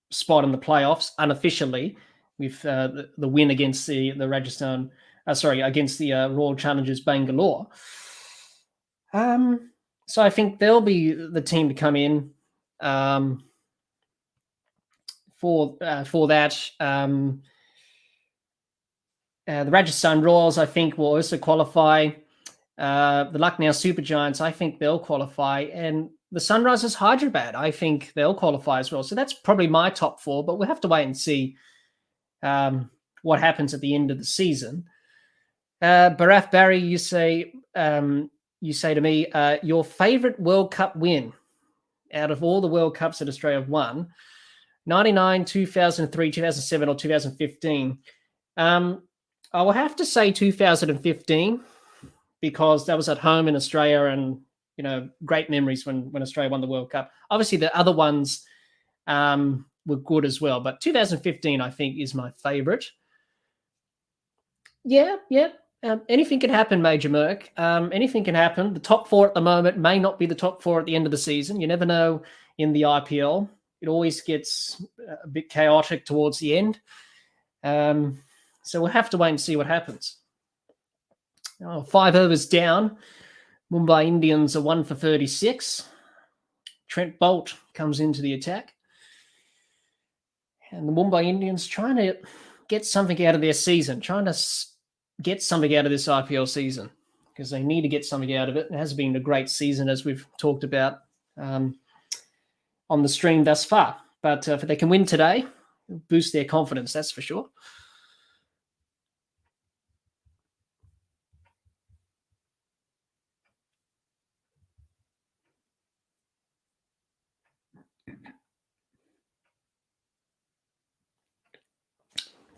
spot in the playoffs unofficially with the win against the Rajasthan. Against the Royal Challengers Bangalore. So I think they'll be the team to come in for that. The Rajasthan Royals, I think, will also qualify. The Lucknow Super Giants, I think they'll qualify. And the Sunrisers Hyderabad, I think they'll qualify as well. So that's probably my top 4, but we'll have to wait and see what happens at the end of the season. Baraf Barry, you say to me, your favorite World Cup win out of all the World Cups that Australia have won, 99, 2003, 2007, or 2015. I will have to say 2015 because that was at home in Australia and, great memories when Australia won the World Cup. Obviously, the other ones were good as well, but 2015, I think, is my favorite. Yeah. Anything can happen, Major Merc. Anything can happen. The top four at the moment may not be the top four at the end of the season. You never know in the IPL. It always gets a bit chaotic towards the end. So we'll have to wait and see what happens. 5 overs down. Mumbai Indians are 1 for 36. Trent Boult comes into the attack. And the Mumbai Indians trying to get something out of their season, trying to get something out of this IPL season because they need to get something out of it. It has been a great season, as we've talked about on the stream thus far. But if they can win today, it'll boost their confidence, that's for sure.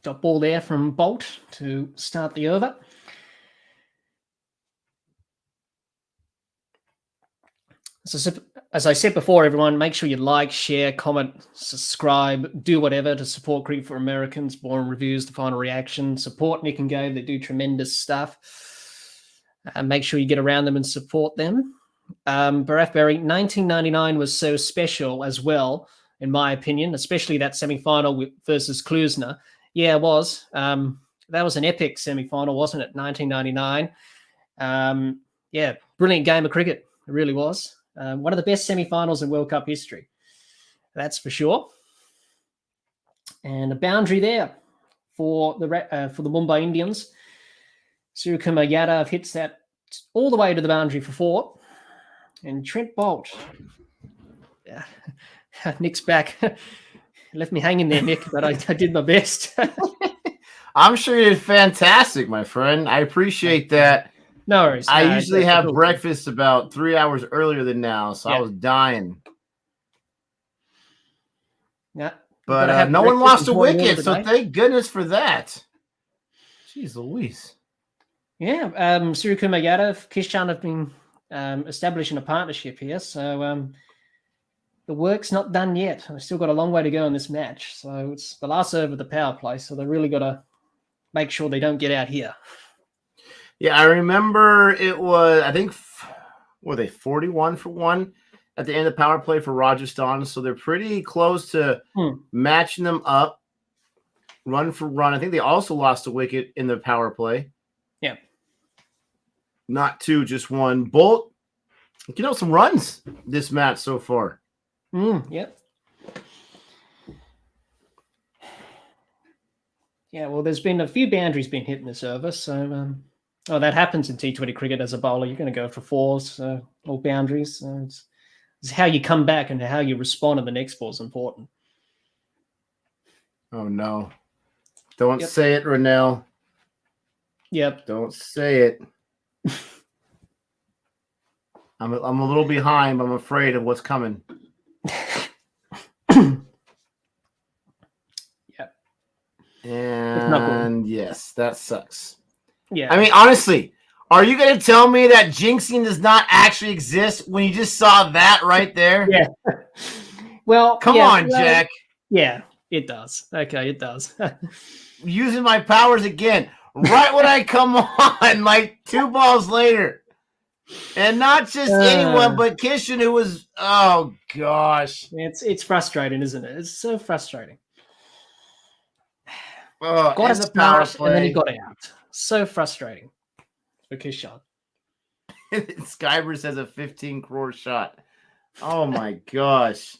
Dot ball there from Boult to start the over. As I said before, everyone, make sure you like, share, comment, subscribe, do whatever to support Cricket for Americans, Boring Reviews, The Final Reaction, support Nick and Gabe. They do tremendous stuff. Make sure you get around them and support them. Baraf Berry, 1999 was so special as well, in my opinion, especially that semi-final versus Klusner. Yeah, it was. That was an epic semi-final, wasn't it? 1999. Yeah, brilliant game of cricket. It really was. One of the best semi-finals in World Cup history. That's for sure. And a boundary there for the Mumbai Indians. Suryakumar Yadav hits that all the way to the boundary for 4. And Trent Boult. Yeah. Nick's back. Left me hanging there, Nick, but I did my best. I'm sure you did fantastic, my friend. I appreciate that. No worries. I usually have breakfast about 3 hours earlier than now, so I was dying. Yeah. But no one lost a wicket, so thank goodness for that. Jeez Louise. Yeah. Suryakumar Yadav, Kishan have been establishing a partnership here, so the work's not done yet. I've still got a long way to go in this match. So it's the last over of the power play. So they really got to make sure they don't get out here. Yeah, I remember it was, I think, were they 41 for 1 at the end of the power play for Rajasthan? So they're pretty close to matching them up run for run. I think they also lost a wicket in the power play. Yeah. Not 2, just 1. Boult, some runs this match so far. Yep. Yeah, well, there's been a few boundaries being hit in this over, so that happens in T20 cricket as a bowler. You're going to go for 4s or boundaries. It's how you come back and how you respond to the next ball is important. Oh no! Don't say it, Ronell. Yep. Don't say it. I'm a little behind. But I'm afraid of what's coming. Yep. And yes, that sucks. Yeah. I mean, honestly, are you going to tell me that jinxing does not actually exist when you just saw that right there? Yeah. Well, come on, Jack. Yeah, it does. Okay, it does. Using my powers again, right when I come on, like 2 balls later. And not just anyone, but Kishan, who was, oh gosh. It's frustrating, isn't it? It's so frustrating. Got a power play. And then he got out. So frustrating for Kishan. Skyber says a 15 crore shot. Oh my gosh.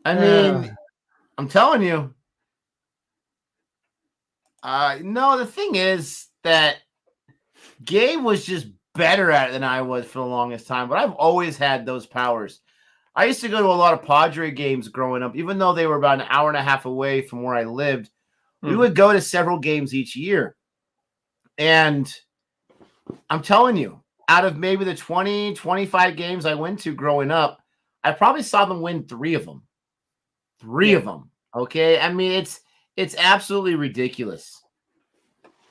I mean, I'm telling you. No, the thing is that Gabe was just better at it than I was for the longest time, but I've always had those powers. I used to go to a lot of Padre games growing up, even though they were about an hour and a half away from where I lived. We would go to several games each year. And I'm telling you, out of maybe the 20, 25 games I went to growing up, I probably saw them win 3 of them. 3 of them. Okay. I mean, it's absolutely ridiculous.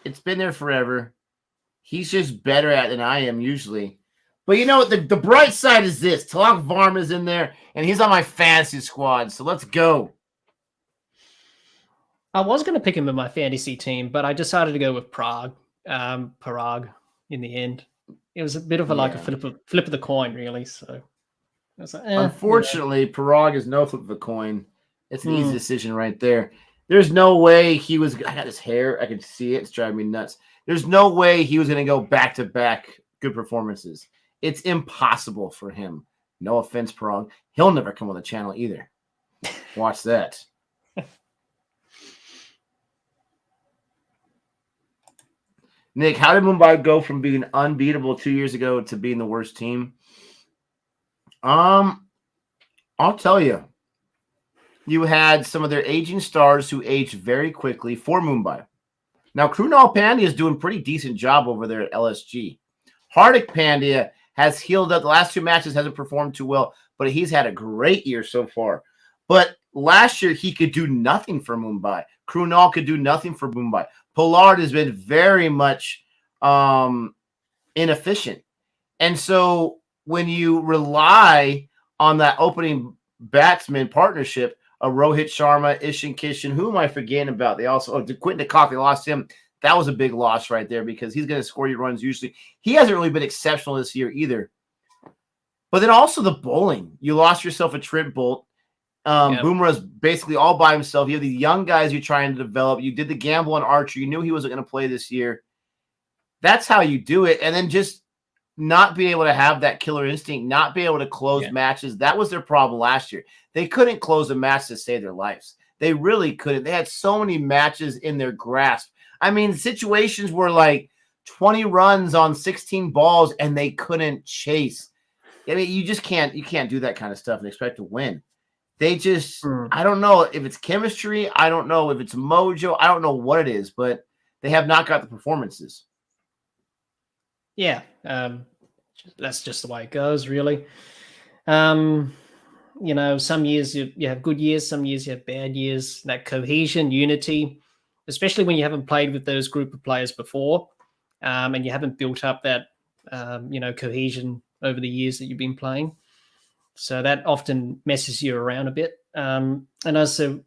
It's been there forever. He's just better at it than I am usually. But you know, the bright side is this. Tilak Varma's in there, and he's on my fantasy squad. So let's go. I was going to pick him in my fantasy team, but I decided to go with Parag in the end. It was a bit of a flip of the coin, really. So, I was like, unfortunately, Parag is no flip of the coin. It's an easy decision right there. There's no way he was. I got his hair. I can see it. It's driving me nuts. There's no way he was going to go back to back good performances. It's impossible for him. No offense, Parag. He'll never come on the channel either. Watch that. Nick, how did Mumbai go from being unbeatable 2 years ago to being the worst team? I'll tell you. You had some of their aging stars who aged very quickly for Mumbai. Now, Krunal Pandya is doing a pretty decent job over there at LSG. Hardik Pandya has healed up. The last 2 matches hasn't performed too well, but he's had a great year so far. But last year, he could do nothing for Mumbai. Krunal could do nothing for Mumbai. Pollard has been very much inefficient. And so when you rely on that opening batsman partnership of Rohit Sharma, Ishan Kishan, who am I forgetting about? They also, Quinton de Kock, they lost him. That was a big loss right there because he's going to score your runs usually. He hasn't really been exceptional this year either. But then also the bowling. You lost yourself a Trent Bolt. Boomer's basically all by himself. You have these young guys you're trying to develop. You did the gamble on Archer. You knew he wasn't going to play this year. That's how you do it. And then just not be able to have that killer instinct, not be able to close matches. That was their problem last year. They couldn't close a match to save their lives. They really couldn't. They had so many matches in their grasp. I mean, situations were like 20 runs on 16 balls and they couldn't chase. I mean, you can't do that kind of stuff and expect to win. They just, I don't know if it's chemistry. I don't know if it's mojo. I don't know what it is, but they have not got the performances. Yeah. That's just the way it goes, really. Some years you have good years, some years you have bad years. That cohesion, unity, especially when you haven't played with those group of players before, and you haven't built up that, cohesion over the years that you've been playing. So that often messes you around a bit. And also,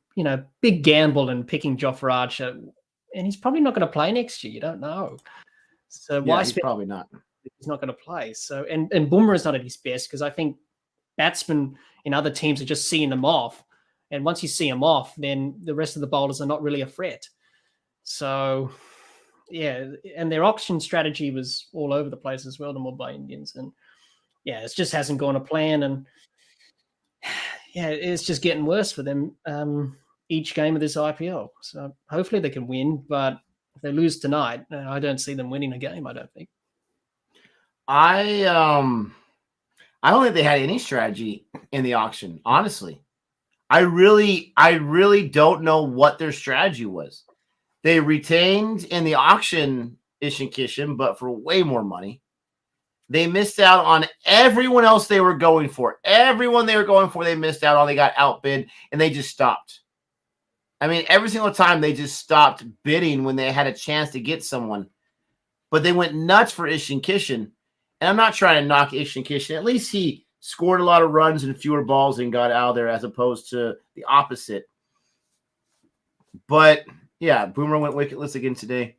big gamble and picking Jofra Archer, and he's probably not going to play next year. You don't know. So why he's probably not. He's not going to play. So and Boomer is not at his best because I think batsmen in other teams are just seeing them off. And once you see them off, then the rest of the bowlers are not really a threat. So, yeah, and their auction strategy was all over the place as well, the Mumbai Indians. And, yeah, it just hasn't gone to plan. And, yeah, it's just getting worse for them each game of this IPL. So hopefully they can win. But if they lose tonight, I don't see them winning a game, I don't think. I don't think they had any strategy in the auction, honestly. I really don't know what their strategy was. They retained in the auction Ishan Kishan, but for way more money. They missed out on everyone else they were going for. Everyone they were going for, they missed out on. They got outbid, and they just stopped. I mean, every single time they just stopped bidding when they had a chance to get someone. But they went nuts for Ishan Kishan. And I'm not trying to knock Ishan Kishan. At least he scored a lot of runs and fewer balls and got out of there as opposed to the opposite. But, yeah, Boomer went wicketless again today.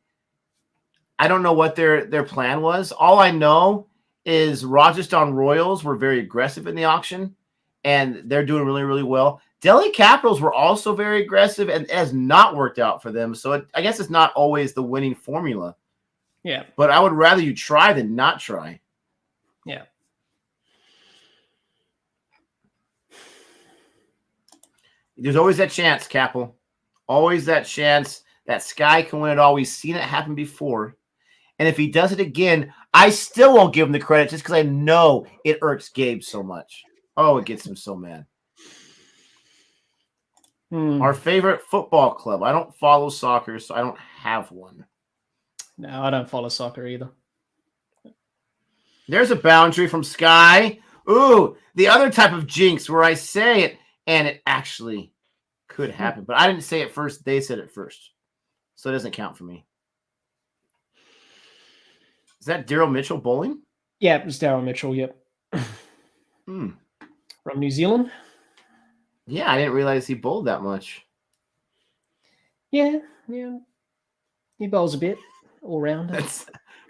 I don't know what their plan was. All I know is Rajasthan Royals were very aggressive in the auction, and they're doing really, really well. Delhi Capitals were also very aggressive, and it has not worked out for them. So I guess it's not always the winning formula. Yeah. But I would rather you try than not try. Yeah. There's always that chance, Capel. Always that chance that Sky can win it all. We've seen it happen before. And if he does it again, I still won't give him the credit just because I know it irks Gabe so much. Oh, it gets him so mad. Our favorite football club. I don't follow soccer, so I don't have one. No, I don't follow soccer either. There's a boundary from Sky. Ooh, the other type of jinx where I say it and it actually could happen. But I didn't say it first. They said it first. So it doesn't count for me. Is that Daryl Mitchell bowling? Yeah, it was Daryl Mitchell, yep. From New Zealand? Yeah, I didn't realize he bowled that much. Yeah. He bowls a bit all round. That's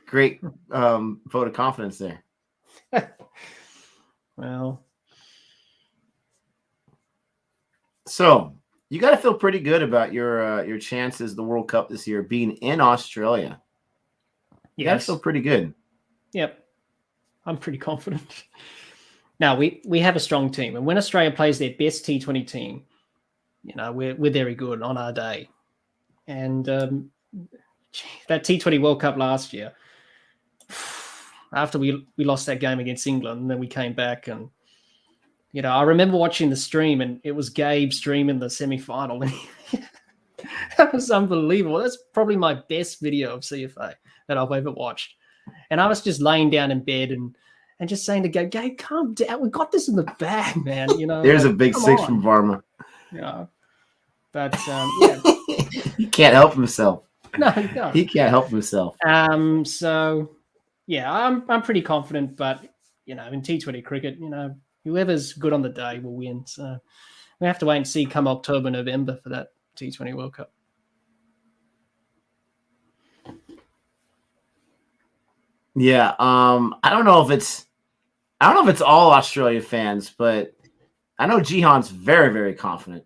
great vote of confidence there. Well. So you got to feel pretty good about your chances the World Cup this year being in Australia. You got to feel pretty good. Yep. I'm pretty confident. Now, we have a strong team. And when Australia plays their best T20 team, we're very good on our day. And that T20 World Cup last year, after we lost that game against England, and then we came back and, I remember watching the stream and it was Gabe streaming the semi-final. That was unbelievable. That's probably my best video of CFA that I've ever watched. And I was just laying down in bed and just saying to Gabe, calm down. We got this in the bag, man. There's a big six from Varma. But he can't help himself. No, he can't help himself. So yeah, I'm pretty confident. But in T20 cricket, whoever's good on the day will win. So we have to wait and see come October, November for that T20 World Cup. Yeah, I don't know if it's all Australia fans, but I know Jihan's very, very confident.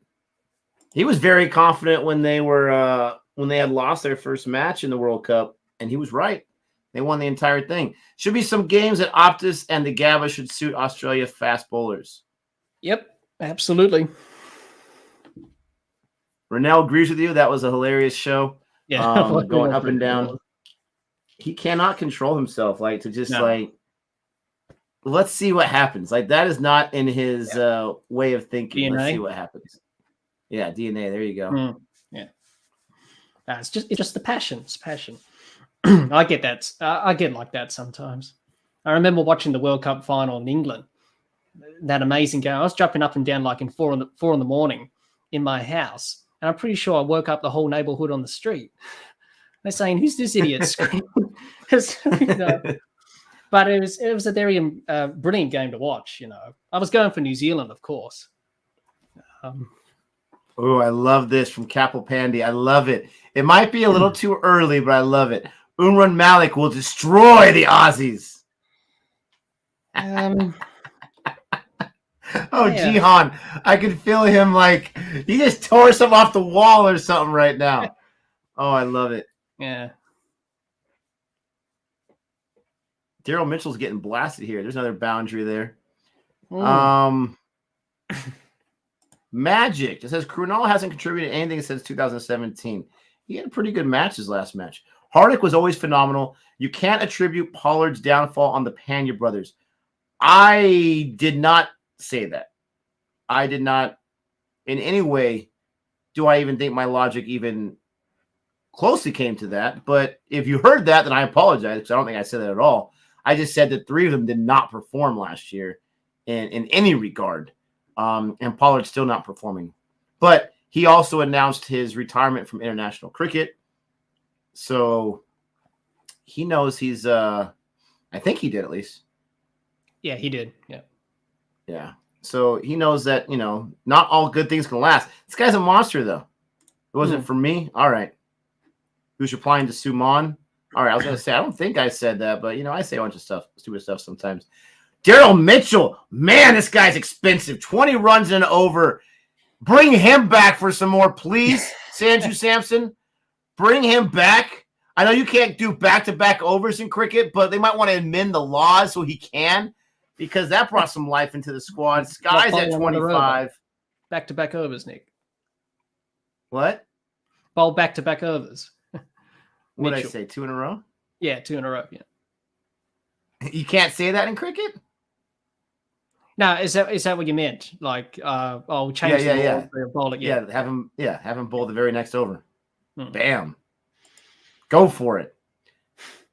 He was very confident when they had lost their first match in the World Cup, and he was right. They won the entire thing. Should be some games that Optus and the Gabba should suit Australia fast bowlers. Yep, absolutely. Renell agrees with you. That was a hilarious show. Yeah, going up and down. He cannot control himself. Let's see what happens. That is not in his way of thinking. DNA? Let's see what happens. Yeah, DNA. There you go. Yeah. It's just the passion. It's passion. I get that. I get like that sometimes. I remember watching the World Cup final in England. That amazing game. I was jumping up and down in 4 in the morning in my house, and I'm pretty sure I woke up the whole neighborhood on the street. They're saying, "Who's this idiot screaming?" But it was a very brilliant game to watch. I was going for New Zealand, of course. Oh, I love this from Capel Pandy. I love it. It might be a little too early, but I love it. Umran Malik will destroy the Aussies. Jihan, I could feel him he just tore something off the wall or something right now. Oh, I love it. Yeah. Daryl Mitchell's getting blasted here. There's another boundary there. Magic. It says Krunal hasn't contributed anything since 2017. He had a pretty good match his last match. Hardick was always phenomenal. You can't attribute Pollard's downfall on the Panya brothers. I did not say that. I did not in any way do I even think my logic even closely came to that. But if you heard that, then I apologize because I don't think I said that at all. I just said that 3 of them did not perform last year in any regard. And Pollard's still not performing. But he also announced his retirement from international cricket. So he knows he's I think he did at least. Yeah, he did. Yeah. Yeah. So he knows that, not all good things can last. This guy's a monster, though. It wasn't for me. All right. Who's replying to Suman? All right. I was going to say, I don't think I said that, but, I say a bunch of stuff, stupid stuff sometimes. Daryl Mitchell. Man, this guy's expensive. 20 runs and over. Bring him back for some more, please, Sanju Samson. Bring him back. I know you can't do back-to-back overs in cricket, but they might want to amend the laws so he can, because that brought some life into the squad. Sky's at 25. Back-to-back overs, Nick. What? Bowl back-to-back overs. What did I say? 2 in a row? Yeah, 2 in a row. Yeah. You can't say that in cricket? No, is that what you meant? Change the bowl again. Yeah, have him bowl the very next over. Bam. Go for it.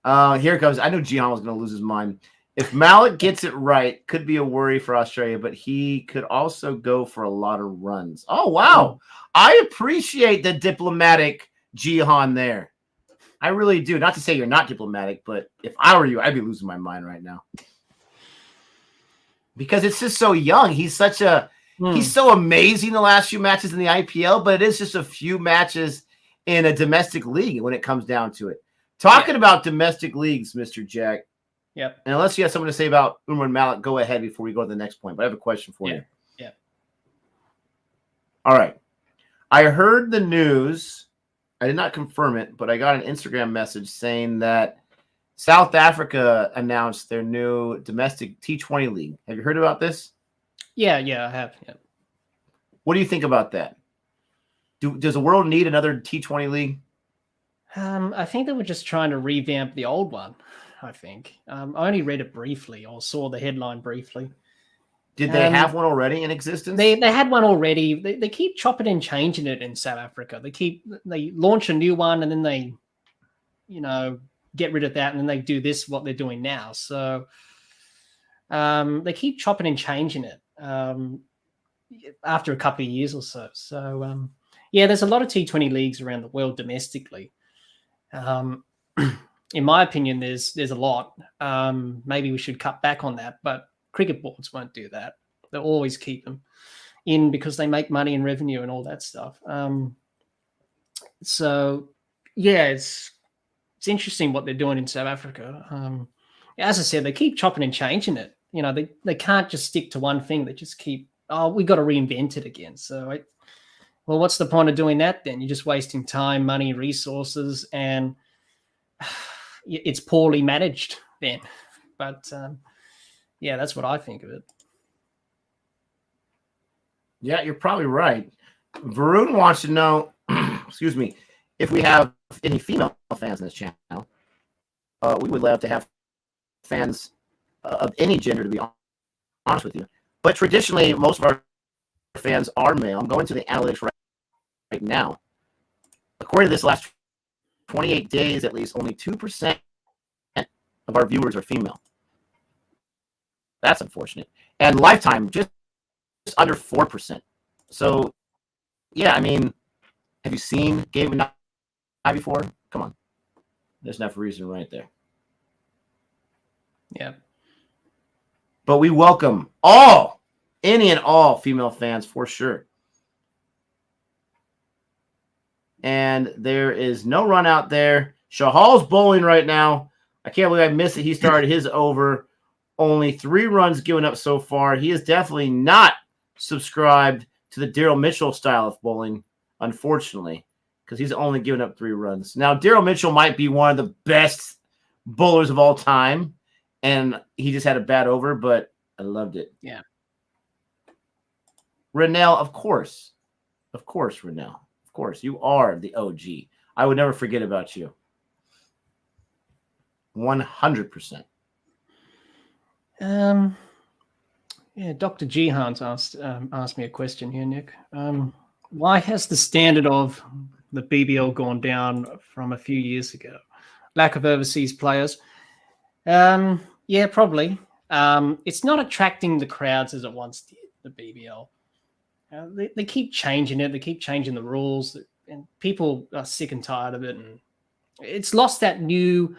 Here it comes. I knew Jihan was going to lose his mind. If Malik gets it right, could be a worry for Australia, but he could also go for a lot of runs. Oh, wow. I appreciate the diplomatic Jihan there. I really do. Not to say you're not diplomatic, but if I were you, I'd be losing my mind right now. Because it's just so young. He's such a he's so amazing the last few matches in the IPL, but it is just a few matches in a domestic league when it comes down to it. Talking about domestic leagues, Mr. Jack. Yep. And unless you have something to say about Umar and Malik, go ahead before we go to the next point. But I have a question for you. Yeah. All right. I heard the news. I did not confirm it, but I got an Instagram message saying that South Africa announced their new domestic T20 league. Have you heard about this? Yeah, I have. Yeah. What do you think about that? Does the world need another T20 league? I think they were just trying to revamp the old one. I think I only read it briefly or saw the headline briefly. Did they have one already in existence? They had one already. They keep chopping and changing it in South Africa. They launch a new one and then they, get rid of that and then they do what they're doing now. So they keep chopping and changing it after a couple of years or so. So there's a lot of T20 leagues around the world domestically. In my opinion, there's a lot. Maybe we should cut back on that, but cricket boards won't do that. They'll always keep them in because they make money and revenue and all that stuff. It's interesting what they're doing in South Africa. As I said, they keep chopping and changing it. They can't just stick to one thing. They just keep, we got to reinvent it again. So, what's the point of doing that then? You're just wasting time, money, resources, and it's poorly managed then. But that's what I think of it. Yeah, you're probably right. Varun wants to know, excuse me, if we have any female fans in this channel. We would love to have fans of any gender, to be honest with you. But traditionally, most of our fans are male. I'm going to the analytics right now. According to this last 28 days, at least, only 2% of our viewers are female. That's unfortunate. And lifetime, just under 4%. So, have you seen Gabe and I before? Come on. There's enough reason right there. Yeah. But we welcome any and all female fans for sure. And there is no run out there. Shahal's bowling right now. I can't believe I missed it. He started his over. Only 3 runs given up so far. He is definitely not subscribed to the Daryl Mitchell style of bowling, unfortunately, because he's only given up 3 runs. Now, Daryl Mitchell might be one of the best bowlers of all time, and he just had a bad over, but I loved it. Yeah. Rennell, of course. Of course, Rennell. Of course. You are the OG. I would never forget about you. 100%. Dr. Jihan's asked me a question here, Nick. Why has the standard of the BBL gone down from a few years ago? Lack of overseas players? Probably. It's not attracting the crowds as it once did, the BBL. They keep changing it. They keep changing the rules, and people are sick and tired of it. And it's lost that new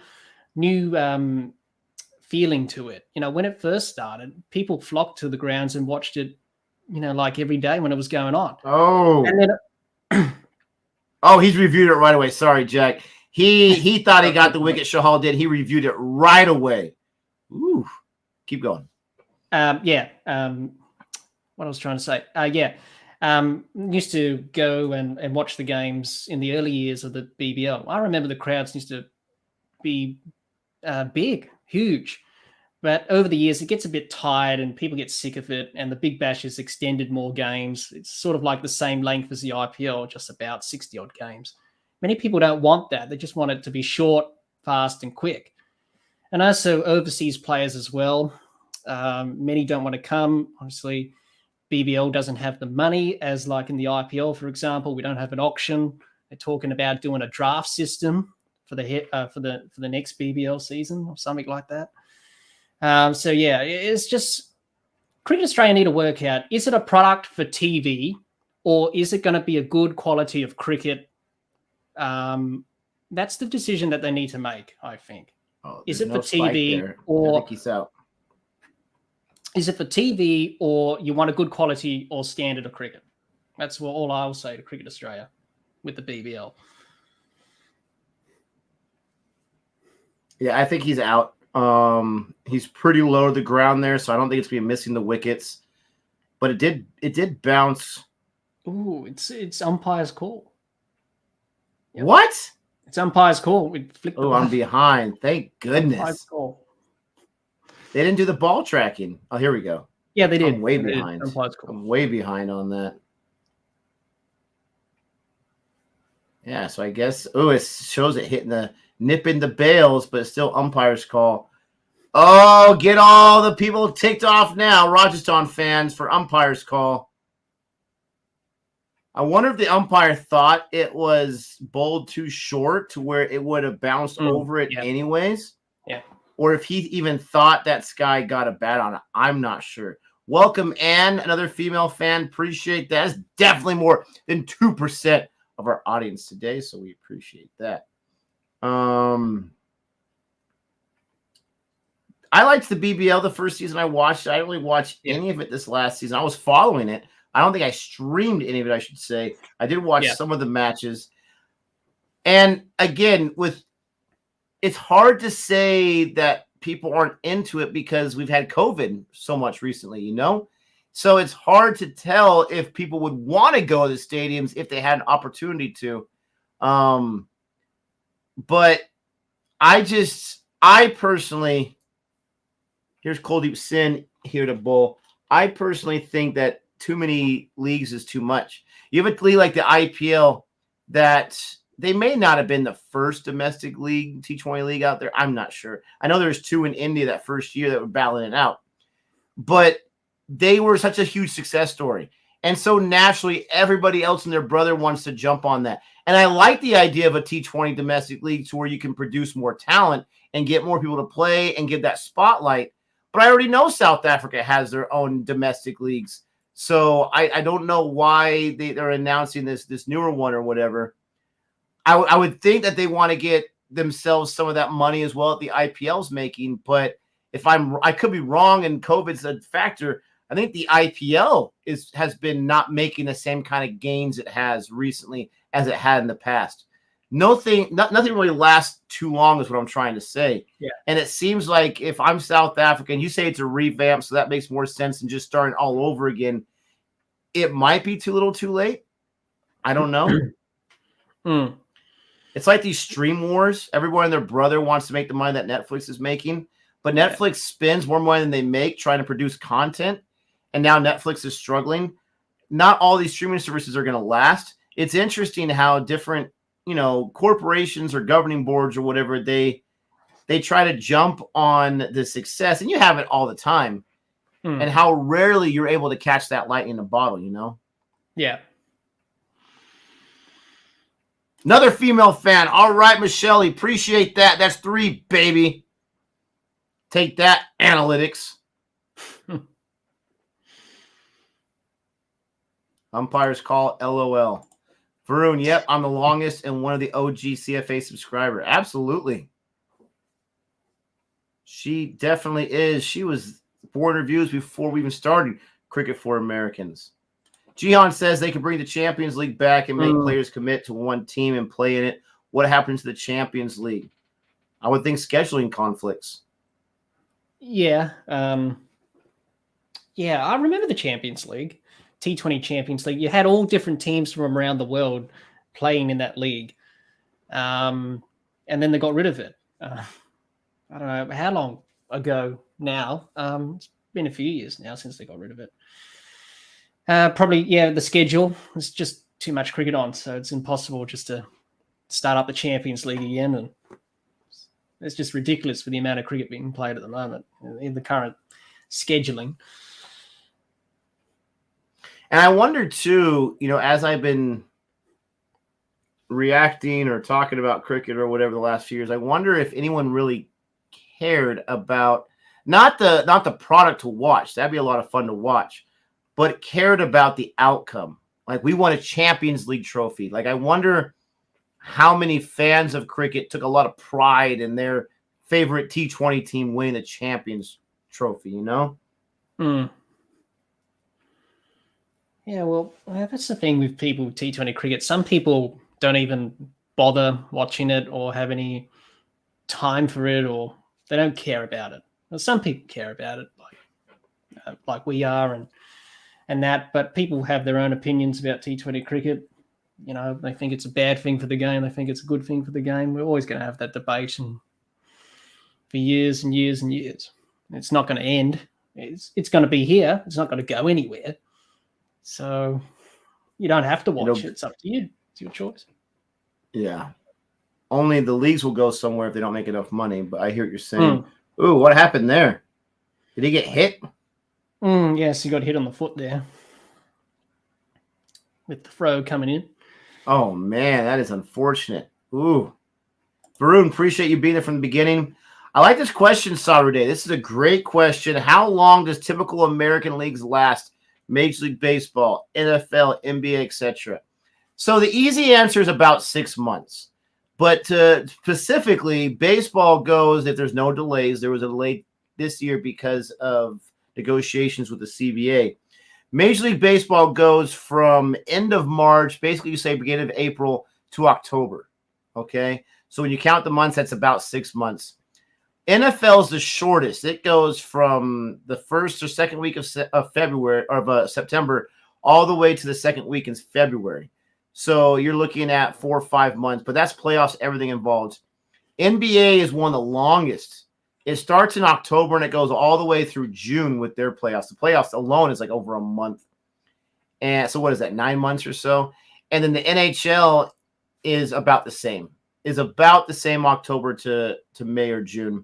feeling to it. When it first started, people flocked to the grounds and watched it, like every day when it was going on. Oh, and then he's reviewed it right away. Sorry, Jack. He thought he got the wicket. Shahal did. He reviewed it right away. Ooh, keep going. What I was trying to say. Used to go and watch the games in the early years of the BBL. I remember the crowds used to be big, huge. But over the years, it gets a bit tired and people get sick of it. And the Big Bash has extended more games. It's sort of like the same length as the IPL, just about 60-odd games. Many people don't want that. They just want it to be short, fast, and quick. And also overseas players as well. Many don't want to come. Obviously, BBL doesn't have the money as like in the IPL, for example. We don't have an auction. They're talking about doing a draft system for the next BBL season or something like that. So yeah, it's just Cricket Australia need to work out, is it a product for TV or is it going to be a good quality of cricket? That's the decision that they need to make, I think. Is it for TV or I think he's out? Is it for TV or you want a good quality or standard of cricket? That's all I'll say to Cricket Australia with the BBL. Yeah, I think he's out. He's pretty low to the ground there, so I don't think it's gonna be missing the wickets. But it did bounce. Ooh, it's umpire's call. Yep. What? It's umpire's call. Oh, I'm behind. Thank goodness. They didn't do the ball tracking. Oh, here we go. Yeah, they did. I'm way behind. I'm way behind on that. Yeah, so I guess it shows it hitting the nip in the bails, but it's still umpire's call. Oh, get all the people ticked off now, Rajasthan fans, for umpire's call. I wonder if the umpire thought it was bowled too short to where it would have bounced over it anyways. Yeah. Or if he even thought that Sky got a bat on it. I'm not sure. Welcome, Ann, another female fan. Appreciate that. It's definitely more than 2% of our audience today, so we appreciate that. I liked the BBL the first season I watched. I didn't really watch any of it this last season. I was following it. I don't think I streamed any of it, I should say. I did watch some of the matches. And again, it's hard to say that people aren't into it because we've had COVID so much recently, you know? So it's hard to tell if people would want to go to the stadiums if they had an opportunity to. But I personally, here's Kuldeep Sin here to bowl. I personally think that too many leagues is too much. You have a league like the IPL that they may not have been the first domestic league, T20 league out there. I'm not sure. I know there's 2 in India that first year that were battling it out. But they were such a huge success story. And so naturally, everybody else and their brother wants to jump on that. And I like the idea of a T20 domestic league to where you can produce more talent and get more people to play and give that spotlight. But I already know South Africa has their own domestic leagues. So I don't know why they're announcing this newer one or whatever. I would think that they want to get themselves some of that money as well that the IPL's making. But I could be wrong and COVID's a factor. I think the IPL has been not making the same kind of gains it has recently as it had in the past. Nothing really lasts too long is what I'm trying to say. Yeah. And it seems like if I'm South African, you say it's a revamp, so that makes more sense than just starting all over again. It might be too little too late. I don't know. It's like these stream wars. Everyone and their brother wants to make the money that Netflix is making, but Netflix spends more money than they make trying to produce content. And now Netflix is struggling. Not all these streaming services are going to last. It's interesting how different, corporations or governing boards or whatever, they try to jump on the success, and you have it all the time, and how rarely you're able to catch that lightning in a bottle, Yeah. Another female fan. All right, Michelle, appreciate that. That's 3, baby. Take that, analytics. Umpires call, LOL. Varun, yep, I'm the longest and one of the OG CFA subscriber. Absolutely. She definitely is. She was 4 interviews before we even started Cricket for Americans. Jihan says they could bring the Champions League back and make players commit to one team and play in it. What happens to the Champions League? I would think scheduling conflicts. Yeah. I remember the Champions League, T20 Champions League. You had all different teams from around the world playing in that league. And then they got rid of it. I don't know how long ago now. It's been a few years now since they got rid of it. Probably, the schedule is just too much cricket on, so it's impossible just to start up the Champions League again. And it's just ridiculous for the amount of cricket being played at the moment in the current scheduling. And I wonder too, as I've been reacting or talking about cricket or whatever the last few years, I wonder if anyone really cared about not the product to watch. That'd be a lot of fun to watch, but cared about the outcome. Like, we won a Champions League trophy. Like, I wonder how many fans of cricket took a lot of pride in their favorite T20 team winning the Champions Trophy, you know? Yeah, well, that's the thing with people with T20 cricket. Some people don't even bother watching it or have any time for it, or they don't care about it. Well, some people care about it, like we are, and that. But people have their own opinions about T20 cricket. You know, they think it's a bad thing for the game. They think it's a good thing for the game. We're always going to have that debate, and for years and years and years. It's not going to end. It's going to be here. It's not going to go anywhere. So you don't have to watch it. It's up to you. It's your choice. Yeah. Only the leagues will go somewhere if they don't make enough money. But I hear what you're saying. Ooh, what happened there? Did he get hit? Yes, he got hit on the foot there with the throw coming in. Oh, man, that is unfortunate. Ooh. Varun, appreciate you being there from the beginning. I like this question, Saturday. This is a great question. How long does typical American leagues last? Major League Baseball, NFL, NBA, etc. So the easy answer is about 6 months. But specifically, baseball goes, if there's no delays, there was a delay this year because of negotiations with the CBA. Major League Baseball goes from end of March, basically you say beginning of April, to October. Okay? So when you count the months, that's about 6 months. NFL is the shortest. It goes from the first or second week of September all the way to the second week in February. So you're looking at 4 or 5 months, but that's playoffs, everything involved. NBA is one of the longest. It starts in October and it goes all the way through June with their playoffs. The playoffs alone is like over a month. And so what is that, 9 months or so? And then the NHL is about the same. October to May or June.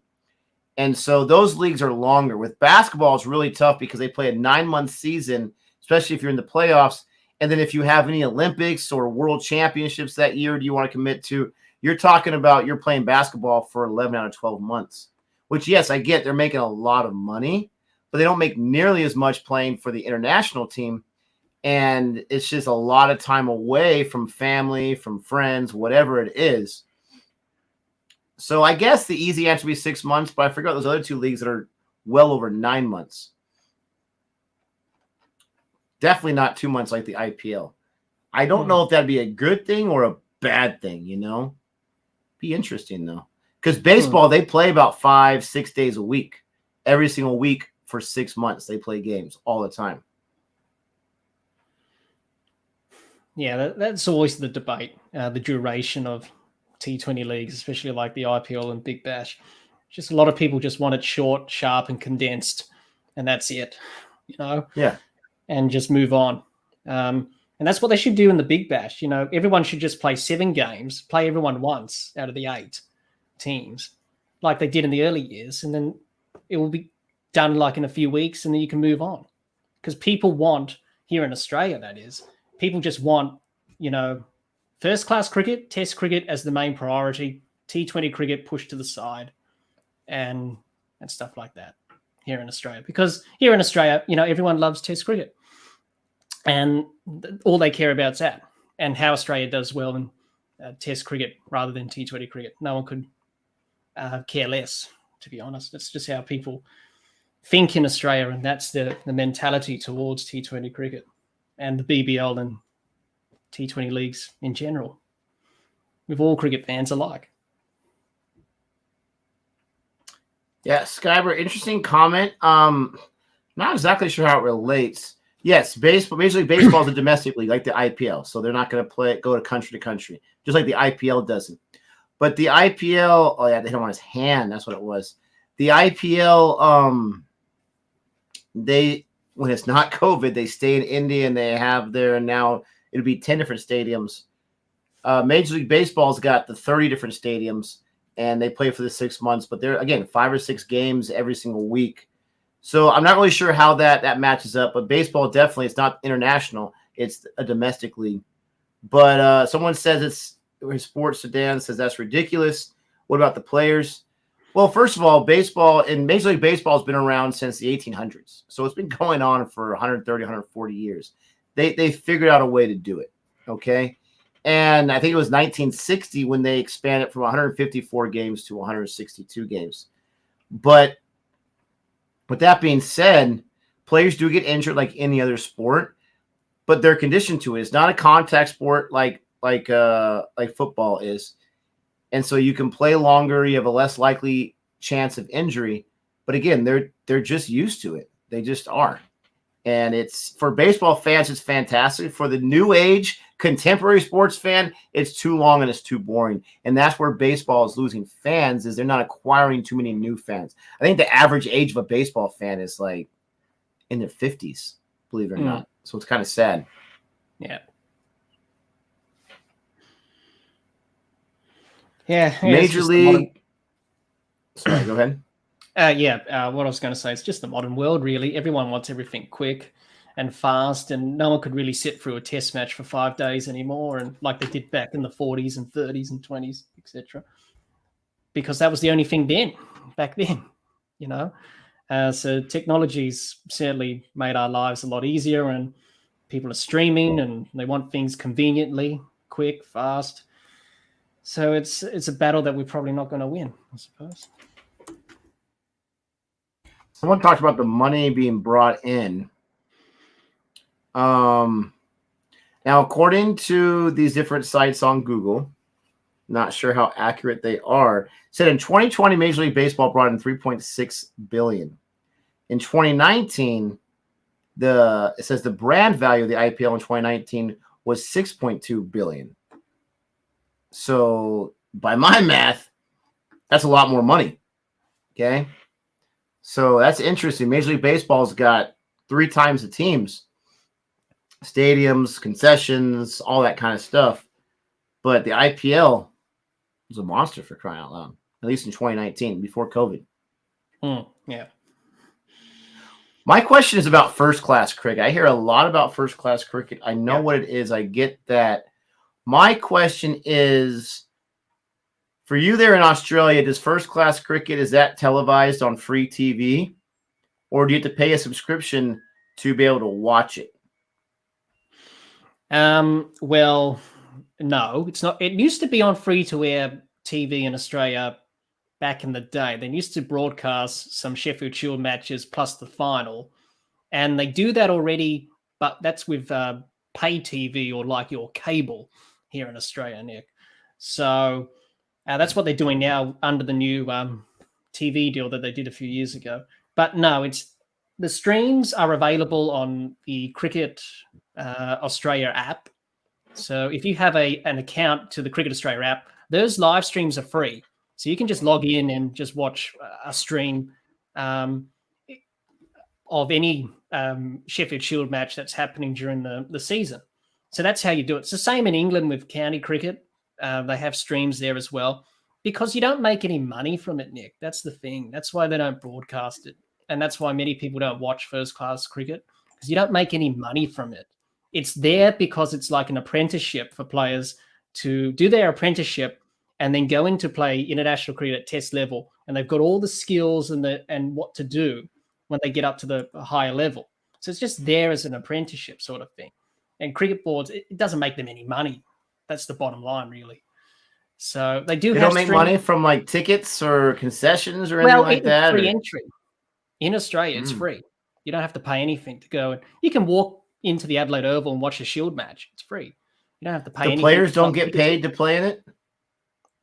And so those leagues are longer. With basketball, it's really tough because they play a 9-month season, especially if you're in the playoffs. And then if you have any Olympics or world championships that year do you want to commit to, you're talking about you're playing basketball for 11 out of 12 months, which, yes, I get they're making a lot of money, but they don't make nearly as much playing for the international team. And it's just a lot of time away from family, from friends, whatever it is. So I guess the easy answer would be 6 months, but I forgot those other two leagues that are well over 9 months. Definitely not 2 months like the IPL. I don't know if that'd be a good thing or a bad thing, you know? Be interesting, though. Because baseball, they play about 5-6 days a week. Every single week for 6 months, they play games all the time. Yeah, that's always the debate, the duration of T20 leagues, especially like the IPL and Big Bash. Just a lot of people just want it short, sharp, and condensed, and that's it, you know? Yeah. And just move on. And that's what they should do in the Big Bash. You know, everyone should just play 7 games, play everyone once out of the 8 teams, like they did in the early years, and then it will be done like in a few weeks, and then you can move on. Because people want, here in Australia, that is, people just want, you know, first-class cricket, test cricket as the main priority, T20 cricket pushed to the side, and stuff like that here in Australia. Because here in Australia, you know, everyone loves test cricket. And all they care about is that, and how Australia does well in test cricket rather than T20 cricket. No one could care less, to be honest. That's just how people think in Australia, and that's the mentality towards T20 cricket and the BBL and T20 leagues in general, with all cricket fans alike. Yeah, Skyber, interesting comment. Not exactly sure how it relates. Yes, baseball. Major League Baseball is a domestic league, like the IPL, so they're not going to go to country, just like the IPL doesn't. But the IPL, oh yeah, they hit him on his hand. That's what it was. The IPL, they when it's not COVID, they stay in India and they have there, and now it'll be 10 different stadiums. Major League Baseball's got the 30 different stadiums, and they play for the 6 months. But they're, again, 5 or 6 games every single week. So I'm not really sure how that matches up. But baseball, definitely, it's not international. It's a domestic league. But someone says it's Sports Sedan says that's ridiculous. What about the players? Well, first of all, baseball and Major League Baseball has been around since the 1800s. So it's been going on for 130, 140 years. They figured out a way to do it, okay? And I think it was 1960 when they expanded from 154 games to 162 games. But with that being said, players do get injured like any other sport, but they're conditioned to it. It's not a contact sport like football is. And so you can play longer, you have a less likely chance of injury. But again, they're just used to it. They just are. And it's for baseball fans, it's fantastic. For the new age contemporary sports fan, it's too long and it's too boring. And that's where baseball is losing fans, is they're not acquiring too many new fans. I think the average age of a baseball fan is like in their 50s, believe it or not. So it's kind of sad. Yeah. Yeah. Major League. Sorry, go ahead. What I was going to say, it's just the modern world, really. Everyone wants everything quick and fast, and no one could really sit through a test match for 5 days anymore, and like they did back in the 40s and 30s and 20s, etc. Because that was the only thing back then, you know. So technology's certainly made our lives a lot easier, and people are streaming and they want things conveniently, quick, fast. So it's a battle that we're probably not going to win, I suppose. Someone talked about the money being brought in. Now, according to these different sites on Google, not sure how accurate they are, said in 2020, Major League Baseball brought in $3.6 billion. In 2019, it says the brand value of the IPL in 2019 was $6.2 billion. So by my math, that's a lot more money. Okay. So that's interesting. Major League Baseball's got 3 times the teams, stadiums, concessions, all that kind of stuff. But the IPL was a monster, for crying out loud, at least in 2019, before COVID. Yeah. My question is about first-class cricket. I hear a lot about first-class cricket. I know what it is. I get that. My question is, for you there in Australia, does first-class cricket, is that televised on free TV? Or do you have to pay a subscription to be able to watch it? Well, no, it's not. It used to be on free-to-air TV in Australia back in the day. They used to broadcast some Sheffield Shield matches plus the final. And they do that already, but that's with pay TV or like your cable here in Australia, Nick. So that's what they're doing now under the new TV deal that they did a few years ago. But no, the streams are available on the Cricket Australia app. So if you have an account to the Cricket Australia app, those live streams are free. So you can just log in and just watch a stream of any Sheffield Shield match that's happening during the season. So that's how you do it. It's the same in England with county cricket. They have streams there as well, because you don't make any money from it, Nick. That's the thing. That's why they don't broadcast it. And that's why many people don't watch first-class cricket, because you don't make any money from it. It's there because it's like an apprenticeship for players to do their apprenticeship and then go into play international cricket at test level. And they've got all the skills and what to do when they get up to the higher level. So it's just there as an apprenticeship sort of thing. And cricket boards, it doesn't make them any money. That's the bottom line, really. So they do. They don't make money from like tickets or concessions or anything like that. Free entry in Australia. It's free. You don't have to pay anything to go. And you can walk into the Adelaide Oval and watch a Shield match. It's free. You don't have to pay anything. The players don't get paid to play in it?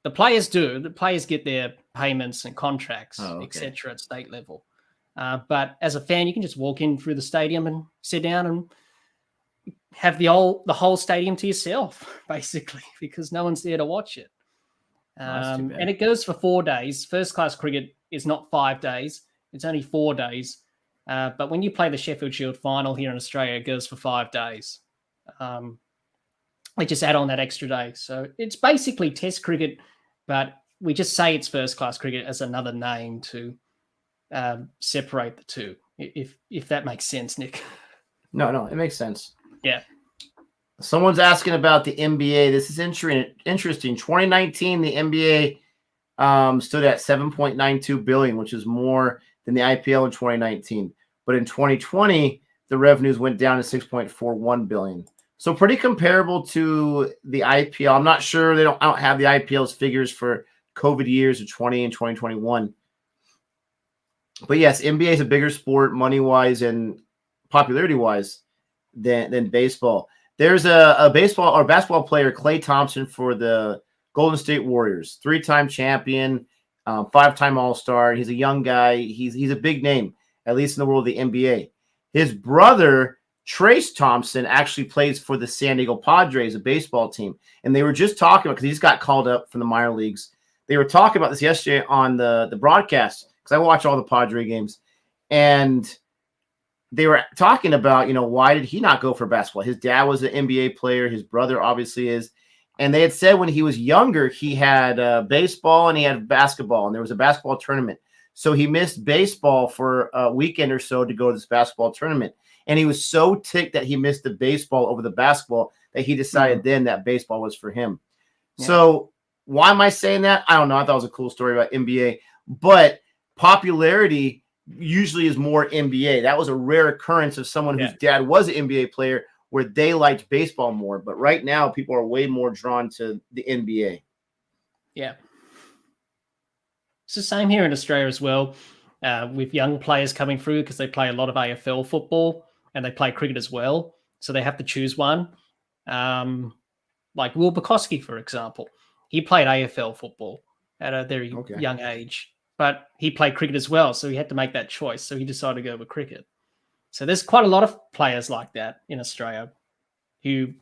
The players do. The players get their payments and contracts, etc. at state level. But as a fan, you can just walk in through the stadium and sit down and have the whole stadium to yourself, basically, because no one's there to watch it. And it goes for 4 days. First-class cricket is not 5 days. It's only 4 days. But when you play the Sheffield Shield final here in Australia, it goes for 5 days. They just add on that extra day. So it's basically test cricket, but we just say it's first-class cricket as another name to separate the two, if that makes sense, Nick. No, it makes sense. Yeah. Someone's asking about the NBA. This is interesting. 2019, the NBA stood at $7.92 billion, which is more than the IPL in 2019. But in 2020, the revenues went down to $6.41 billion. So pretty comparable to the IPL. I'm not sure I don't have the IPL's figures for COVID years of 20 and 2021. But yes, NBA is a bigger sport money-wise and popularity-wise than baseball. There's a baseball or basketball player, Klay Thompson, for the Golden State Warriors, 3-time champion, 5-time All-Star. He's a young guy. He's a big name, at least in the world of the NBA. His brother, Trace Thompson, actually plays for the San Diego Padres, a baseball team. And they were just talking about, because he just got called up from the minor leagues. They were talking about this yesterday on the broadcast, because I watch all the Padre games. And they were talking about, why did he not go for basketball? His dad was an NBA player. His brother obviously is. And they had said when he was younger, he had baseball and he had basketball, and there was a basketball tournament. So he missed baseball for a weekend or so to go to this basketball tournament. And he was so ticked that he missed the baseball over the basketball that he decided then that baseball was for him. Yeah. So why am I saying that? I don't know. I thought it was a cool story about NBA. But popularity usually is more NBA. That was a rare occurrence of someone whose dad was an NBA player where they liked baseball more. But right now, people are way more drawn to the NBA. Yeah. It's the same here in Australia as well, with young players coming through because they play a lot of AFL football and they play cricket as well. So they have to choose one. Like Will Bukowski, for example. He played AFL football at a very young age, but he played cricket as well. So he had to make that choice. So he decided to go with cricket. So there's quite a lot of players like that in Australia who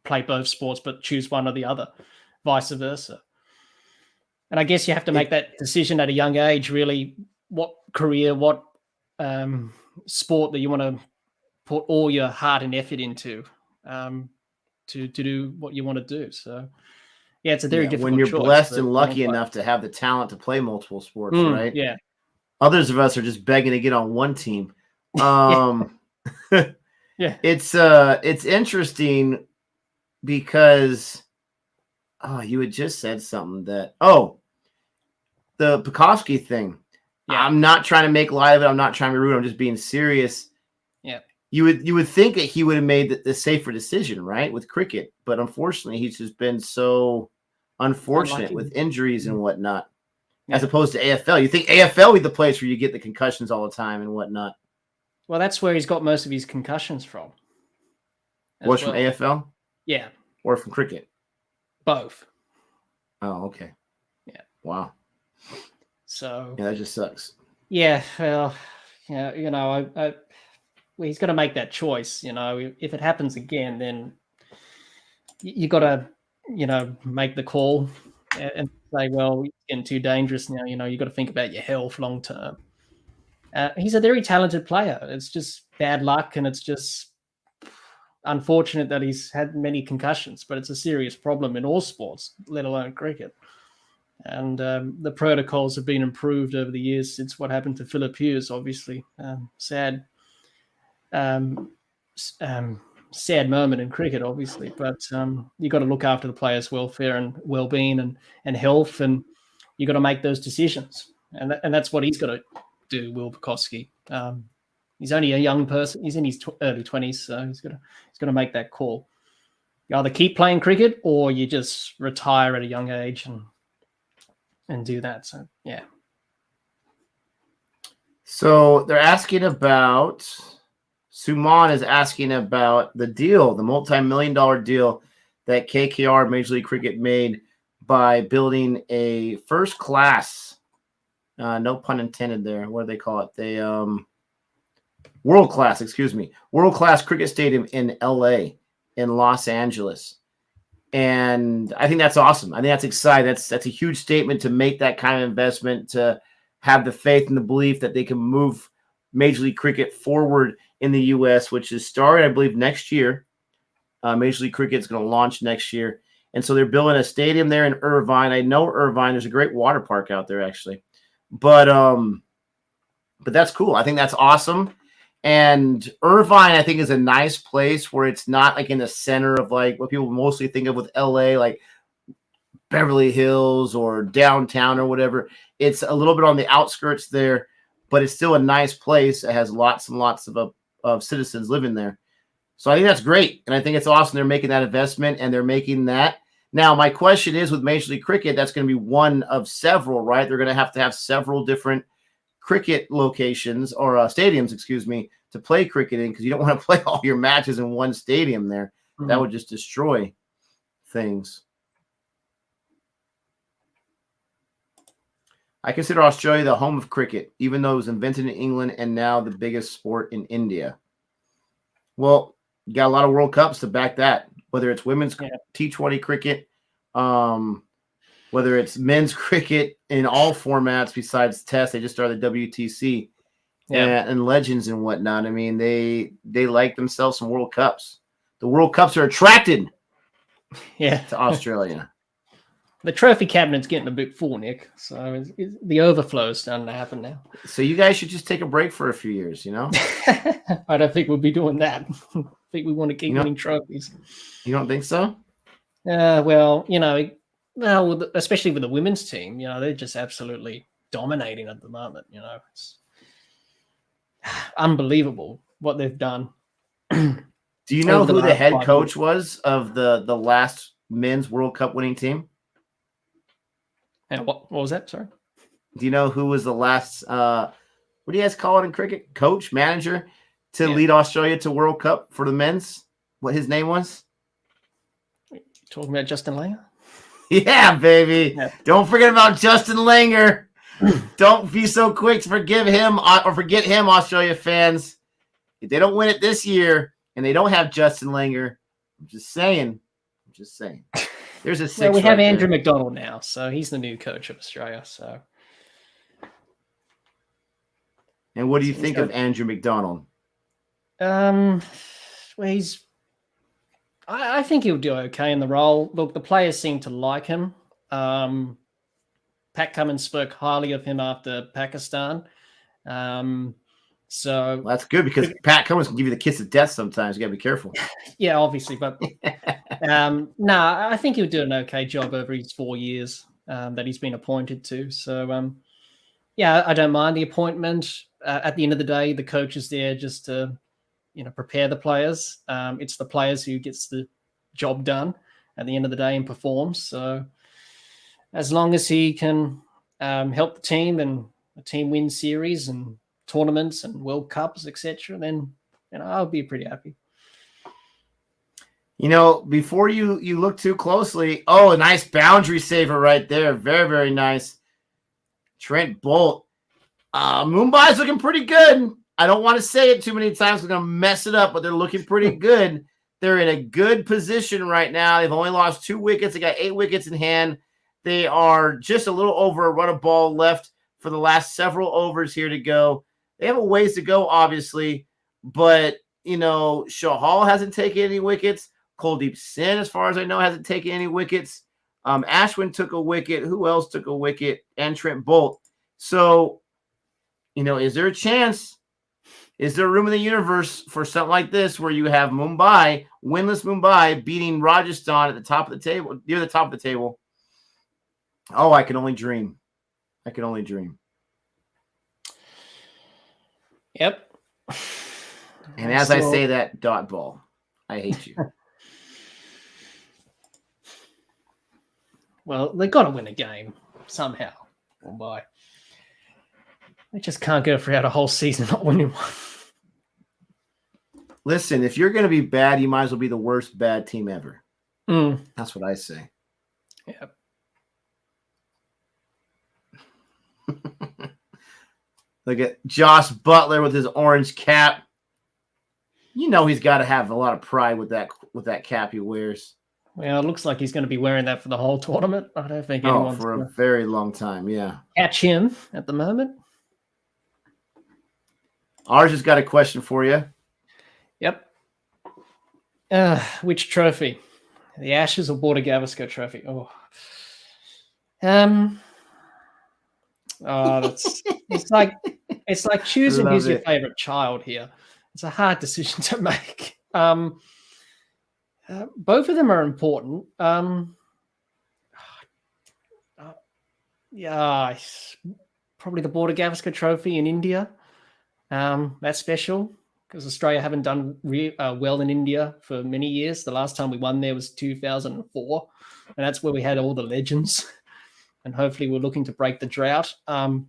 play both sports but choose one or the other, vice versa. And I guess you have to make that decision at a young age, really, what career, what sport that you want to put all your heart and effort into to do what you want to do. So, yeah, it's a very difficult when you're choice, blessed and lucky enough to have the talent to play multiple sports, right? Yeah. Others of us are just begging to get on one team. It's interesting because you had just said something that the Bukowski thing. Yeah. I'm not trying to make light of it. I'm not trying to be rude. I'm just being serious. Yeah. You would think that he would have made the safer decision, right, with cricket, but unfortunately he's just been so unfortunate with injuries and whatnot. As opposed to AFL. You think AFL would be the place where you get the concussions all the time and whatnot. Well, that's where he's got most of his concussions from. From AFL? Yeah. Or from cricket? Both. Oh, okay. Yeah. Wow. So. Yeah, that just sucks. Yeah. Well, he's got to make that choice. If it happens again, then you got to, make the call and say, well, it's getting too dangerous now. You got to think about your health long term. He's a very talented player. It's just bad luck, and it's just unfortunate that he's had many concussions. But it's a serious problem in all sports, let alone cricket. And the protocols have been improved over the years since what happened to Philip Hughes. Obviously, sad moment in cricket, obviously. But you got to look after the players' welfare and well-being and health, and you got to make those decisions. And that's what he's got to do, Will Bukowski. He's only a young person. He's in his early 20s, so he's got to make that call. You either keep playing cricket or you just retire at a young age and do that. So, yeah. So they're asking about, Suman is asking about the deal, the multi-million-dollar deal that KKR, Major League Cricket, made by building a first-class, no pun intended there. What do they call it? They world-class cricket stadium in LA, in Los Angeles. And I think that's awesome. I think that's exciting. That's a huge statement to make that kind of investment, to have the faith and the belief that they can move Major League Cricket forward in the U.S., which is starting, I believe, next year. Major League Cricket is going to launch next year. And so they're building a stadium there in Irvine. I know Irvine. There's a great water park out there, actually. But that's cool. I think that's awesome. And Irvine, I think, is a nice place where it's not like in the center of like what people mostly think of with LA, like Beverly Hills or downtown or whatever. It's a little bit on the outskirts there, but it's still a nice place. It has lots and lots of citizens living there. So I think that's great. And I think it's awesome they're making that investment and they're making that. Now, my question is with Major League Cricket, that's going to be one of several, right? They're going to have several different cricket locations or stadiums, excuse me, to play cricket in, because you don't want to play all your matches in one stadium there. Mm-hmm. That would just destroy things. I consider Australia the home of cricket, even though it was invented in England and now the biggest sport in India. Well, you got a lot of World Cups to back that, whether it's women's T20 cricket, whether it's men's cricket in all formats besides Test. They just started the WTC and Legends and whatnot. I mean, they like themselves some World Cups. The World Cups are attracted to Australia. The trophy cabinet's getting a bit full, Nick. So the overflow is starting to happen now. So you guys should just take a break for a few years, you know? I don't think we'll be doing that. I think we want to keep winning trophies. You don't think so? Well, especially with the women's team, they're just absolutely dominating at the moment. It's unbelievable what they've done. Do you know who the head coach was of the last men's World Cup winning team? And what was that? Sorry. Do you know who was the last? What do you guys call it in cricket? Coach, manager to lead Australia to World Cup for the men's? What his name was? Talking about Justin Langer? Yeah, baby. Yeah. Don't forget about Justin Langer. Don't be so quick to forgive him or forget him, Australia fans. If they don't win it this year and they don't have Justin Langer, I'm just saying. There's a six. Well, we have Andrew McDonald now, so he's the new coach of Australia. So, and what do you think of Andrew McDonald? Well, I think he'll do okay in the role. Look, the players seem to like him. Pat Cummins spoke highly of him after Pakistan. So that's good because Pat Cummins can give you the kiss of death sometimes. You got to be careful. Yeah, obviously. But I think he'll do an okay job over his 4 years that he's been appointed to. So, I don't mind the appointment. At the end of the day, the coach is there just to, prepare the players. It's the players who gets the job done at the end of the day and performs. So as long as he can help the team and the team win series and tournaments and World Cups, etc., then I'll be pretty happy. Before you look too closely, a nice boundary saver right there. Very, very nice. Trent Bolt. Mumbai's looking pretty good. I don't want to say it too many times. We're going to mess it up, but they're looking pretty good. They're in a good position right now. They've only lost 2 wickets. They got 8 wickets in hand. They are just a little over a run of ball left for the last several overs here to go. They have a ways to go, obviously, but, Shahal hasn't taken any wickets. Kuldeep Singh, as far as I know, hasn't taken any wickets. Ashwin took a wicket. Who else took a wicket? And Trent Bolt. So, is there a chance? Is there room in the universe for something like this where you have Mumbai, winless Mumbai, beating Rajasthan at the top of the table, near the top of the table? Oh, I can only dream. Yep. And as I say that, dot ball. I hate you. Well, they've got to win a game somehow. Mumbai. They just can't go throughout a whole season not winning one. Listen, if you're going to be bad, you might as well be the worst bad team ever. That's what I say. Yep. Look at Josh Butler with his orange cap. He's got to have a lot of pride with that cap he wears. Well, it looks like he's going to be wearing that for the whole tournament. I don't think anyone's for a very long time. Yeah. Catch him at the moment. Ours has got a question for you. Yep. Which trophy? The Ashes or Border Gavaskar trophy? It's like It's like choosing who's your favorite child here. It's a hard decision to make. Both of them are important. Yeah, probably the Border Gavaskar Trophy in India. That's special because Australia haven't done well in India for many years. The last time we won there was 2004, and that's where we had all the legends. And hopefully we're looking to break the drought.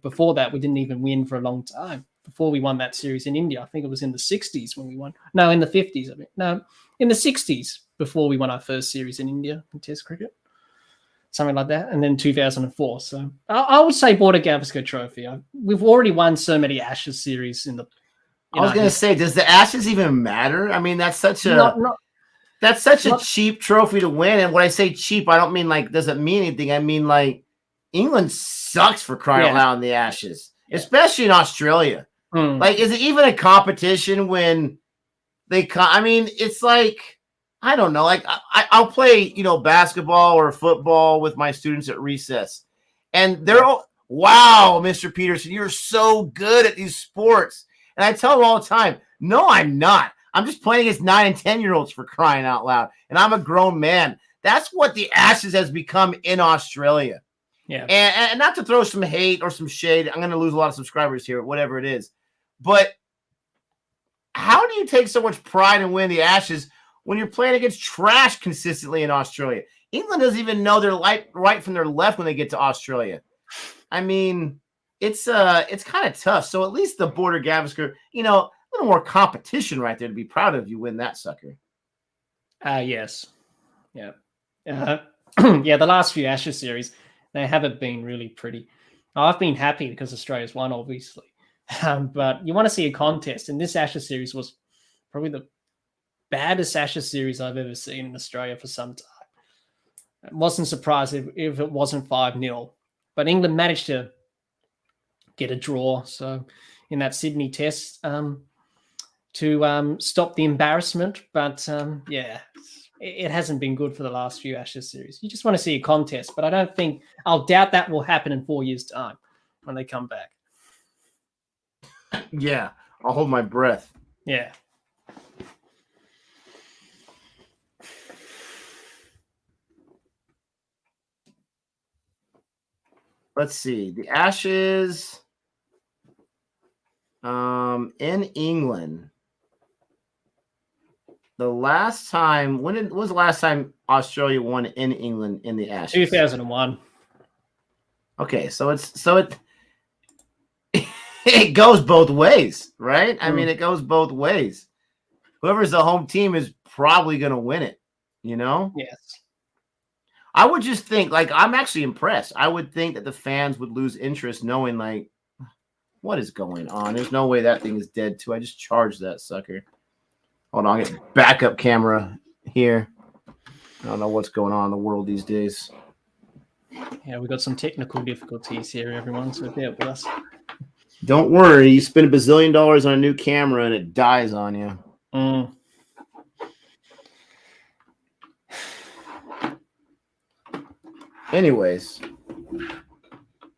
Before that, we didn't even win for a long time. Before we won that series in India, I think it was in the 60s when we won. No, in the 50s. I mean, no, in the 60s before we won our first series in India in Test cricket. Something like that. And then 2004. So I would say Border Gavaskar Trophy. We've already won so many Ashes series in the... I was going to say, does the Ashes even matter? I mean, that's such a... That's such a cheap trophy to win. And when I say cheap, I don't mean like doesn't mean anything. I mean like England sucks for crying out loud in the Ashes, especially in Australia. Like, is it even a competition when they I mean, it's like, I don't know. Like, I'll play, basketball or football with my students at recess. And they're all, wow, Mr. Peterson, you're so good at these sports. And I tell them all the time, no, I'm not. I'm just playing against 9 and 10-year-olds for crying out loud. And I'm a grown man. That's what the Ashes has become in Australia. Yeah. And not to throw some hate or some shade. I'm going to lose a lot of subscribers here, whatever it is. But how do you take so much pride and win the Ashes when you're playing against trash consistently in Australia? England doesn't even know their right from their left when they get to Australia. I mean, it's kind of tough. So at least the Border Gavaskar, a little more competition right there to be proud of. You win that sucker. Yes. Yeah. Yeah, the last few Ashes series, they haven't been really pretty. I've been happy because Australia's won, obviously. But you want to see a contest, and this Ashes series was probably the baddest Ashes series I've ever seen in Australia for some time. I wasn't surprised if it wasn't 5-0. But England managed to get a draw. So in that Sydney test to stop the embarrassment. But it hasn't been good for the last few Ashes series. You just want to see a contest, but I'll doubt that will happen in 4 years' time when they come back. Yeah, I'll hold my breath. Yeah. Let's see. The Ashes in England. The last time, when was the last time Australia won in England in the Ashes? 2001. Okay, so it goes both ways, right? I mean, it goes both ways. Whoever's the home team is probably going to win it, Yes. I would just think, like, I'm actually impressed. I would think that the fans would lose interest knowing, like, what is going on? There's no way that thing is dead, too. I just charged that sucker. Hold on, I get backup camera here. I don't know what's going on in the world these days. Yeah, we've got some technical difficulties here, everyone, so bear with us. Don't worry, you spend $1 bazillion on a new camera and it dies on you. Anyways,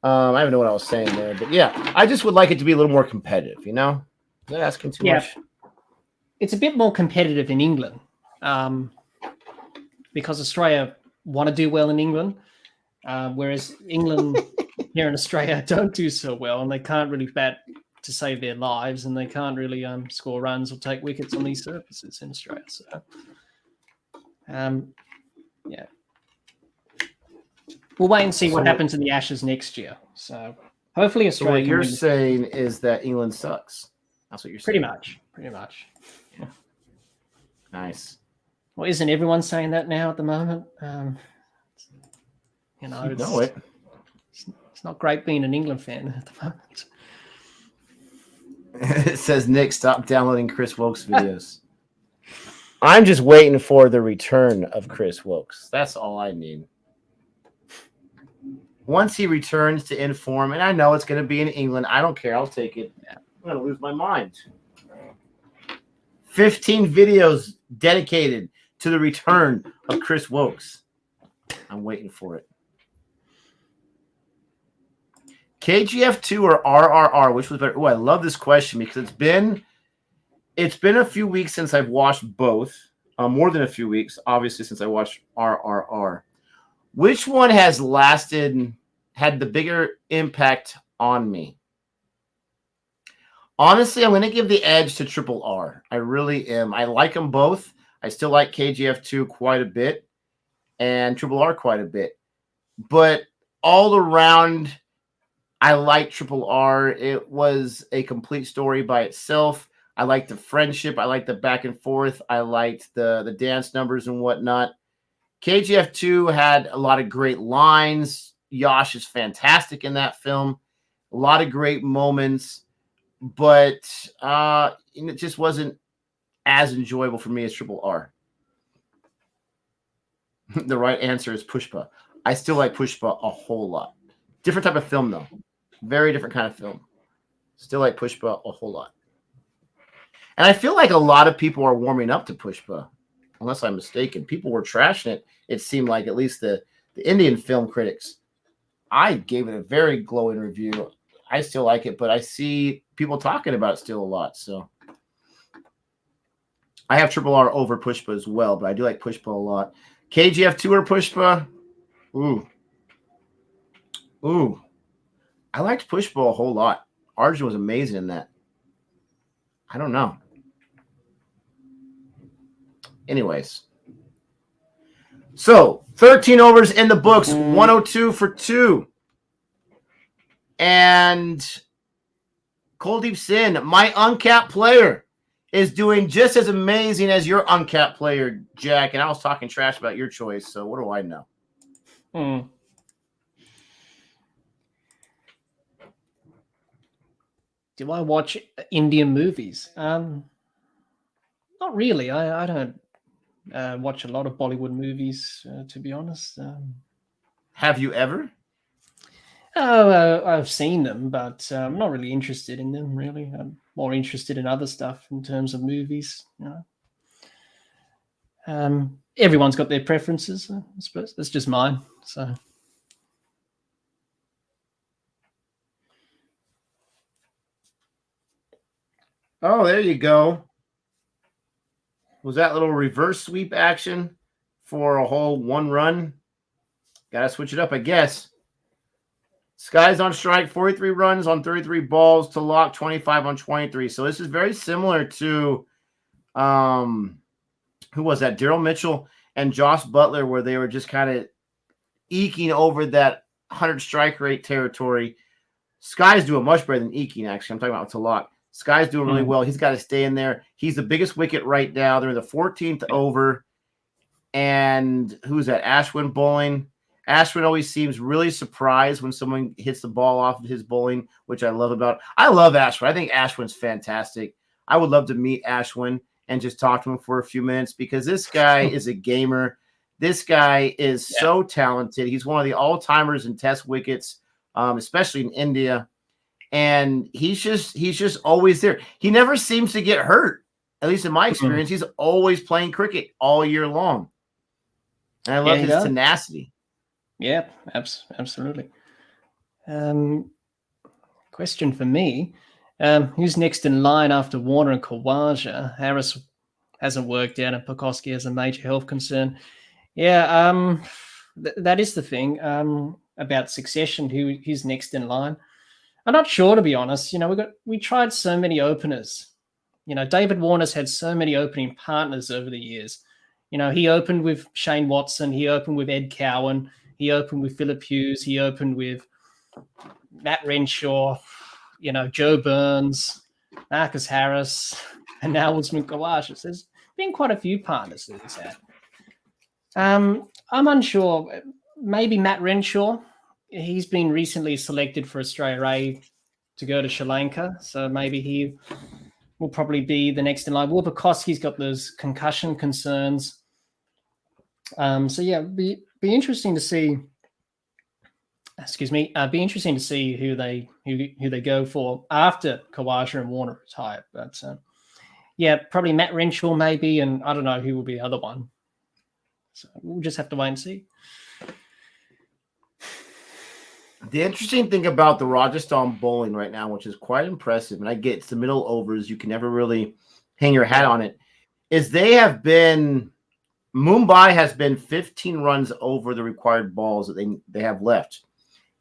I don't even know what I was saying there, but yeah, I just would like it to be a little more competitive, Is that asking too much? It's a bit more competitive in England because Australia want to do well in England, whereas England here in Australia don't do so well, and they can't really bat to save their lives, and they can't really score runs or take wickets on these surfaces in Australia. So, yeah. We'll wait and see what happens in the Ashes next year. So hopefully Australia. So what you're saying is that England sucks. That's what you're saying. Pretty much. Yeah. Nice. Well, isn't everyone saying that now at the moment? It's not great being an England fan at the moment. It says, Nick, stop downloading Chris Wokes videos. I'm just waiting for the return of Chris Wokes. That's all I need. Once he returns to inform, and I know it's going to be in England, I don't care. I'll take it. I'm going to lose my mind. 15 videos dedicated to the return of Chris Wokes. I'm waiting for it. KGF2 or RRR, which was better? Oh, I love this question because it's been a few weeks since I've watched both. More than a few weeks, obviously, since I watched RRR. Which one has had the bigger impact on me? Honestly, I'm going to give the edge to Triple R. I really am. I like them both. I still like KGF2 quite a bit and Triple R quite a bit. But all around, I like Triple R. It was a complete story by itself. I liked the friendship. I liked the back and forth. I liked the dance numbers and whatnot. KGF2 had a lot of great lines. Yash is fantastic in that film. A lot of great moments. But it just wasn't as enjoyable for me as Triple R. The right answer is Pushpa. I still like Pushpa a whole lot. Different type of film, though. Very different kind of film. Still like Pushpa a whole lot. And I feel like a lot of people are warming up to Pushpa, unless I'm mistaken. People were trashing it. It seemed like, at least the Indian film critics. I gave it a very glowing review. I still like it, but I see people talking about it still a lot. So I have Triple R over Pushpa as well, but I do like Pushpa a lot. KGF2 or Pushpa? Ooh. I liked Pushpa a whole lot. Arjun was amazing in that. I don't know. Anyways. So, 13 overs in the books, 102 for 2. And Kuldeep Singh, my uncapped player, is doing just as amazing as your uncapped player, Jack. And I was talking trash about your choice, so what do I know? Do I watch Indian movies? Not really. I don't watch a lot of Bollywood movies, to be honest. Have you ever? I've seen them, but I'm not really interested in them, really. I'm more interested in other stuff in terms of movies. Everyone's got their preferences, I suppose. That's just mine. So. Oh, there you go. Was that little reverse sweep action for a whole 1 run? Got to switch it up, I guess. Sky's on strike, 43 runs on 33 balls to lock, 25 on 23. So this is very similar to, who was that? Daryl Mitchell and Josh Butler, where they were just kind of eking over that 100 strike rate territory. Sky's doing much better than eking, actually. I'm talking about to lock. Sky's doing really well. He's got to stay in there. He's the biggest wicket right now. They're in the 14th over. And who's that? Ashwin bowling. Ashwin always seems really surprised when someone hits the ball off of his bowling, which I love about. I love Ashwin. I think Ashwin's fantastic. I would love to meet Ashwin and just talk to him for a few minutes because this guy is a gamer. This guy is so talented. He's one of the all-timers in test wickets, especially in India. And he's just always there. He never seems to get hurt. At least in my experience, he's always playing cricket all year long. And I love his tenacity. Yeah, absolutely. Question for me. Who's next in line after Warner and Khawaja? Harris hasn't worked out and Pekoski has a major health concern. Yeah, that is the thing about succession. Who's next in line? I'm not sure, to be honest. We tried so many openers. David Warner's had so many opening partners over the years. He opened with Shane Watson. He opened with Ed Cowan. He opened with Philip Hughes. He opened with Matt Renshaw, Joe Burns, Marcus Harris, and now Usman Khawaja. There's been quite a few partners that he's had. I'm unsure. Maybe Matt Renshaw. He's been recently selected for Australia A to go to Sri Lanka, so maybe he will probably be the next in line. Will Pekoski's got those concussion concerns. So yeah, be interesting to see. Excuse me. Be interesting to see who they go for after Khawaja and Warner retire. But yeah, probably Matt Renshaw maybe, and I don't know who will be the other one. So we'll just have to wait and see. The interesting thing about the Rajasthan bowling right now, which is quite impressive, and I get it's the middle overs, you can never really hang your hat on it, is Mumbai has been 15 runs over the required balls that they have left.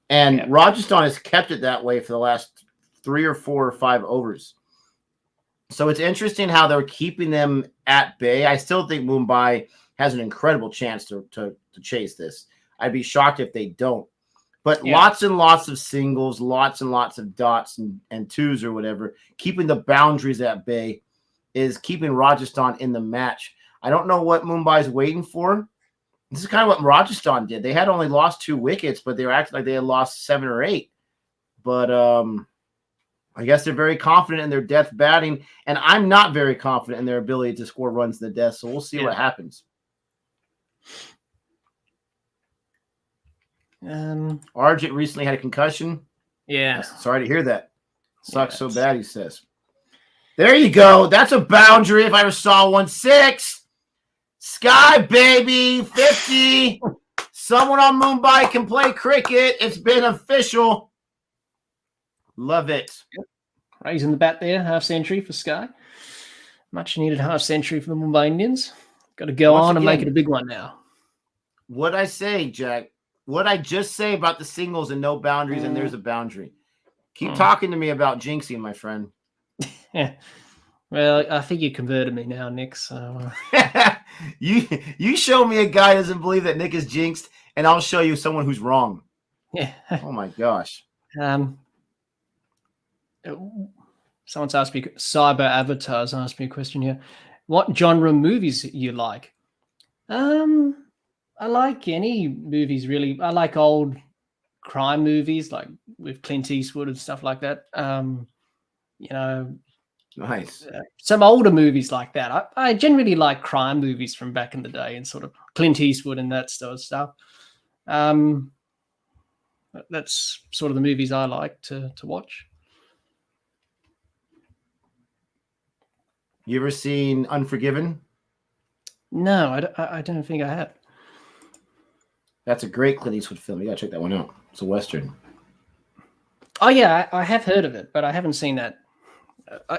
And Rajasthan has kept it that way for the last 3 or 4 or 5 overs. So it's interesting how they're keeping them at bay. I still think Mumbai has an incredible chance to chase this. I'd be shocked if they don't. But lots and lots of singles, lots and lots of dots and twos or whatever, keeping the boundaries at bay is keeping Rajasthan in the match. I don't know what Mumbai's waiting for. This is kind of what Rajasthan did. They had only lost 2 wickets, but they were acting like they had lost 7 or 8. But I guess they're very confident in their death batting, and I'm not very confident in their ability to score runs in the death, so we'll see what happens. Arjit recently had a concussion. Yeah. Sorry to hear that. Sucks so bad, he says. There you go. That's a boundary if I ever saw one. 6. Sky, baby. 50. Someone on Mumbai can play cricket. It's been official. Love it. Yep. Raising the bat there. Half century for Sky. Much needed half century for the Mumbai Indians. Got to go on and make it a big one now. What'd I say, Jack? What'd I just say about the singles and no boundaries and there's a boundary? Keep talking to me about jinxing, my friend. Yeah. Well, I think you converted me now, Nick. So you show me a guy who doesn't believe that Nick is jinxed, and I'll show you someone who's wrong. Yeah. Oh my gosh. Someone's asked me, Cyber Avatars asked me a question here. What genre movies you like? I like any movies, really. I like old crime movies, like with Clint Eastwood and stuff like that. Nice. Some older movies like that. I generally like crime movies from back in the day and sort of Clint Eastwood and that sort of stuff. That's sort of the movies I like to watch. You ever seen Unforgiven? No, I don't think I have. That's a great Clint Eastwood film. You got to check that one out. It's a Western. Oh, yeah, I have heard of it, but I haven't seen that.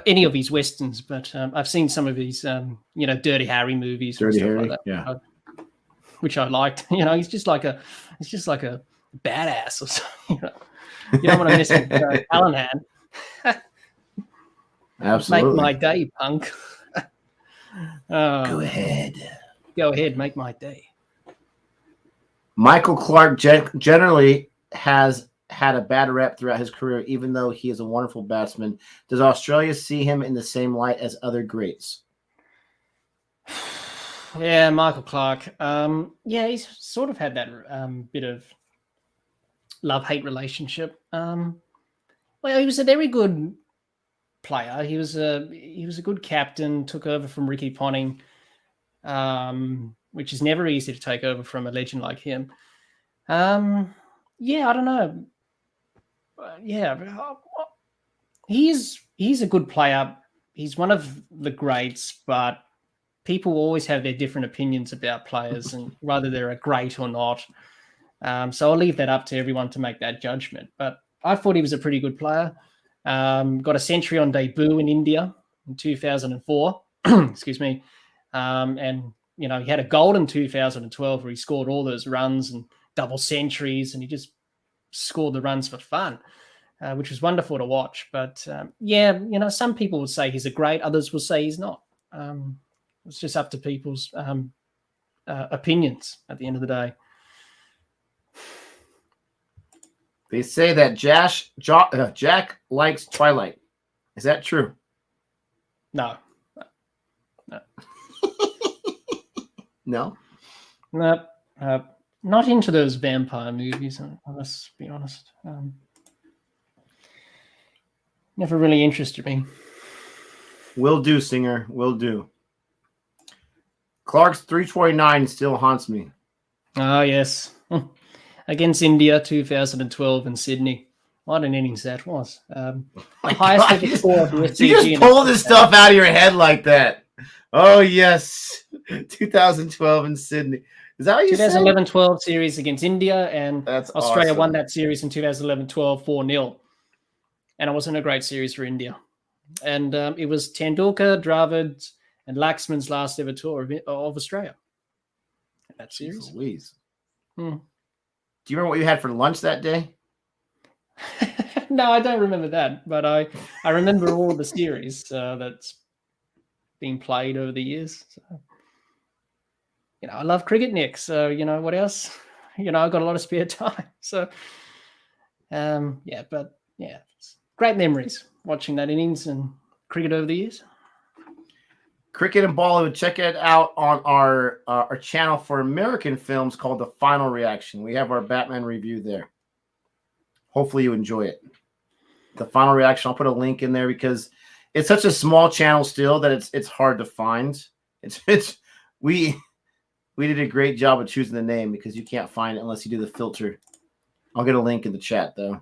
Any of his Westerns, but I've seen some of his, Dirty Harry movies. Dirty Harry, like that, yeah. Which I liked. He's just like a badass or something. You don't want to mess with Callahan. Absolutely. Make my day, punk. Go ahead. Go ahead, make my day. Michael Clark generally has had a bad rep throughout his career, even though he is a wonderful batsman. Does Australia see him in the same light as other greats? Yeah, Michael Clark. He's sort of had that bit of love-hate relationship. He was a very good player. He was a good captain, took over from Ricky Ponting, which is never easy to take over from a legend like him. I don't know. He's a good player. He's one of the greats, but people always have their different opinions about players and whether they're a great or not. So I'll leave that up to everyone to make that judgment. But I thought he was a pretty good player. Got a century on debut in India in 2004. Excuse me. And he had a goal in 2012 where he scored all those runs and double centuries, and he just scored the runs for fun, which was wonderful to watch. But some people would say he's a great, others will say he's not. It's just up to people's opinions at the end of the day. They say that Jack likes Twilight. Is that true? No. No? No. Not into those vampire movies, I must be honest. Never really interested me. Will do, Singer. Will do. Clark's 329 still haunts me. Oh, yes. Against India, 2012 in Sydney. What an innings that was. The highest ever score of the SCG. You just pull this stuff out of your head like that. Oh, yes. 2012 in Sydney. Is that what you 2011-12 series against India, and That's Australia awesome. won that series in 2011-12 4-0. And it wasn't a great series for India. And it was Tendulkar, Dravid, and Laxman's last ever tour of Australia. That series. Louise. Hmm. Do you remember what you had for lunch that day? No, I don't remember that, but I remember all the series that's been played over the years. So, I love cricket, Nick. So, what else? I've got a lot of spare time. So, great memories watching that innings and cricket over the years. Cricket and Bollywood. Check it out on our channel for American films called The Final Reaction. We have our Batman review there. Hopefully you enjoy it. The Final Reaction. I'll put a link in there because it's such a small channel still that it's hard to find. We did a great job of choosing the name because you can't find it unless you do the filter. I'll get a link in the chat though.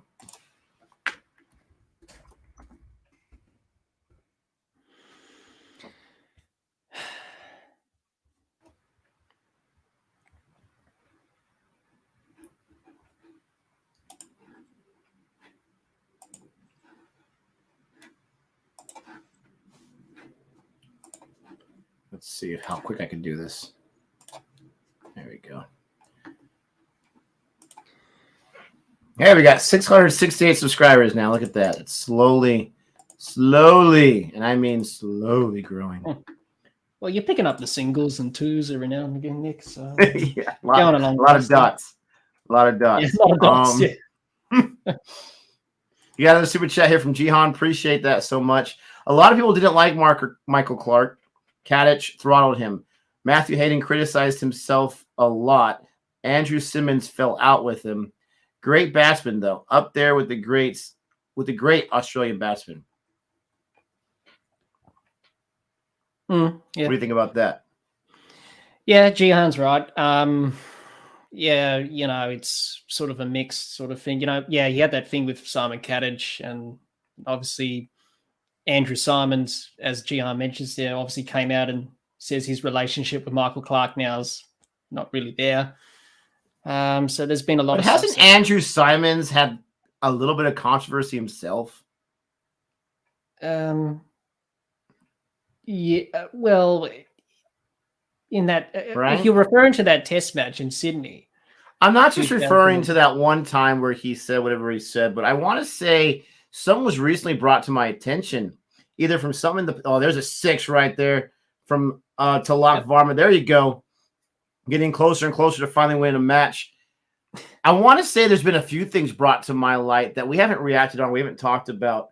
Let's see how quick I can do this. There we go. Hey, we got 668 subscribers now. Look at that. It's slowly, and I mean slowly growing. Well, you're picking up the singles and twos every now and again, Nick. So yeah, a lot of dots. A lot of dots. Yeah, a lot of dots, yeah. You got another super chat here from Jihan. Appreciate that so much. A lot of people didn't like Michael Clark. Kadich throttled him. Matthew Hayden criticized himself a lot. Andrew Simmons fell out with him. Great batsman, though. Up there with the great Australian batsman. Yeah. What do you think about that? Yeah, Jihan's right. It's sort of a mixed sort of thing. He had that thing with Simon Kadich, and obviously Andrew Simons, as Jihan mentions there, obviously came out and says his relationship with Michael Clark now is not really there. So there's been a lot of stuff. Hasn't Andrew Simons had a little bit of controversy himself? Well, in that, if you're referring to that test match in Sydney. I'm not just referring to that one time where he said whatever he said, but I want to say something was recently brought to my attention, either from someone there's a 6 right there from Tilak Varma. There you go. Getting closer and closer to finally winning a match. I want to say there's been a few things brought to my light that we haven't reacted on, we haven't talked about,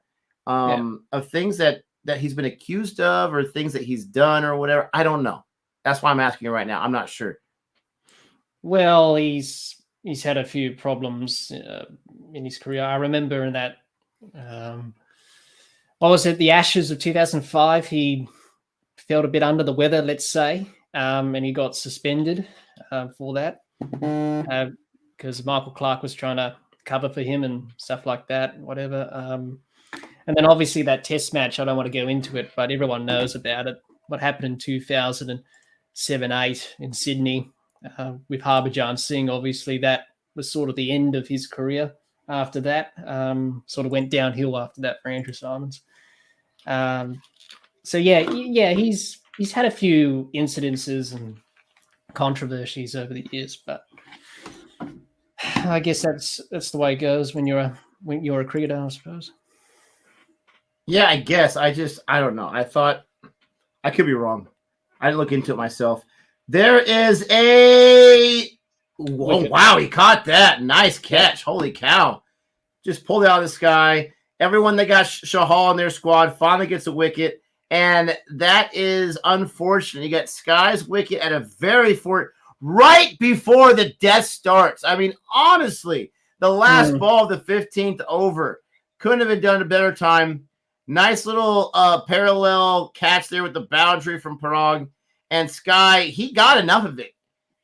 of things that he's been accused of or things that he's done or whatever. I don't know. That's why I'm asking you right now. I'm not sure. Well, he's had a few problems in his career. I remember in that, the Ashes of 2005, he felt a bit under the weather, let's say, and he got suspended for that because Michael Clark was trying to cover for him and stuff like that, whatever. And then obviously that test match, I don't want to go into it, but everyone knows about it. What happened in 2007-8 in Sydney with Harbhajan Singh, obviously that was sort of the end of his career after that. Sort of went downhill after that for Andrew Simons. He's had a few incidences and controversies over the years, but I guess that's the way it goes when you're a cricketer, I suppose. Yeah, I guess. I don't know. I thought I could be wrong. I didn't look into it myself. There is wow, he caught that. Nice catch. Holy cow. Just pulled it out of the sky. Everyone that got Shahal in their squad finally gets a wicket. And that is unfortunate. You got Sky's wicket at a right before the death starts. I mean, honestly, the last ball of the 15th over. Couldn't have been done a better time. Nice little parallel catch there with the boundary from Parag. And Sky, he got enough of it.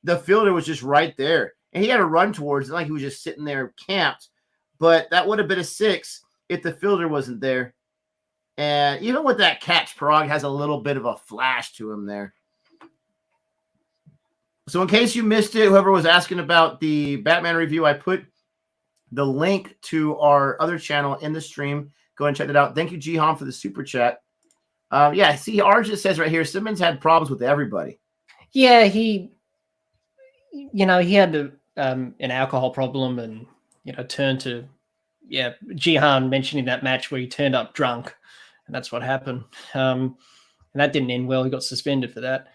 The fielder was just right there. And he had to run towards it like he was just sitting there camped. But that would have been a 6 if the fielder wasn't there. And even with that catch, Parag has a little bit of a flash to him there. So in case you missed it, whoever was asking about the Batman review, I put the link to our other channel in the stream. Go and check it out. Thank you, Jihan, for the super chat. Yeah, see, Arj just says right here, Simmons had problems with everybody. Yeah, he had an alcohol problem and, turned to, Jihan mentioning that match where he turned up drunk, and that's what happened. And that didn't end well. He got suspended for that.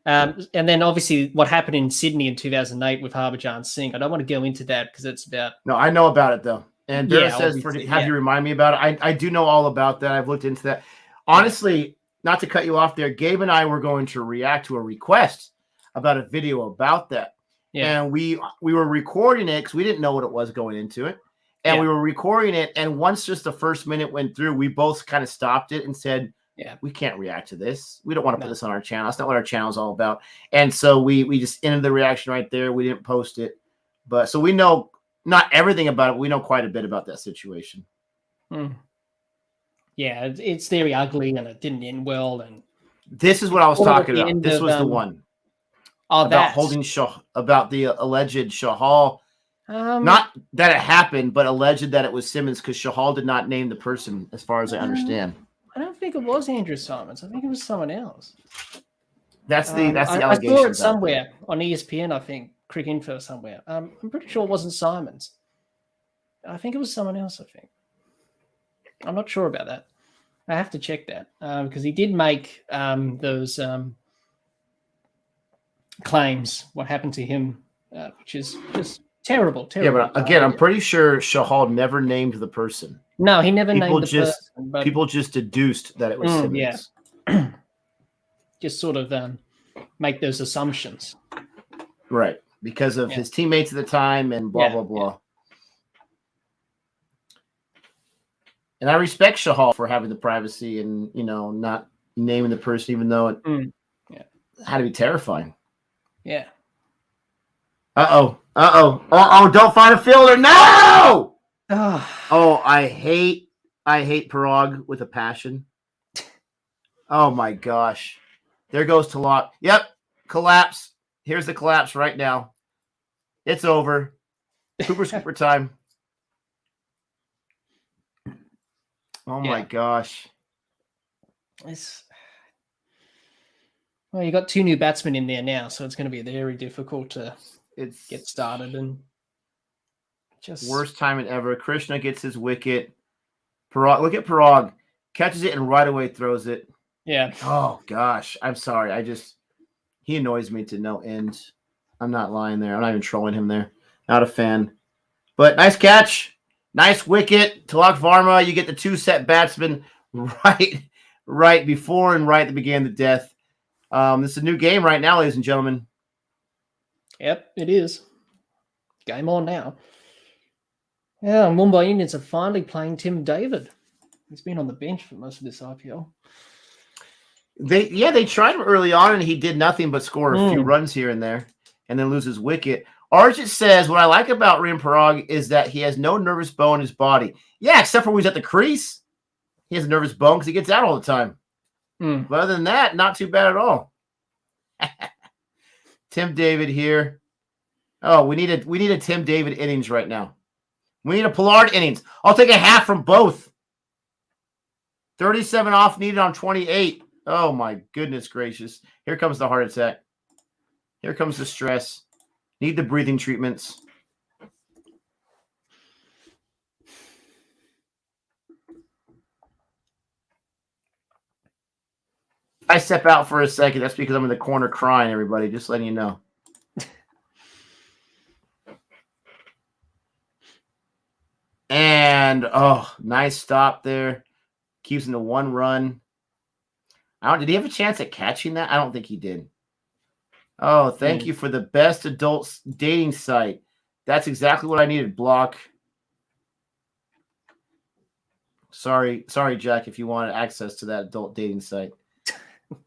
And then obviously what happened in Sydney in 2008 with Harbhajan Singh. I don't want to go into that because it's about... No, I know about it, though. And Dura says, have you remind me about it. I do know all about that. I've looked into that. Honestly, not to cut you off there, Gabe and I were going to react to a request about a video about that. Yeah. And we were recording it because we didn't know what it was going into it. And we were recording it. And once just the first minute went through, we both kind of stopped it and said, we can't react to this. We don't want to put this on our channel. That's not what our channel is all about. And so we just ended the reaction right there. We didn't post it. But so we know not everything about it. But we know quite a bit about that situation. Yeah, it's very ugly and it didn't end well. And this is what I was talking about. This was the one. About holding about the alleged Shahal. Not that it happened, but alleged that it was Simmons because Shahal did not name the person, as far as I understand. I don't think it was Andrew Simons. I think it was someone else. That's the allegation. I saw it somewhere on ESPN. I think Crick Info somewhere. I'm pretty sure it wasn't Simons. I think it was someone else. I think. I'm not sure about that. I have to check that because he did make those claims. What happened to him, which is just terrible. Yeah, but again, I'm pretty sure Shahal never named the person. No, he never named the person. But people just deduced that it was Simmons. Yeah. Just sort of make those assumptions. Right. Because of his teammates at the time and blah, blah, blah. Yeah. And I respect Shahal for having the privacy and, not naming the person, even though it had to be terrifying. Yeah. Uh-oh. Don't find a fielder. No! Oh, I hate Parag with a passion. Oh my gosh. There goes Talak. Yep. Collapse. Here's the collapse right now. It's over. Cooper time. Oh my gosh. Well, you got two new batsmen in there now, so it's going to be very difficult to get started and just worst timing ever. Krishna gets his wicket. Parag, look at Parag. Catches it and right away throws it. Yeah. Oh gosh. I'm sorry. He annoys me to no end. I'm not lying there. I'm not even trolling him there. Not a fan. But nice catch. Nice wicket. Tilak Varma, you get the two set batsmen right before and right at the beginning of the death. This is a new game right now, ladies and gentlemen. Yep, it is. Game on now. Yeah, Mumbai Indians are finally playing Tim David. He's been on the bench for most of this IPL. They tried him early on, and he did nothing but score a few runs here and there, and then lose his wicket. Arjit says, what I like about Rian Parag is that he has no nervous bone in his body. Yeah, except for when he's at the crease. He has a nervous bone because he gets out all the time. But other than that, not too bad at all. Tim David here. Oh, we need a Tim David innings right now. We need a Pollard innings. I'll take a half from both. 37 off needed on 28. Oh, my goodness gracious. Here comes the heart attack. Here comes the stress. Need the breathing treatments. I step out for a second. That's because I'm in the corner crying, everybody. Just letting you know. And, nice stop there. Keeps him to 1 run. Did he have a chance at catching that? I don't think he did. Oh, thank you for the best adult dating site. That's exactly what I needed, Block. Sorry, Jack, if you wanted access to that adult dating site.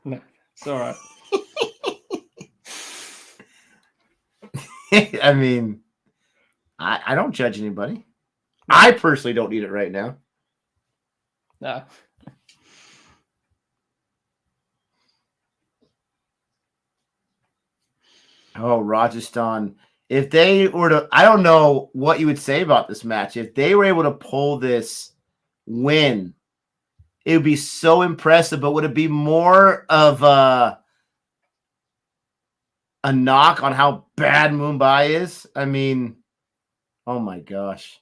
No, it's all right. I mean, I don't judge anybody. I personally don't need it right now. No. Oh, Rajasthan. If they were to, I don't know what you would say about this match. If they were able to pull this win, it would be so impressive. But would it be more of a knock on how bad Mumbai is? I mean, oh my gosh.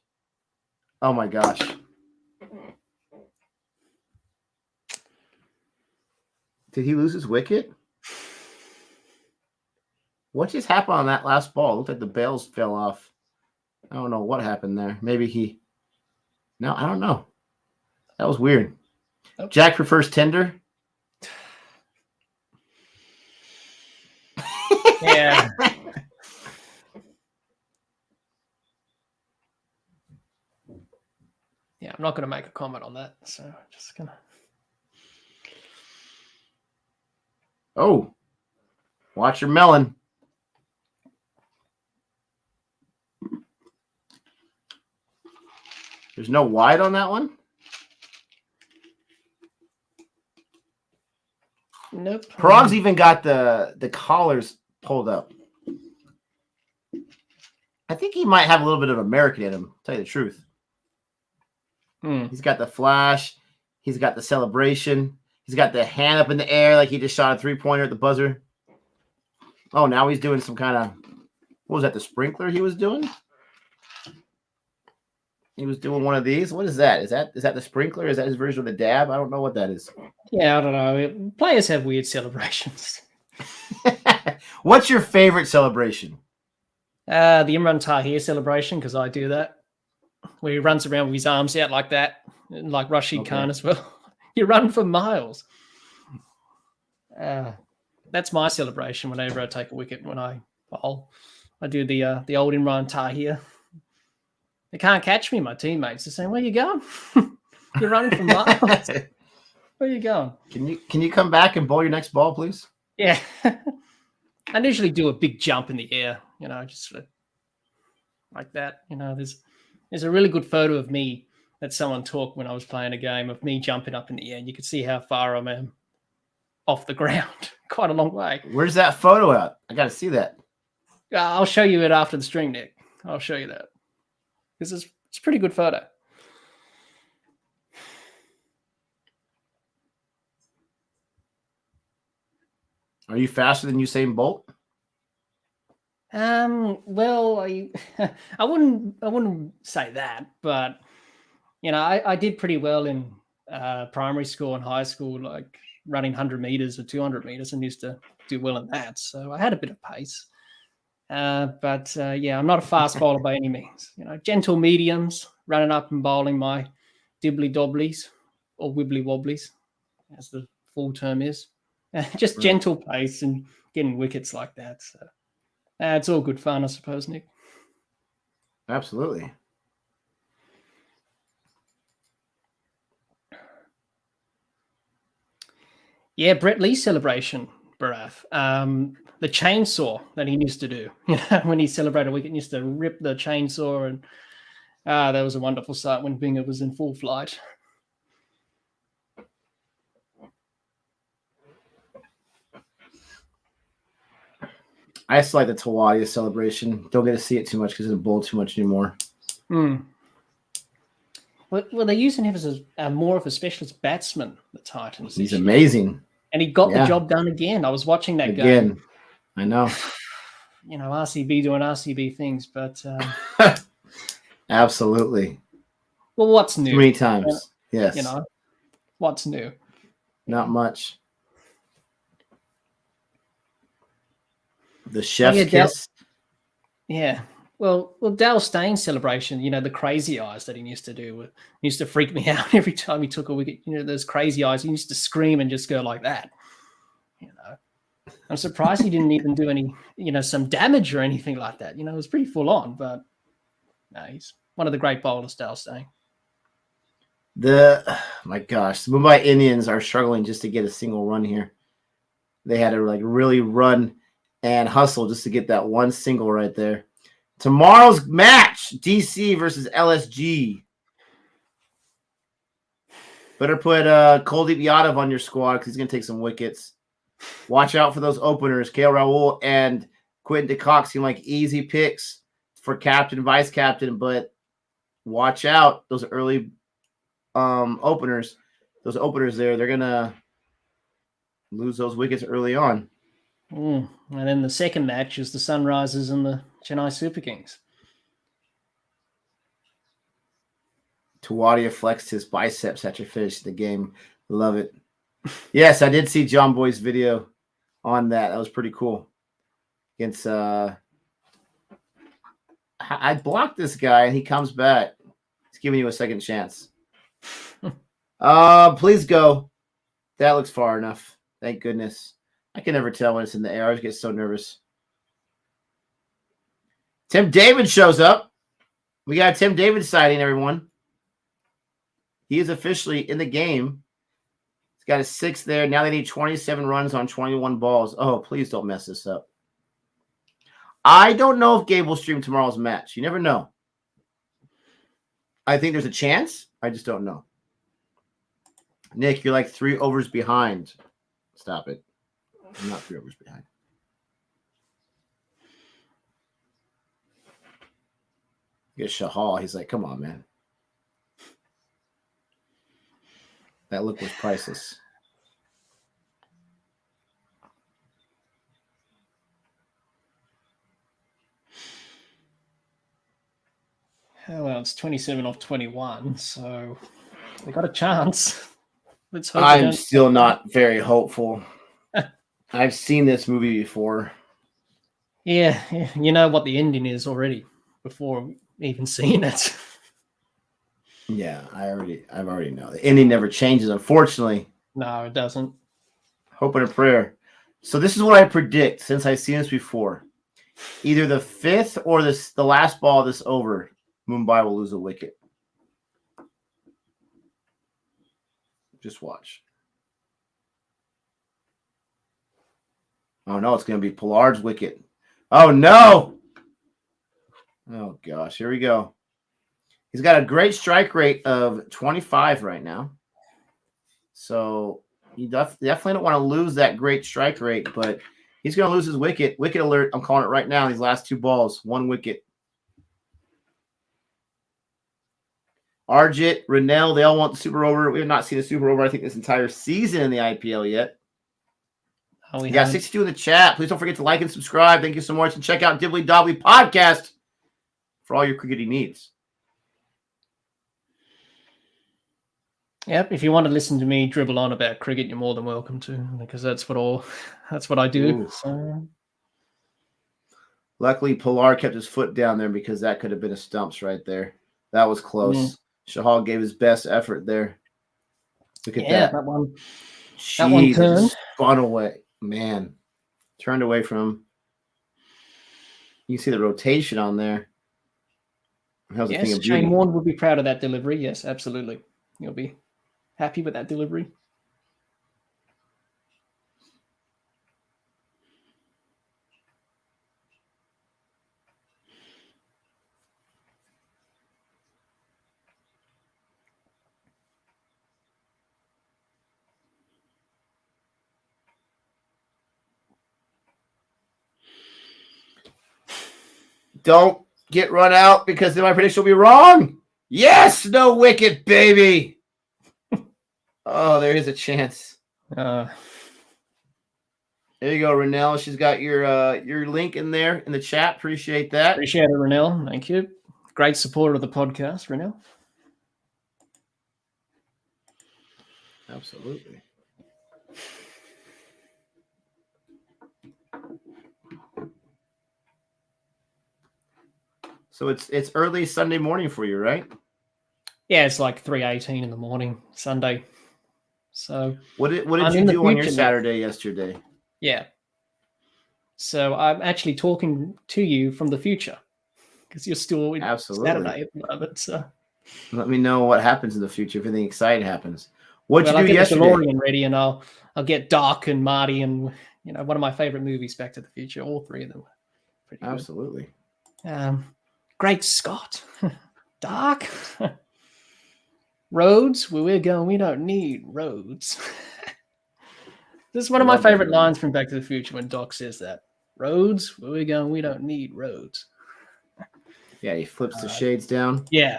Oh my gosh. Did he lose his wicket? What just happened on that last ball? It looked like the bails fell off. I don't know what happened there. Maybe he... No, I don't know. That was weird. Oh. Jack prefers Tinder. Yeah. Yeah, I'm not going to make a comment on that. So I'm just going to... Oh. Watch your melon. There's no wide on that one? Nope. Parag's even got the collars pulled up. I think he might have a little bit of American in him, to tell you the truth. He's got the flash. He's got the celebration. He's got the hand up in the air like he just shot a three-pointer at the buzzer. Oh, now he's doing some kind of... What was that, the sprinkler he was doing? He was doing one of these. What is that? Is that the sprinkler? Is that his version of the dab? I don't know what that is. Yeah, I don't know. Players have weird celebrations. What's your favorite celebration? The Imran Tahir celebration, because I do that. Where he runs around with his arms out like that, like Rashid Khan as well. You run for miles. That's my celebration whenever I take a wicket when I bowl. I do the old Imran Tahir. They can't catch me, my teammates. They're saying, where you going? You're running for miles. Where you going? Can you come back and bowl your next ball, please? Yeah. I usually do a big jump in the air, just sort of like that. There's a really good photo of me that someone took when I was playing a game of me jumping up in the air. And you can see how far I am off the ground. Quite a long way. Where's that photo at? I got to see that. I'll show you it after the stream, Nick. I'll show you that. Because it's a pretty good photo. Are you faster than Usain Bolt? Well, I wouldn't say that, but I did pretty well in primary school and high school, like running 100 meters or 200 meters, and used to do well in that. So I had a bit of pace. But I'm not a fast bowler by any means. Gentle mediums, running up and bowling my dibbly dobblies or wibbly wobblies, as the full term is. Just gentle pace and getting wickets like that. So it's all good fun, I suppose, Nick. Absolutely. Yeah, Brett Lee's celebration, Barath. The chainsaw that he used to do, when he celebrated a wicket, he used to rip the chainsaw, and that was a wonderful sight when Binger was in full flight. I just like the Tawadia celebration. Don't get to see it too much because it's bowled too much anymore. Well, they're using him as more of a specialist batsman, the Titans. He's amazing. And he got the job done again. I was watching that game. I know. RCB doing RCB things, but... Absolutely. Well, what's new? Too many times. Yes. What's new? Not much. The chef's kiss. Well, Dale Stains's celebration, the crazy eyes that he used to do, used to freak me out every time he took a wicket. Those crazy eyes. He used to scream and just go like that. I'm surprised he didn't even do any, some damage or anything like that. It was pretty full on, but no, he's one of the great bowlers, Dale Steyn. My gosh, the Mumbai Indians are struggling just to get a single run here. They had to really run and hustle just to get that one single right there. Tomorrow's match, DC versus LSG. Better put Kuldeep Yadav on your squad because he's going to take some wickets. Watch out for those openers, KL Rahul and Quentin DeCock seem like easy picks for captain, vice captain, but watch out. Those early openers, there, they're going to lose those wickets early on. And then the second match is the Sunrisers and the Chennai Super Kings. Tawadia flexed his biceps after finishing the game. Love it. Yes, I did see John Boy's video on that. That was pretty cool. Against I blocked this guy and he comes back. He's giving you a second chance. Please go. That looks far enough. Thank goodness. I can never tell when it's in the air. I always get so nervous. Tim David shows up. We got a Tim David sighting, everyone. He is officially in the game. He's got a 6 there. Now they need 27 runs on 21 balls. Oh, please don't mess this up. I don't know if Gabe will stream tomorrow's match. You never know. I think there's a chance. I just don't know. Nick, you're like 3 overs behind. Stop it. I'm not 3 overs behind. Get Shahal. He's like, come on, man. That look was priceless. Oh, well, it's 27 off 21, so they got a chance. Let's hope. I'm still not very hopeful. I've seen this movie before. Yeah, you know what the ending is already before even seeing it. Yeah, I already know. The ending never changes, unfortunately. No, it doesn't. Hope and a prayer. So this is what I predict since I've seen this before. Either the 5th or the last ball of this over, Mumbai will lose a wicket. Just watch. Oh, no, it's going to be Pollard's wicket. Oh, no. Oh, gosh. Here we go. He's got a great strike rate of 25 right now. So you definitely don't want to lose that great strike rate, but he's going to lose his wicket. Wicket alert. I'm calling it right now. These last 2 balls, 1 wicket. Arjit, Rennell, they all want the super over. We have not seen a super over, I think, this entire season in the IPL yet. Oh, we 62 in the chat. Please don't forget to like and subscribe. Thank you so much. And check out Dibbly Dobbly Podcast for all your cricketing needs. Yep, if you want to listen to me dribble on about cricket, you're more than welcome to, because that's what I do. So. Luckily, Pollard kept his foot down there because that could have been a stumps right there. That was close. Shahal gave his best effort there. Look at that. That one. Jeez, that one turned. Spun away. Man. Turned away from him. You can see the rotation on there. Yes, Shane Warne would be proud of that delivery. Yes, absolutely. You'll be happy with that delivery. Don't get run out because then my prediction will be wrong. Yes, no wicket, baby. Oh, there is a chance. There you go, Rennell. She's got your link in there in the chat. Appreciate that. Appreciate it, Rennell. Thank you. Great supporter of the podcast, Rennell. Absolutely. So it's early Sunday morning for you, right? Yeah, it's like 3:18 in the morning, Sunday. So what did you do on your Saturday yesterday? Yeah. So I'm actually talking to you from the future because you're still in Saturday at the moment. So let me know what happens in the future if anything exciting happens. What'd you do yesterday? I'll get the DeLorean ready, and I'll get Doc and Marty and one of my favorite movies, Back to the Future. All 3 of them. Pretty good. Absolutely. Great Scott. Doc. Roads, where we're going, we don't need roads. This is one of my favorite lines from Back to the Future when Doc says that. roads. Where we going? We don't need roads. Yeah, he flips the shades down. Yeah.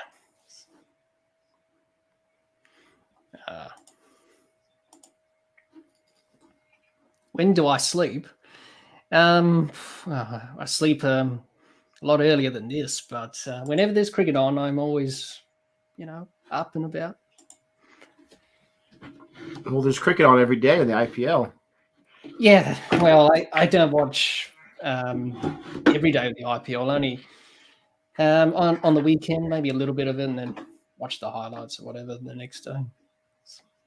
When do I sleep? I sleep a lot earlier than this, but whenever there's cricket on, I'm always, up and about. Well, there's cricket on every day in the IPL. Yeah, well, I don't watch every day of the IPL, only on the weekend, maybe a little bit of it, and then watch the highlights or whatever the next day.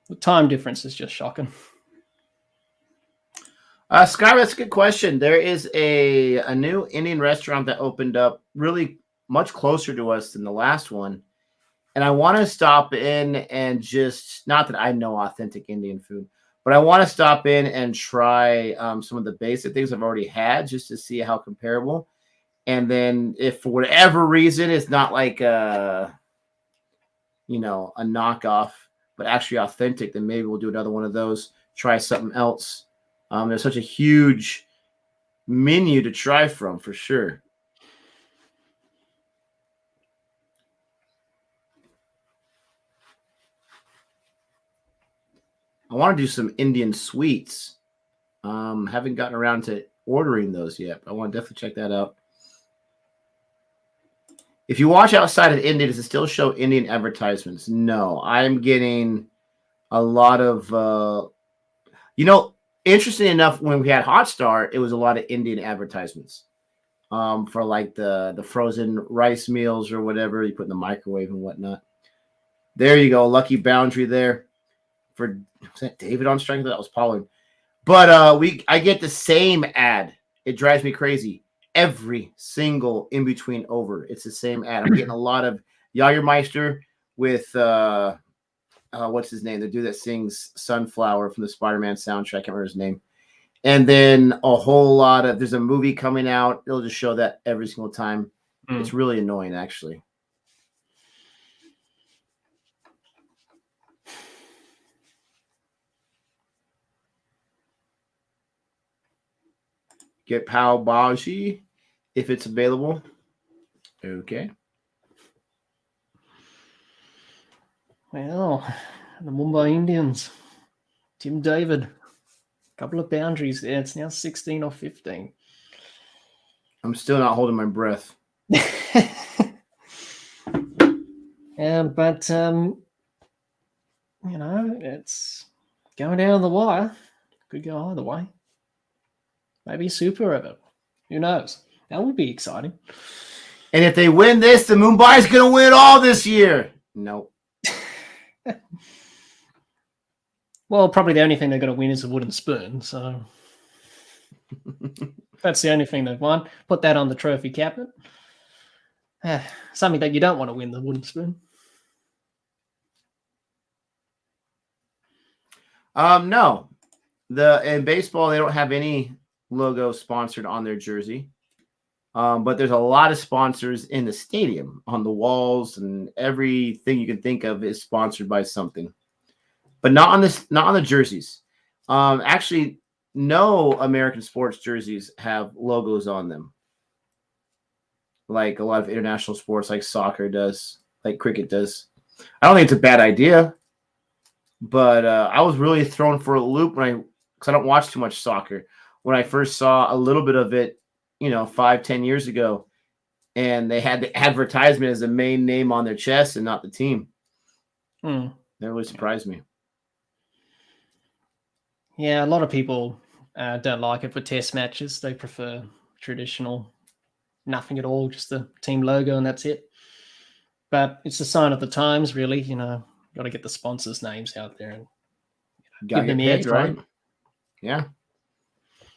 The time difference is just shocking. Sky, that's a good question. There is a new Indian restaurant that opened up really much closer to us than the last one. And I want to stop in and just, not that I know authentic Indian food, but I want to stop in and try some of the basic things I've already had just to see how comparable. And then if for whatever reason it's not like a knockoff, but actually authentic, then maybe we'll do another one of those, try something else. There's such a huge menu to try from, for sure. I want to do some Indian sweets. Haven't gotten around to ordering those yet, but I want to definitely check that out. If you watch outside of India, does it still show Indian advertisements? No, I'm getting a lot of, interesting enough, when we had Hotstar, it was a lot of Indian advertisements for like the frozen rice meals or whatever you put in the microwave and whatnot. There you go. Lucky boundary there. Was that David on strike? That was Pollard. But I get the same ad. It drives me crazy. Every single in between over, it's the same ad. I'm getting a lot of Jagermeister with what's his name? The dude that sings Sunflower from the Spider-Man soundtrack. I can't remember his name. And then a whole lot of, there's a movie coming out. It'll just show that every single time. It's really annoying, actually. Get Pav Bhaji if it's available. Okay. Well, the Mumbai Indians, Tim David, a couple of boundaries there. It's now 16 or 15. I'm still not holding my breath. But it's going down the wire. Could go either way. Maybe super of it. Who knows? That would be exciting. And if they win this, the Mumbai's going to win it all this year. Nope. Well, probably the only thing they're going to win is a wooden spoon. So that's the only thing they've won. Put that on the trophy cabinet. Something that you don't want to win, the wooden spoon. No. In baseball, they don't have any logo sponsored on their jersey. But there's a lot of sponsors in the stadium, on the walls, and everything you can think of is sponsored by something. But not on the jerseys. Actually, no American sports jerseys have logos on them. Like a lot of international sports, like soccer does, like cricket does. I don't think it's a bad idea. But I was really thrown for a loop because I don't watch too much soccer. When I first saw a little bit of it, 5-10 years ago, and they had the advertisement as the main name on their chest and not the team. That really surprised me. Yeah, a lot of people don't like it for test matches. They prefer traditional, nothing at all, just the team logo and that's it. But it's a sign of the times, really. Got to get the sponsors' names out there and give them paid, right? Yeah.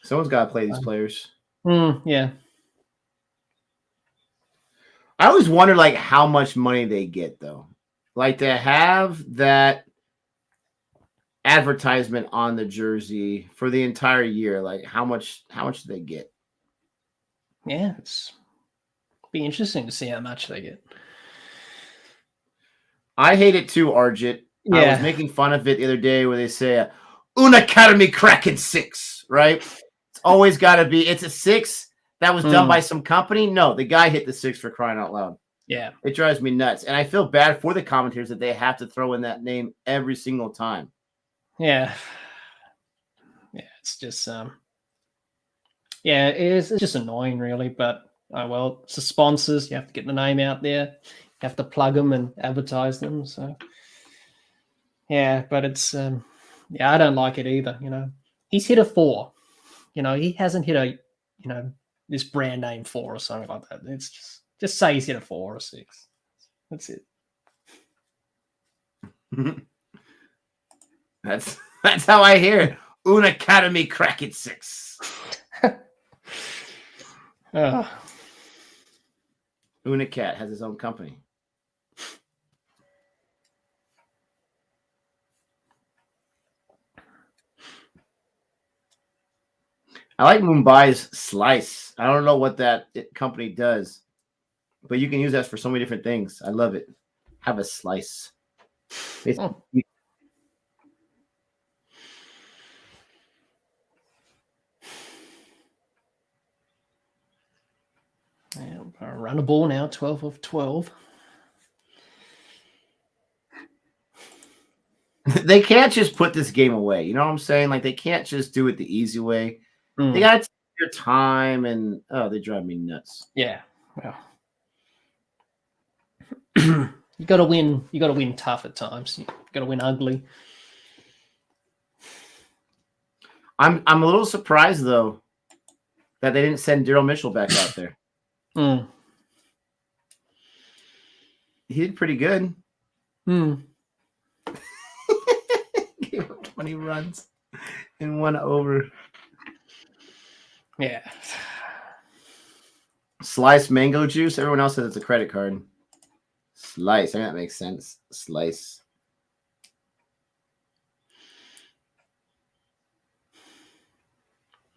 Someone's got to play these players. Yeah. I always wonder, how much money they get, though. To have that advertisement on the jersey for the entire year, how much do they get? Yeah, it's be interesting to see how much they get. I hate it too, Arjit. Yeah. I was making fun of it the other day where they say, Un Academy Kraken 6, right? It's always got to be. It's a 6 that was done by some company. No, the guy hit the 6 for crying out loud. Yeah. It drives me nuts. And I feel bad for the commentators that they have to throw in that name every single time. Yeah. Yeah, it's just yeah, it's just annoying really, but oh well, it's the sponsors, you have to get the name out there. You have to plug them and advertise them, so yeah, but it's yeah, I don't like it either, you know. He's hit a 4. You know, he hasn't hit a, you know, this brand name 4 or something like that. It's just say he's hit a 4 or 6. That's it. That's how I hear it. Un Academy crack it 6. Unicat has his own company. I like Mumbai's Slice. I don't know what that company does, but you can use that for so many different things. I love it. Have a slice. Oh. Run a ball now, 12 of 12. They can't just put this game away. You know what I'm saying? Like, they can't just do it the easy way. They got to take their time, and they drive me nuts. Yeah. Well, you got to win. You got to win tough at times. You got to win ugly. I'm a little surprised though that they didn't send Daryl Mitchell back out there. He did pretty good. Gave up 20 runs in 1 over. Yeah. Slice mango juice. Everyone else says it's a credit card. Slice. I mean, that makes sense. Slice.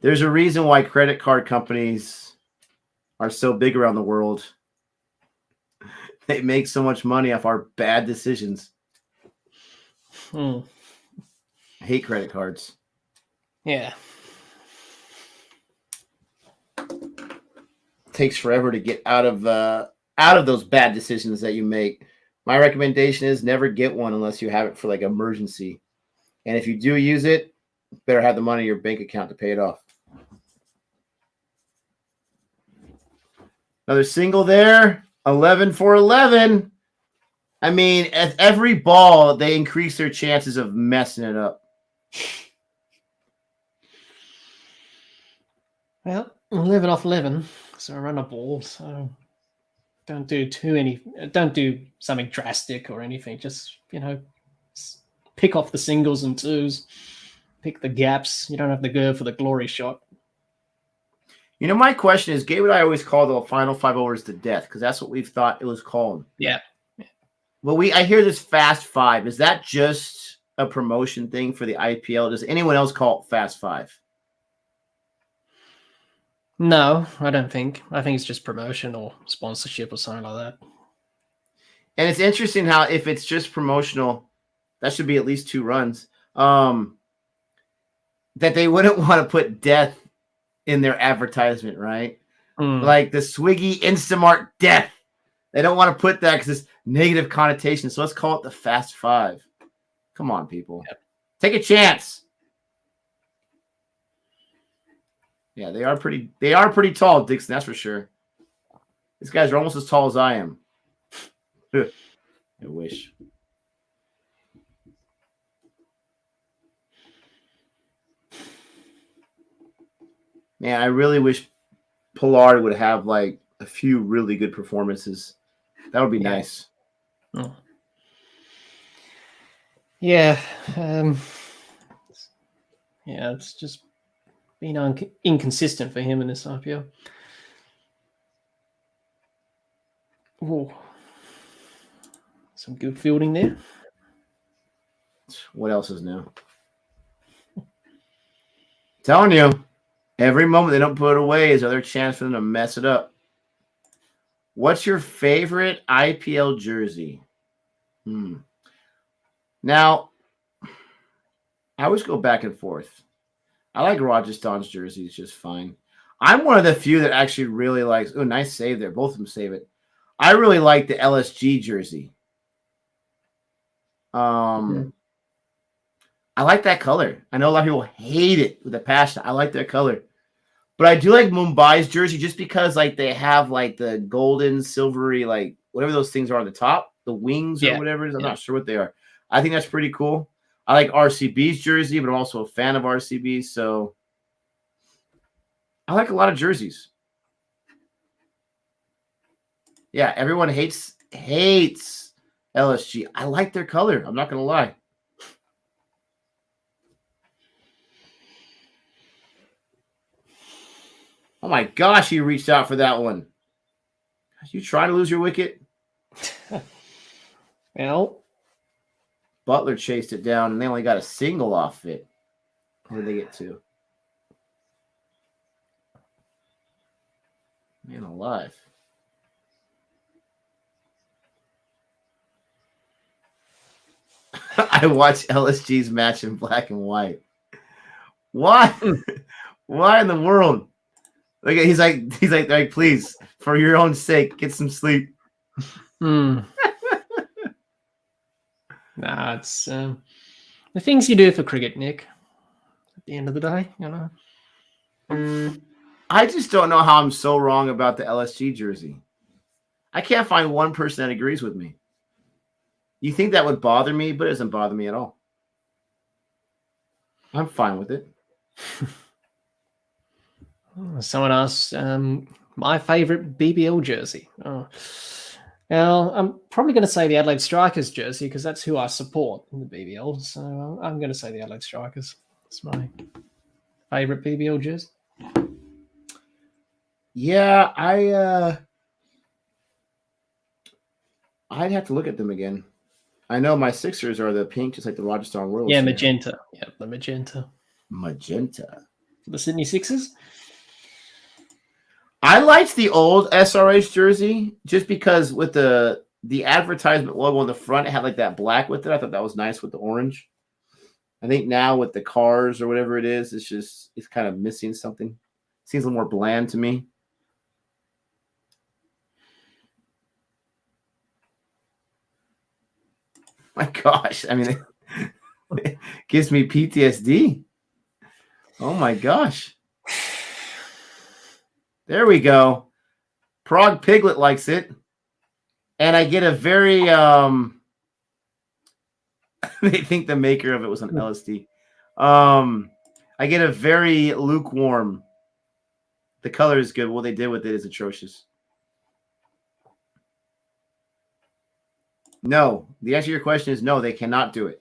There's a reason why credit card companies are so big around the world. They make so much money off our bad decisions. I hate credit cards. Yeah. It takes forever to get out of those bad decisions that you make. My recommendation is never get one unless you have it for like emergency. And if you do use it, better have the money in your bank account to pay it off. Another single there. 11 for 11. I mean, at every ball, they increase their chances of messing it up. Well, 11 off 11. So I run a ball. So don't do something drastic or anything. Just, you know, pick off the singles and twos. Pick the gaps. You don't have to go for the glory shot. You know, my question is, Gabe and I always call the final 5 overs to death because that's what we've thought it was called. Yeah. Well, I hear this Fast 5. Is that just a promotion thing for the IPL? Does anyone else call it Fast 5? No, I don't think. I think it's just promotion or sponsorship or something like that. And it's interesting how if it's just promotional, that should be at least 2 runs. That they wouldn't want to put death in their advertisement, right? Like the Swiggy Instamart death. They don't want to put that because it's negative connotation. So let's call it the Fast 5. Come on, people. Yep. Take a chance. Yeah, they are pretty tall, Dixon, that's for sure. These guys are almost as tall as I am. I wish. Man, I really wish Pollard would have like a few really good performances. That would be nice. Oh. Yeah. Yeah, it's just been inconsistent for him in this IPL. Oh, some good fielding there. What else is new? Telling you, every moment they don't put it away is another chance for them to mess it up. What's your favorite IPL jersey? Now, I always go back and forth. I like Rajasthan's jerseys just fine. I'm one of the few that actually really likes. Oh, nice save there. Both of them save it. I really like the LSG jersey. I like that color. I know a lot of people hate it with a passion. I like that color. But I do like Mumbai's jersey just because like they have like the golden, silvery, like whatever those things are on the top, the wings or whatever it is. I'm not sure what they are. I think that's pretty cool. I like RCB's jersey, but I'm also a fan of RCB. So I like a lot of jerseys. Yeah, everyone hates LSG. I like their color. I'm not going to lie. Oh my gosh, he reached out for that one. You trying to lose your wicket? Well, Butler chased it down, and they only got a single off it. Where did they get to? Man alive. I watched LSG's match in black and white. Why? Why in the world? Like he's like, please, for your own sake, get some sleep. Nah, it's the things you do for cricket, Nick. At the end of the day, you know. I just don't know how I'm so wrong about the LSG jersey. I can't find one person that agrees with me. You think that would bother me, but it doesn't bother me at all. I'm fine with it. Someone asked my favorite BBL jersey. Oh. Now, I'm probably going to say the Adelaide Strikers jersey because that's who I support in the BBL. So I'm going to say the Adelaide Strikers. It's my favorite BBL jersey. Yeah, I'd have to look at them again. I know my Sixers are the pink, just like the Rajasthan Royals. Yeah, magenta. Yeah, the magenta. Magenta. The Sydney Sixers? I liked the old SRH jersey just because with the advertisement logo on the front, it had like that black with it. I thought that was nice with the orange. I think now with the cars or whatever it is, it's kind of missing something. Seems a little more bland to me. My gosh, I mean, it gives me PTSD. Oh my gosh. There we go. Prague Piglet likes it. And I get a very they think the maker of it was on LSD. I get a very lukewarm. The color is good. What they did with it is atrocious. No. The answer to your question is no, they cannot do it.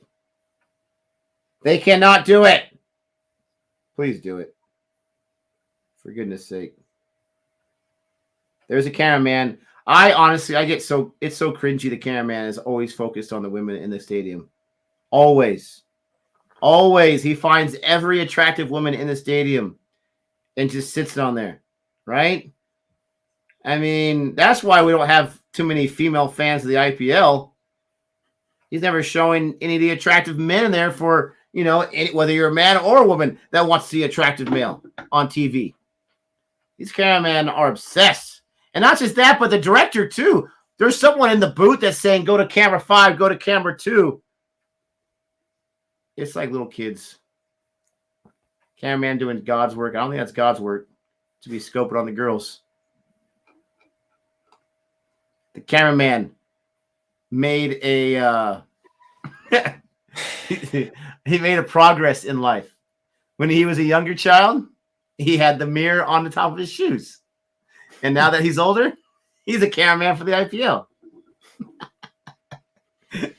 They cannot do it. Please do it. For goodness sake. There's a cameraman. It's so cringy. The cameraman is always focused on the women in the stadium. Always. Always. He finds every attractive woman in the stadium and just sits down there. Right? I mean, that's why we don't have too many female fans of the IPL. He's never showing any of the attractive men in there for, whether you're a man or a woman that wants to see attractive male on TV. These cameramen are obsessed. And not just that, but the director too. There's someone in the booth that's saying, go to camera 5, go to camera 2. It's like little kids. Cameraman doing God's work. I don't think that's God's work to be scoping on the girls. The cameraman made a he made a progress in life. When he was a younger child, he had the mirror on the top of his shoes. And now that he's older, he's a cameraman for the IPL.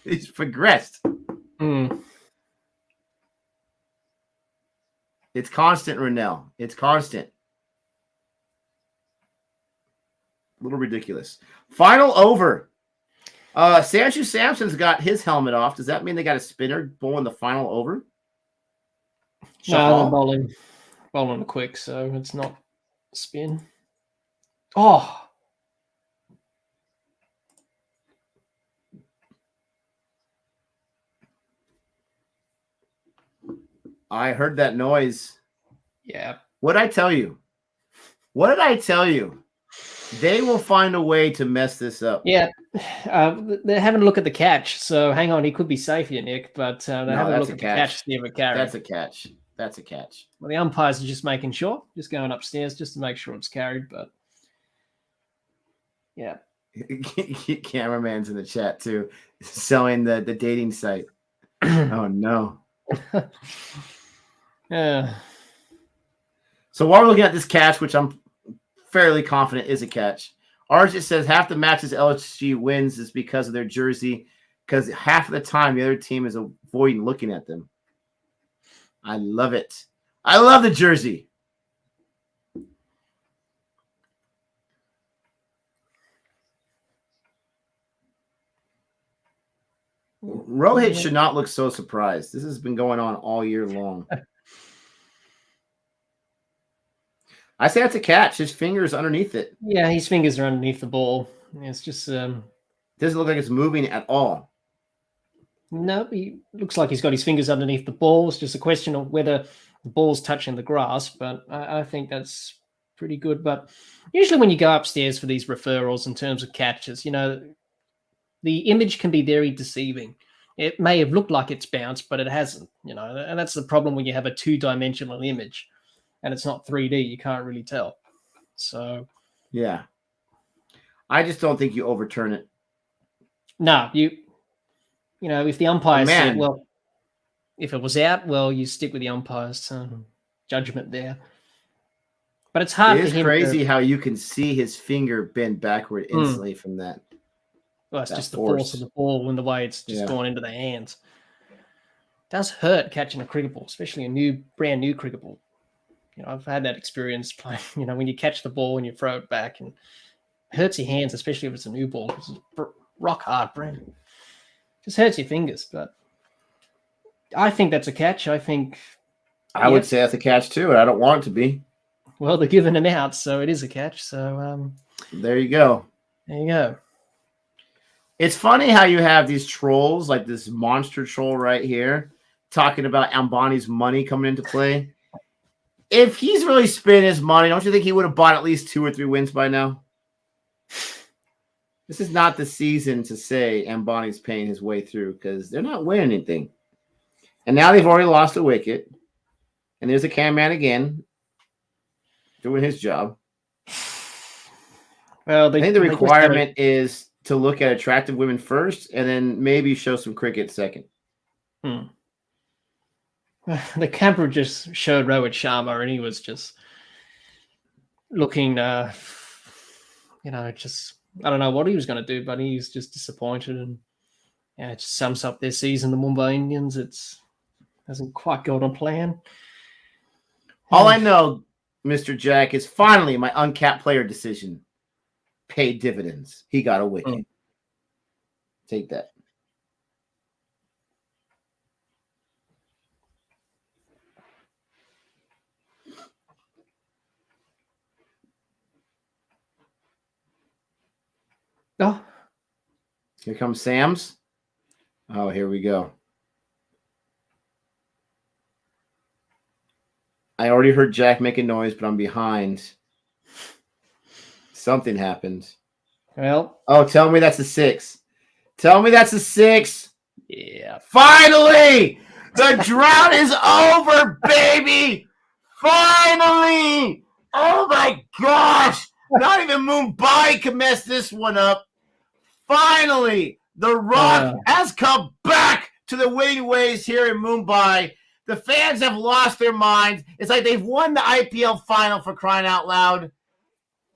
He's progressed. It's constant, Renell. It's constant. A little ridiculous. Final over. Sanju Samson's got his helmet off. Does that mean they got a spinner bowling the final over? No, they're bowling quick, so it's not spin. Oh. I heard that noise. Yeah. What did I tell you? What did I tell you? They will find a way to mess this up. Yeah. They're having a look at the catch. So hang on, he could be safe here, Nick. But they're having a look at the catch to see if it carried. That's a catch. That's a catch. Well, the umpires are just making sure, just going upstairs just to make sure it's carried. But yeah. Cameraman's in the chat too, selling the dating site. Oh no. Yeah. So while we're looking at this catch, which I'm fairly confident is a catch, ours just says half the matches LSG wins is because of their jersey, because half of the time the other team is avoiding looking at them. I love it. I love the jersey. Rohit should not look so surprised. This has been going on all year long. I say that's a catch. His fingers underneath it. Yeah, his fingers are underneath the ball. It's just doesn't look like it's moving at all. No, he looks like he's got his fingers underneath the ball. It's just a question of whether the ball's touching the grass, but I think that's pretty good. But usually when you go upstairs for these referrals in terms of catches, the image can be very deceiving. It may have looked like it's bounced, but it hasn't, and that's the problem when you have a two-dimensional image and it's not 3D. You can't really tell. So, yeah. I just don't think you overturn it. No, if the umpire said, well, if it was out, well, you stick with the umpire's judgment there. But it's hard. It is crazy how you can see his finger bend backward instantly from that. Well, it's just the force of the ball and the way it's just gone into the hands. It does hurt catching a cricket ball, especially a brand new cricket ball. I've had that experience playing, when you catch the ball and you throw it back, and it hurts your hands, especially if it's a new ball, because it's rock hard, brand new. Just hurts your fingers, but I think that's a catch. I would say that's a catch too, and I don't want it to be. Well, they're giving him out, so it is a catch. So there you go. There you go. It's funny how you have these trolls, like this monster troll right here, talking about Ambani's money coming into play. If he's really spending his money, don't you think he would have bought at least 2 or 3 wins by now? This is not the season to say Ambani's paying his way through, because they're not winning anything. And now they've already lost a wicket. And there's a cameraman again doing his job. Well, I think the requirement is to look at attractive women first and then maybe show some cricket second. The camera just showed Rohit Sharma, and he was just looking, just... I don't know what he was going to do, but he's just disappointed, and it just sums up their season. The Mumbai Indians, hasn't quite gone on plan. All I know, Mr. Jack, is finally my uncapped player decision paid dividends. He got a wicket. Take that. Oh, here comes Sam's. Oh, here we go. I already heard Jack make a noise, but I'm behind. Something happened. Well. Oh, tell me that's a 6. Tell me that's a 6. Yeah. Finally! The drought is over, baby! Finally! Oh, my gosh! Not even Mumbai can mess this one up. Finally, the Rock has come back to the winning ways here in Mumbai. The fans have lost their minds. It's like they've won the IPL final, for crying out loud.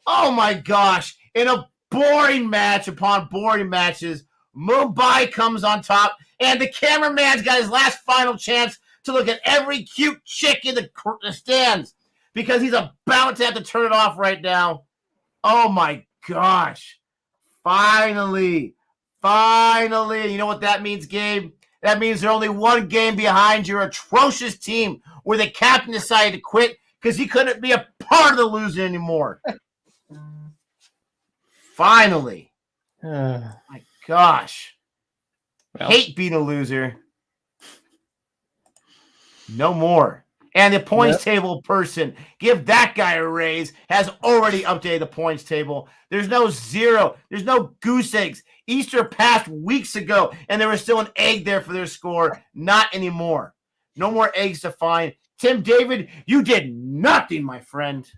Oh, my gosh. In a boring match upon boring matches, Mumbai comes on top, and the cameraman's got his last final chance to look at every cute chick in the stands, because he's about to have to turn it off right now. Oh, my gosh. Finally. You know what that means, Gabe? That means they're only one game behind your atrocious team, where the captain decided to quit because he couldn't be a part of the losing anymore. Finally. My gosh. Hate being a loser. No more. And the points table person, give that guy a raise, has already updated the points table. There's no zero. There's no goose eggs. Easter passed weeks ago, and there was still an egg there for their score. Not anymore. No more eggs to find. Tim David, you did nothing, my friend.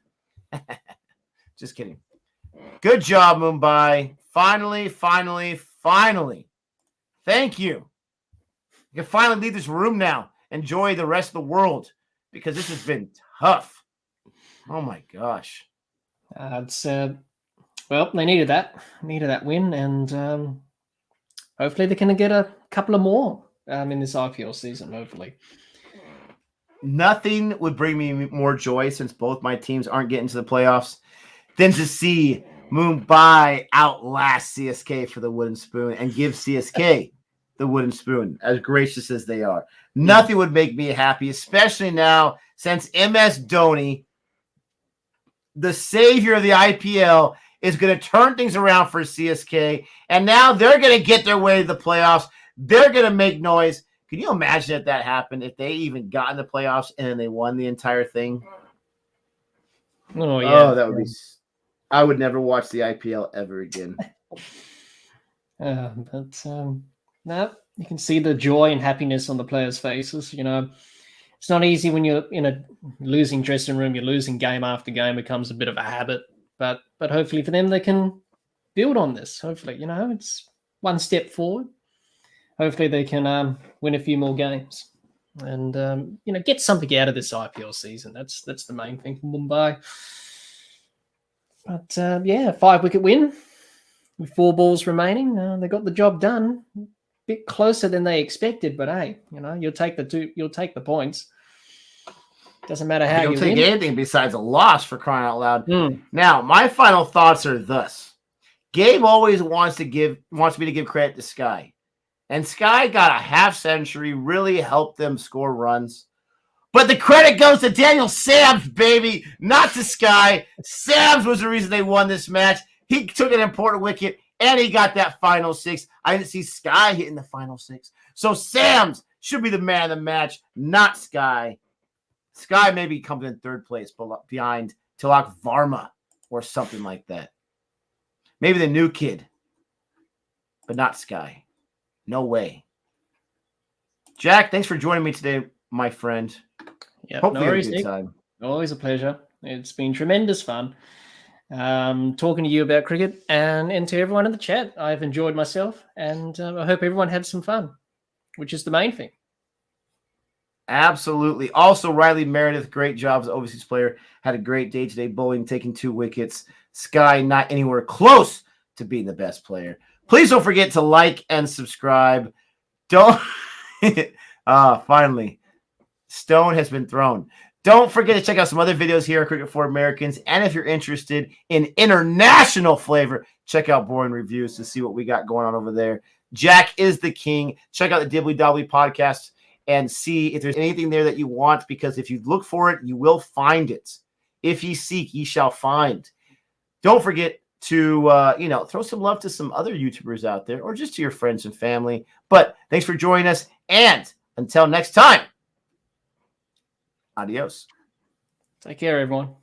Just kidding. Good job, Mumbai. Finally. Thank you. You can finally leave this room now. Enjoy the rest of the world, because this has been tough. Oh, my gosh. Well, they needed that win, and hopefully they can get a couple of more in this IPL season, hopefully. Nothing would bring me more joy, since both my teams aren't getting to the playoffs, than to see Mumbai outlast CSK for the wooden spoon and give CSK the wooden spoon, as gracious as they are. Nothing would make me happy, especially now since MS Dhoni, the savior of the IPL, is going to turn things around for CSK, and now they're going to get their way to the playoffs. They're going to make noise. Can you imagine if that happened, if they even got in the playoffs and then they won the entire thing? Oh, yeah. Oh, that would be... I would never watch the IPL ever again. No, you can see the joy and happiness on the players' faces. You know, it's not easy when you're in a losing dressing room. You're losing game after game. It becomes a bit of a habit. But hopefully for them, they can build on this. Hopefully, you know, it's one step forward. Hopefully they can win a few more games and, you know, get something out of this IPL season. That's the main thing for Mumbai. But, 5-wicket win with 4 balls remaining. They got the job done. A bit closer than they expected, but hey, you know, you'll take the points. Doesn't matter how you win. You'll take anything besides a loss, for crying out loud. Now, my final thoughts are thus. Gabe always wants me to give credit to Sky. And Sky got a half century, really helped them score runs. But the credit goes to Daniel Sams, baby, not to Sky. Sams was the reason they won this match. He took an important wicket, and he got that final 6. I didn't see Sky hitting the final 6. So Sams should be the man of the match, not Sky. Sky maybe comes in 3rd place behind Tilak Varma or something like that. Maybe the new kid, but not Sky. No way. Jack, thanks for joining me today, my friend. Yeah, hopefully you had a good time. Always a pleasure. It's been tremendous fun talking to you about cricket and to everyone in the chat. I've enjoyed myself, and I hope everyone had some fun, which is the main thing. Absolutely. Also, Riley Meredith, great job as overseas player. Had a great day today, bowling, taking 2 wickets. Sky not anywhere close to being the best player. Please don't forget to like and subscribe. Finally, stone has been thrown. Don't forget to check out some other videos here on Cricket for Americans. And if you're interested in international flavor, check out Boring Reviews to see what we got going on over there. Jack is the king. Check out the Dibbly Dobbly podcast and see if there's anything there that you want, because if you look for it, you will find it. If ye seek, ye shall find. Don't forget to, throw some love to some other YouTubers out there, or just to your friends and family. But thanks for joining us. And until next time, adios. Take care, everyone.